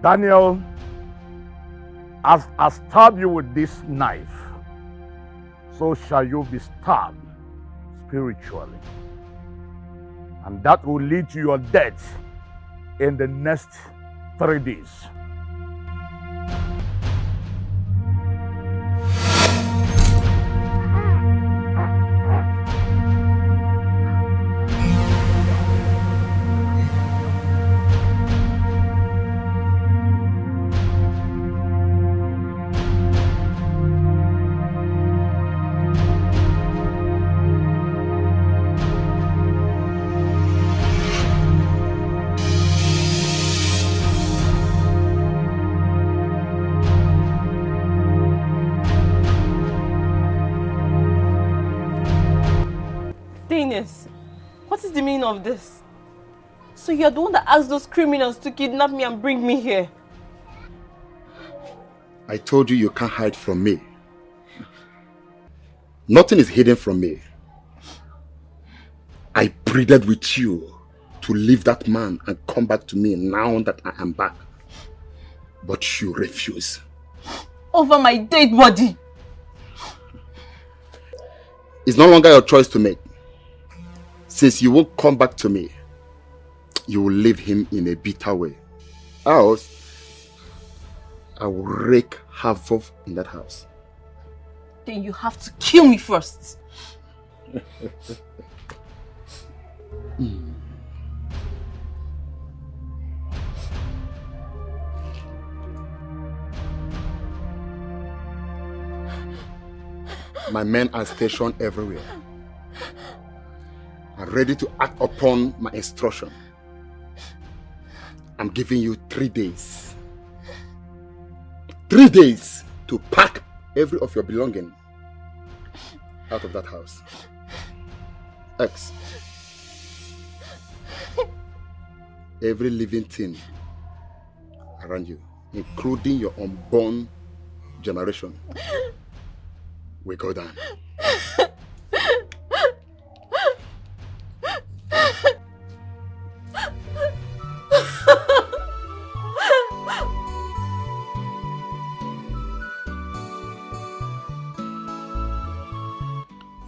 Daniel, as I stab you with this knife, so shall you be stabbed spiritually. And that will lead to your death in the next 3 days. What is the meaning of this? So you're the one that asked those criminals to kidnap me and bring me here? I told you can't hide from me. Nothing is hidden from me. I pleaded with you to leave that man and come back to me now that I am back. But you refuse. Over my dead body. It's no longer your choice to make. Since you won't come back to me, you will leave him in a bitter way. Else, I will wreak havoc in that house. Then you have to kill me first. My men are stationed everywhere. Are ready to act upon my instruction. I'm giving you 3 days. 3 days to pack every of your belonging out of that house. X. Every living thing around you, including your unborn generation, will go down.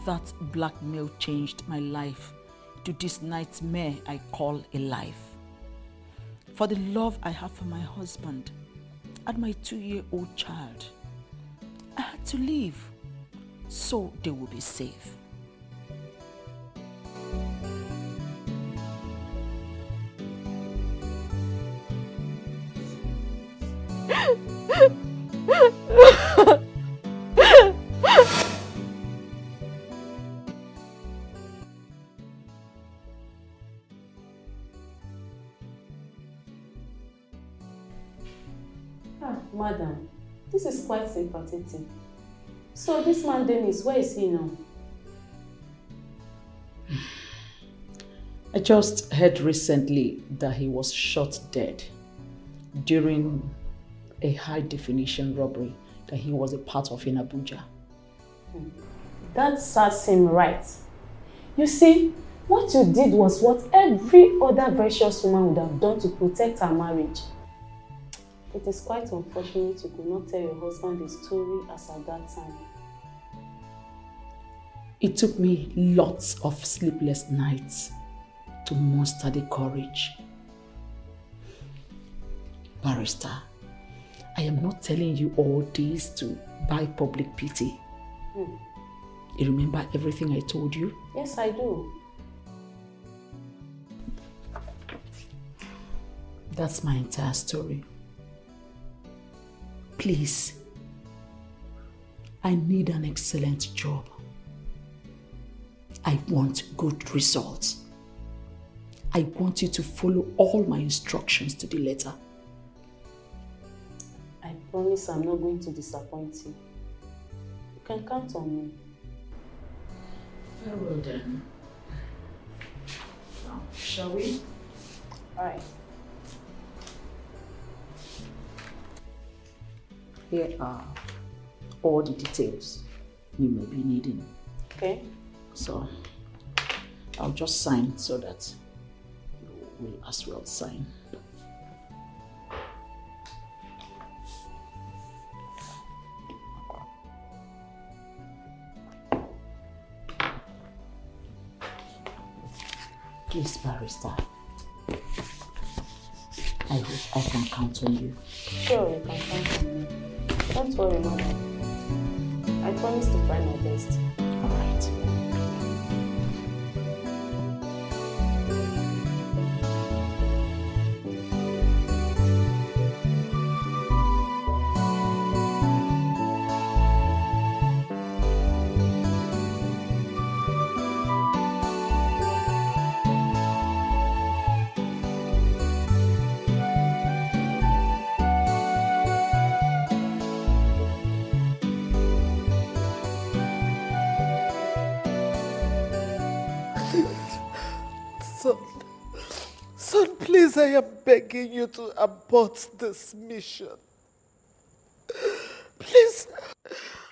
That blackmail changed my life to this nightmare I call a life. For the love I have for my husband and my 2-year-old child, I had to leave so they will be safe. Madam, this is quite sympathetic. So this man Dennis, where is he now? I just heard recently that he was shot dead during a high-definition robbery that he was a part of in Abuja. That serves him right. You see, what you did was what every other virtuous woman would have done to protect her marriage. It is quite unfortunate you could not tell your husband the story as at that time. It took me lots of sleepless nights to muster the courage. Barrister, I am not telling you all this to buy public pity. You remember everything I told you? Yes, I do. That's my entire story. Please, I need an excellent job. I want good results. I want you to follow all my instructions to the letter. I promise I'm not going to disappoint you. You can count on me. Very well then. Now, shall we? Alright. Here are all the details you may be needing. Okay. So, I'll just sign so that you will as well sign. Please, barrister. I hope I can count on you. Sure, you can count on me. Don't worry, Mama. I promise to try my best. All right. Son, please, I am begging you to abort this mission. Please,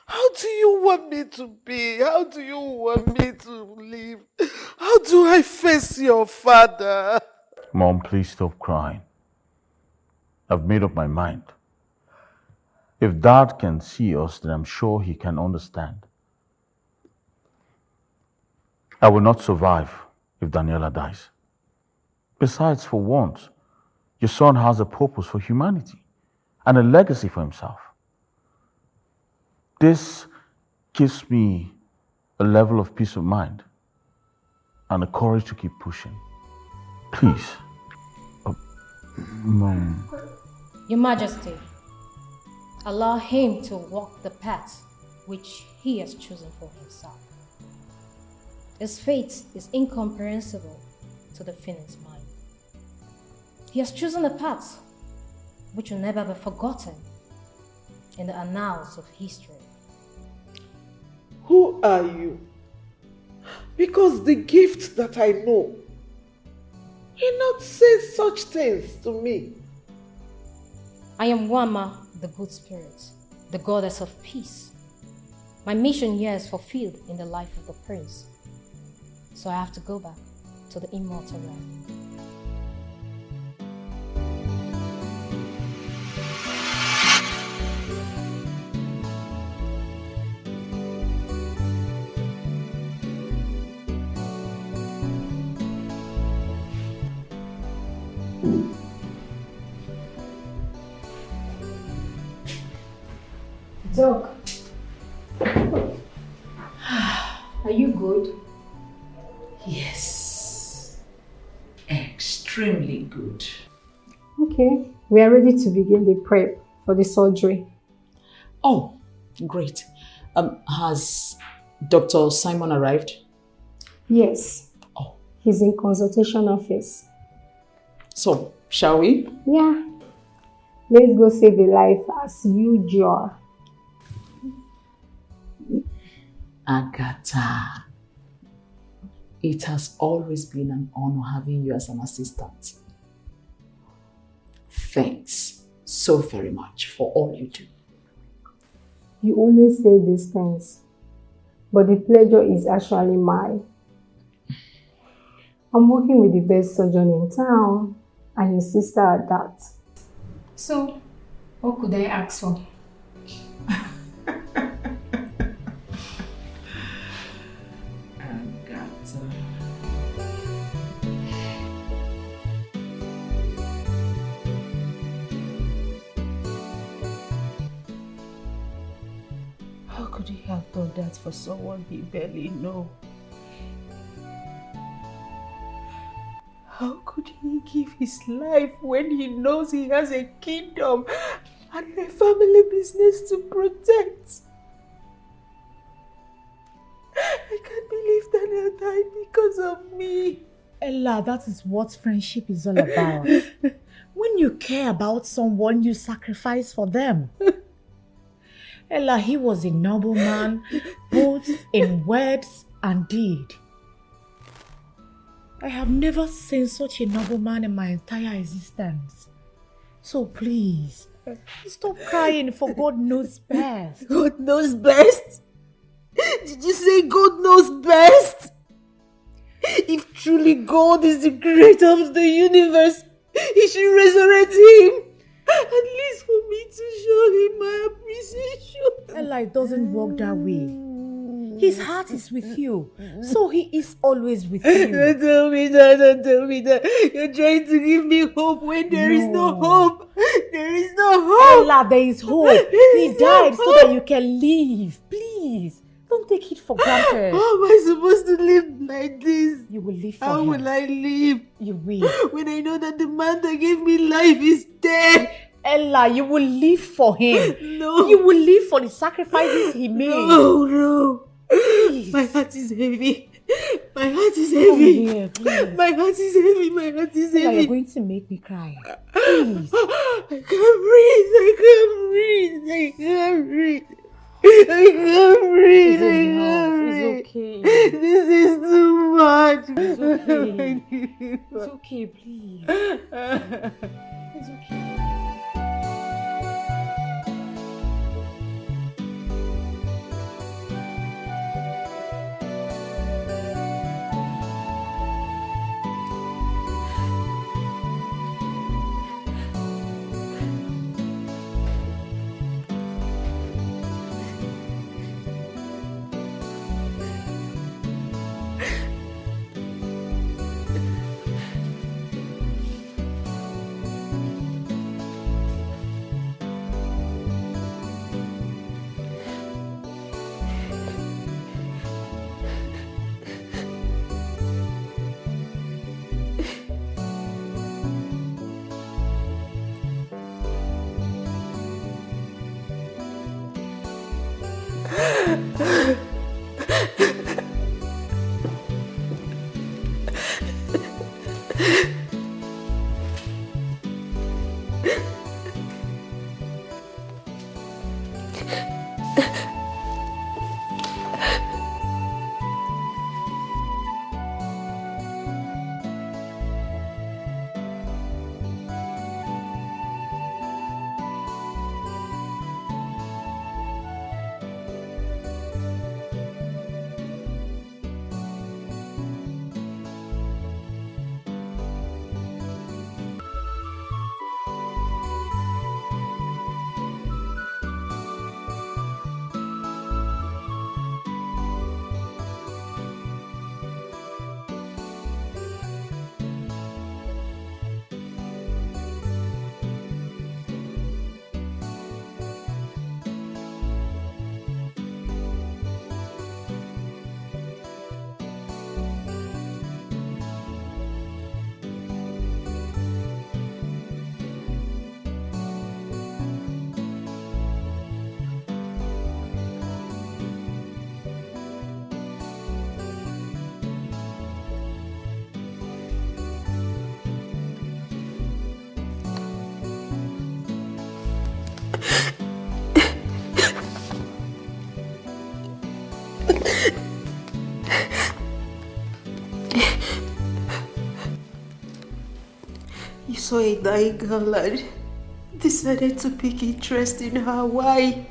how do you want me to be? How do you want me to live? How do I face your father? Mom, please stop crying. I've made up my mind. If Dad can see us, then I'm sure he can understand. I will not survive if Daniela dies. Besides, for once, your son has a purpose for humanity and a legacy for himself. This gives me a level of peace of mind and the courage to keep pushing. Please. Mom. Your Majesty, allow him to walk the path which he has chosen for himself. His fate is incomprehensible to the Phoenix mind. He has chosen a path which will never be forgotten in the annals of history. Who are you? Because the gift that I know, he not say such things to me. I am Wama, the good spirit, the goddess of peace. My mission here is fulfilled in the life of the prince. So I have to go back to the immortal realm. Doc, are you good? Yes, extremely good. Okay, we are ready to begin the prep for the surgery. Oh, great. Has Dr. Simon arrived? Yes. Oh. He's in consultation office. So, shall we? Yeah. Let's go save a life as usual. Agatha, it has always been an honor having you as an assistant. Thanks so very much for all you do. You always say these things, but the pleasure is actually mine. I'm working with the best surgeon in town, and his sister at that. So, what could I ask for? How could he have done that for someone he barely knows? How could he give his life when he knows he has a kingdom and my family business to protect. I can't believe Daniel died because of me. Ella, that is what friendship is all about. When you care about someone, you sacrifice for them. Ella, he was a noble man, both in words and deed. I have never seen such a noble man in my entire existence. So please, stop crying, for God knows best. God knows best? Did you say God knows best? If truly God is the creator of the universe, he should resurrect him. At least for me to show him my appreciation. Ella, it doesn't work that way. His heart is with you, so he is always with you. Don't tell me that, don't tell me that. You're trying to give me hope when there is no hope. There is no hope. Ella, there is hope. He died so that you can live. Please, don't take it for granted. How am I supposed to live like this? You will live for How him. will I live? You will. When I know that the man that gave me life is dead. Ella, you will live for him. No. You will live for the sacrifices he made. No. Please. My heart is heavy. My heart is heavy. Come here, please. My heart is heavy. My heart is Ella, heavy. you're going to make me cry. Please. I can't breathe. I can't breathe. I can't breathe. I can't breathe. It's okay. This is too much. It's okay. It's okay, please. It's okay. You saw a dying girl and decided to pick interest in her. Why?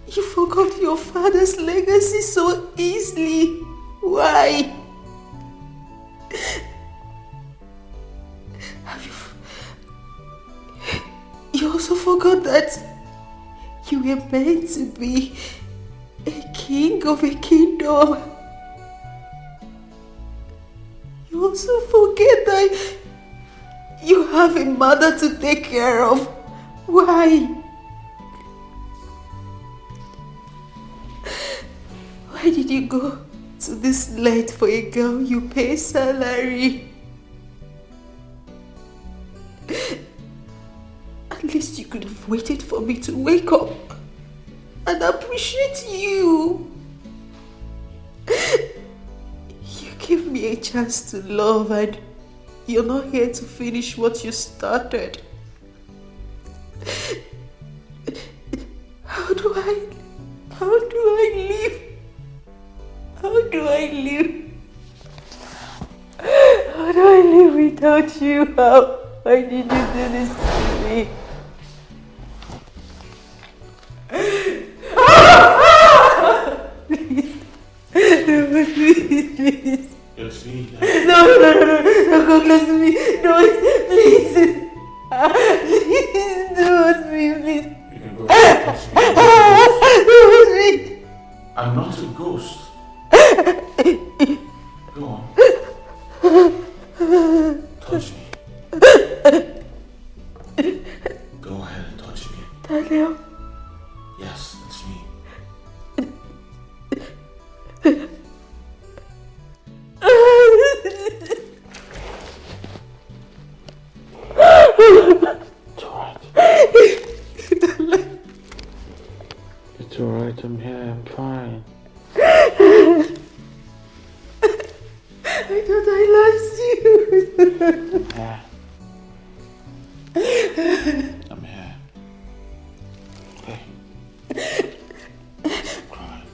You forgot your father's legacy so easily. Why? You also forgot that you were meant to be a king of a kingdom. You also forget that you have a mother to take care of. Why? Why did you go to this length for a girl you pay salary? At least you could have waited for me to wake up and appreciate you. You gave me a chance to love and you're not here to finish what you started. How do I live? How do I live? How do I live without you? Why did you do this to me? Please. It's me. No, don't go close to me. Don't, please. Please, don't me, please. You can go ahead and touch me. Don't me. I'm not a ghost. Go on. Touch me. Go ahead and touch me. Daniel. Yes, it's me. It's alright. It's alright, I'm here, I'm fine. I thought I lost you. Yeah. I'm here. Okay. Stop crying.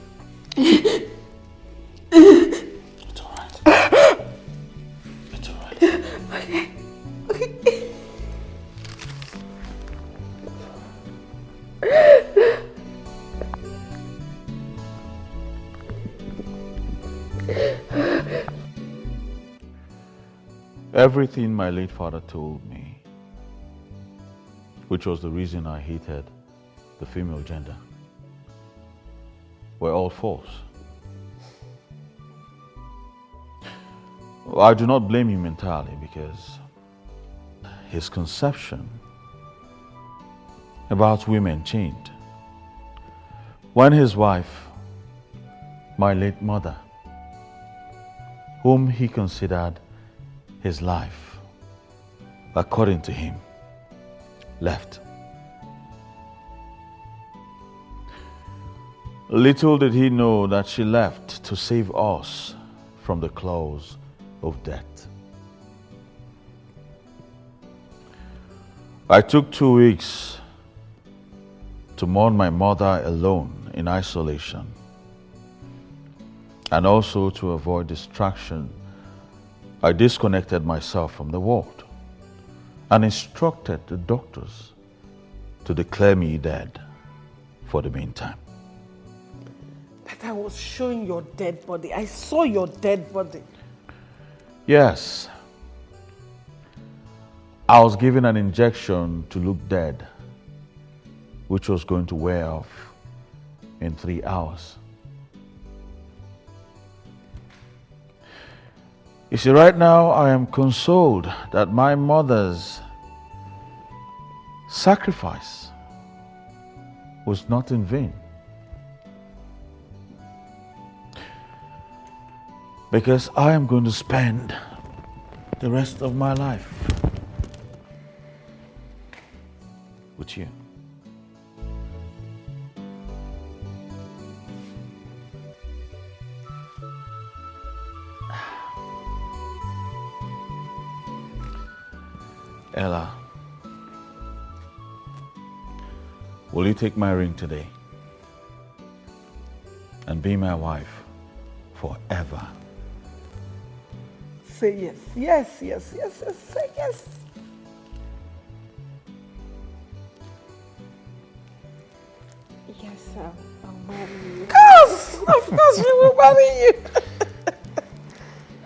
It's alright. It's alright. Okay. Okay. Everything my late father told me, which was the reason I hated the female gender, were all false. I do not blame him entirely because his conception about women changed when his wife, my late mother, whom he considered his life, according to him, left. Little did he know that she left to save us from the claws of death. I took 2 weeks to mourn my mother alone in isolation, and also to avoid distraction. I disconnected myself from the world and instructed the doctors to declare me dead for the meantime. But I was showing your dead body. I saw your dead body. Yes. I was given an injection to look dead, which was going to wear off in 3 hours. You see, right now I am consoled that my mother's sacrifice was not in vain. Because I am going to spend the rest of my life with you. Ella, will you take my ring today and be my wife forever? Say yes, yes, yes, yes, yes, say yes. Yes, I'll marry you. Of course we will marry you.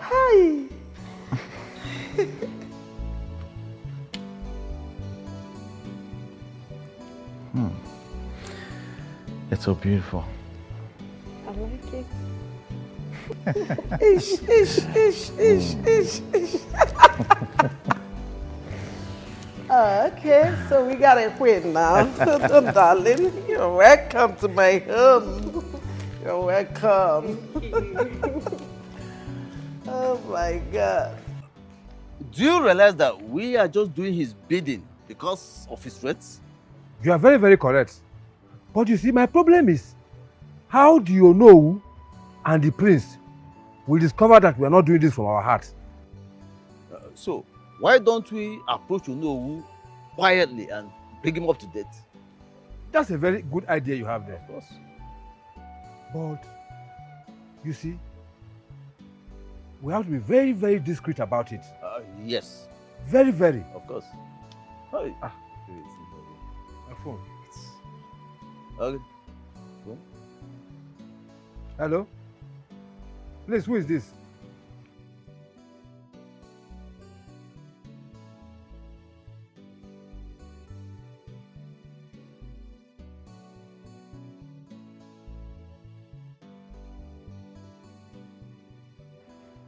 Hi. It's so beautiful. I like it. Ish, ish, ish, ish, ish, ish. Okay, so we got a queen now. Darling, you're welcome to my home. You're welcome. Thank you. Oh my God. Do you realize that we are just doing his bidding because of his threats? You are very, very correct. But you see, my problem is, how do you know and the prince will discover that we are not doing this from our hearts? So, why don't we approach Onowu quietly and bring him up to date? That's a very good idea you have there. Of course. But, you see, we have to be very, very discreet about it. Yes. Very, very. Of course. Hi. My phone. Okay. Hello? Please, who is this?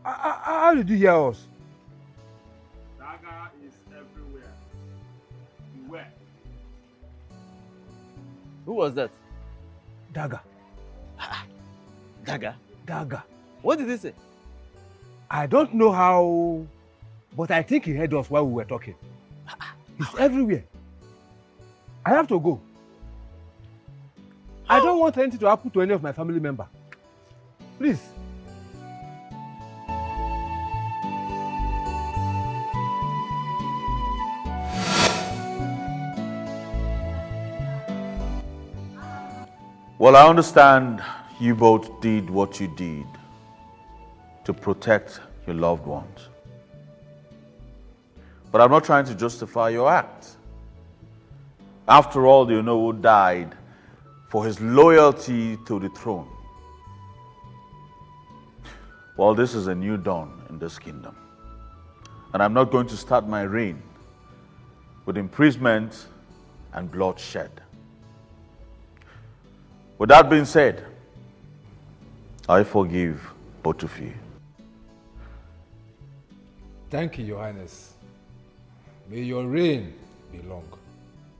How did you hear us? Dagger is everywhere. Beware. Who was that? Dagger. Dagger? Dagger. What did he say? I don't know how, but I think he heard us while we were talking. He's everywhere. I have to go. I don't want anything to happen to any of my family members. Please. Well, I understand you both did what you did to protect your loved ones. But I'm not trying to justify your act. After all, the Onowu died for his loyalty to the throne. Well, this is a new dawn in this kingdom. And I'm not going to start my reign with imprisonment and bloodshed. With that being said, I forgive both of you. Thank you, Your Highness. May your reign be long.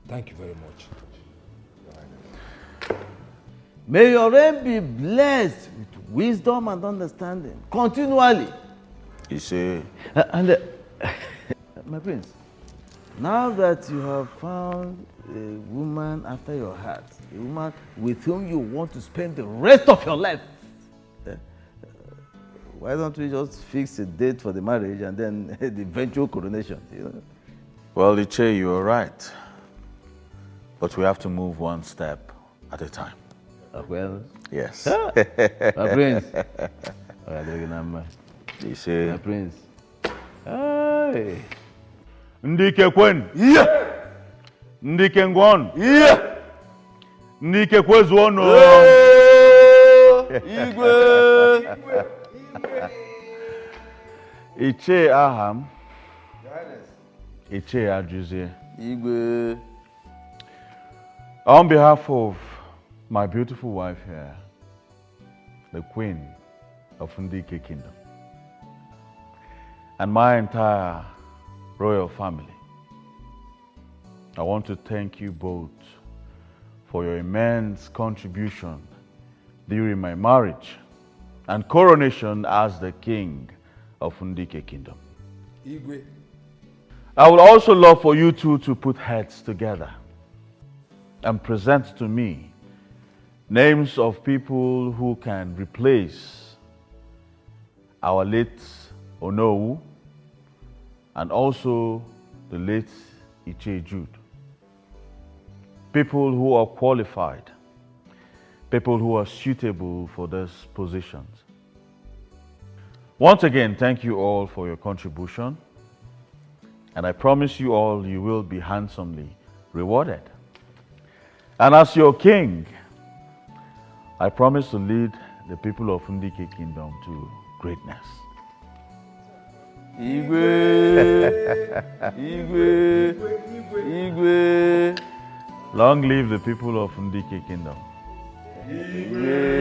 Thank you very much. May your reign be blessed with wisdom and understanding continually. You see? My prince, now that you have found a woman after your heart, a woman with whom you want to spend the rest of your life, why don't we just fix a date for the marriage and then the eventual coronation? You know? Well, Uche, you are right. But we have to move one step at a time. Well, yes. My prince. You see? My prince. Hey. Ndike kwen. Yeah. Ndike ngwon. Yeah. Ndike kwezuono. Igwe. Iche aham. Iche ajuzie. Igwe. On behalf of my beautiful wife here, the Queen of Ndike Kingdom, and my entire royal family, I want to thank you both for your immense contribution during my marriage and coronation as the King of Ndike Kingdom. Igwe. I would also love for you two to put heads together and present to me names of people who can replace our late Onowu and also the late Uche Jude. People who are qualified, people who are suitable for these positions. Once again, thank you all for your contribution, and I promise you all you will be handsomely rewarded. And as your king, I promise to lead the people of Ndike Kingdom to greatness. Igwe, Igwe, Igwe. Long live the people of Ndike Kingdom. Igwe.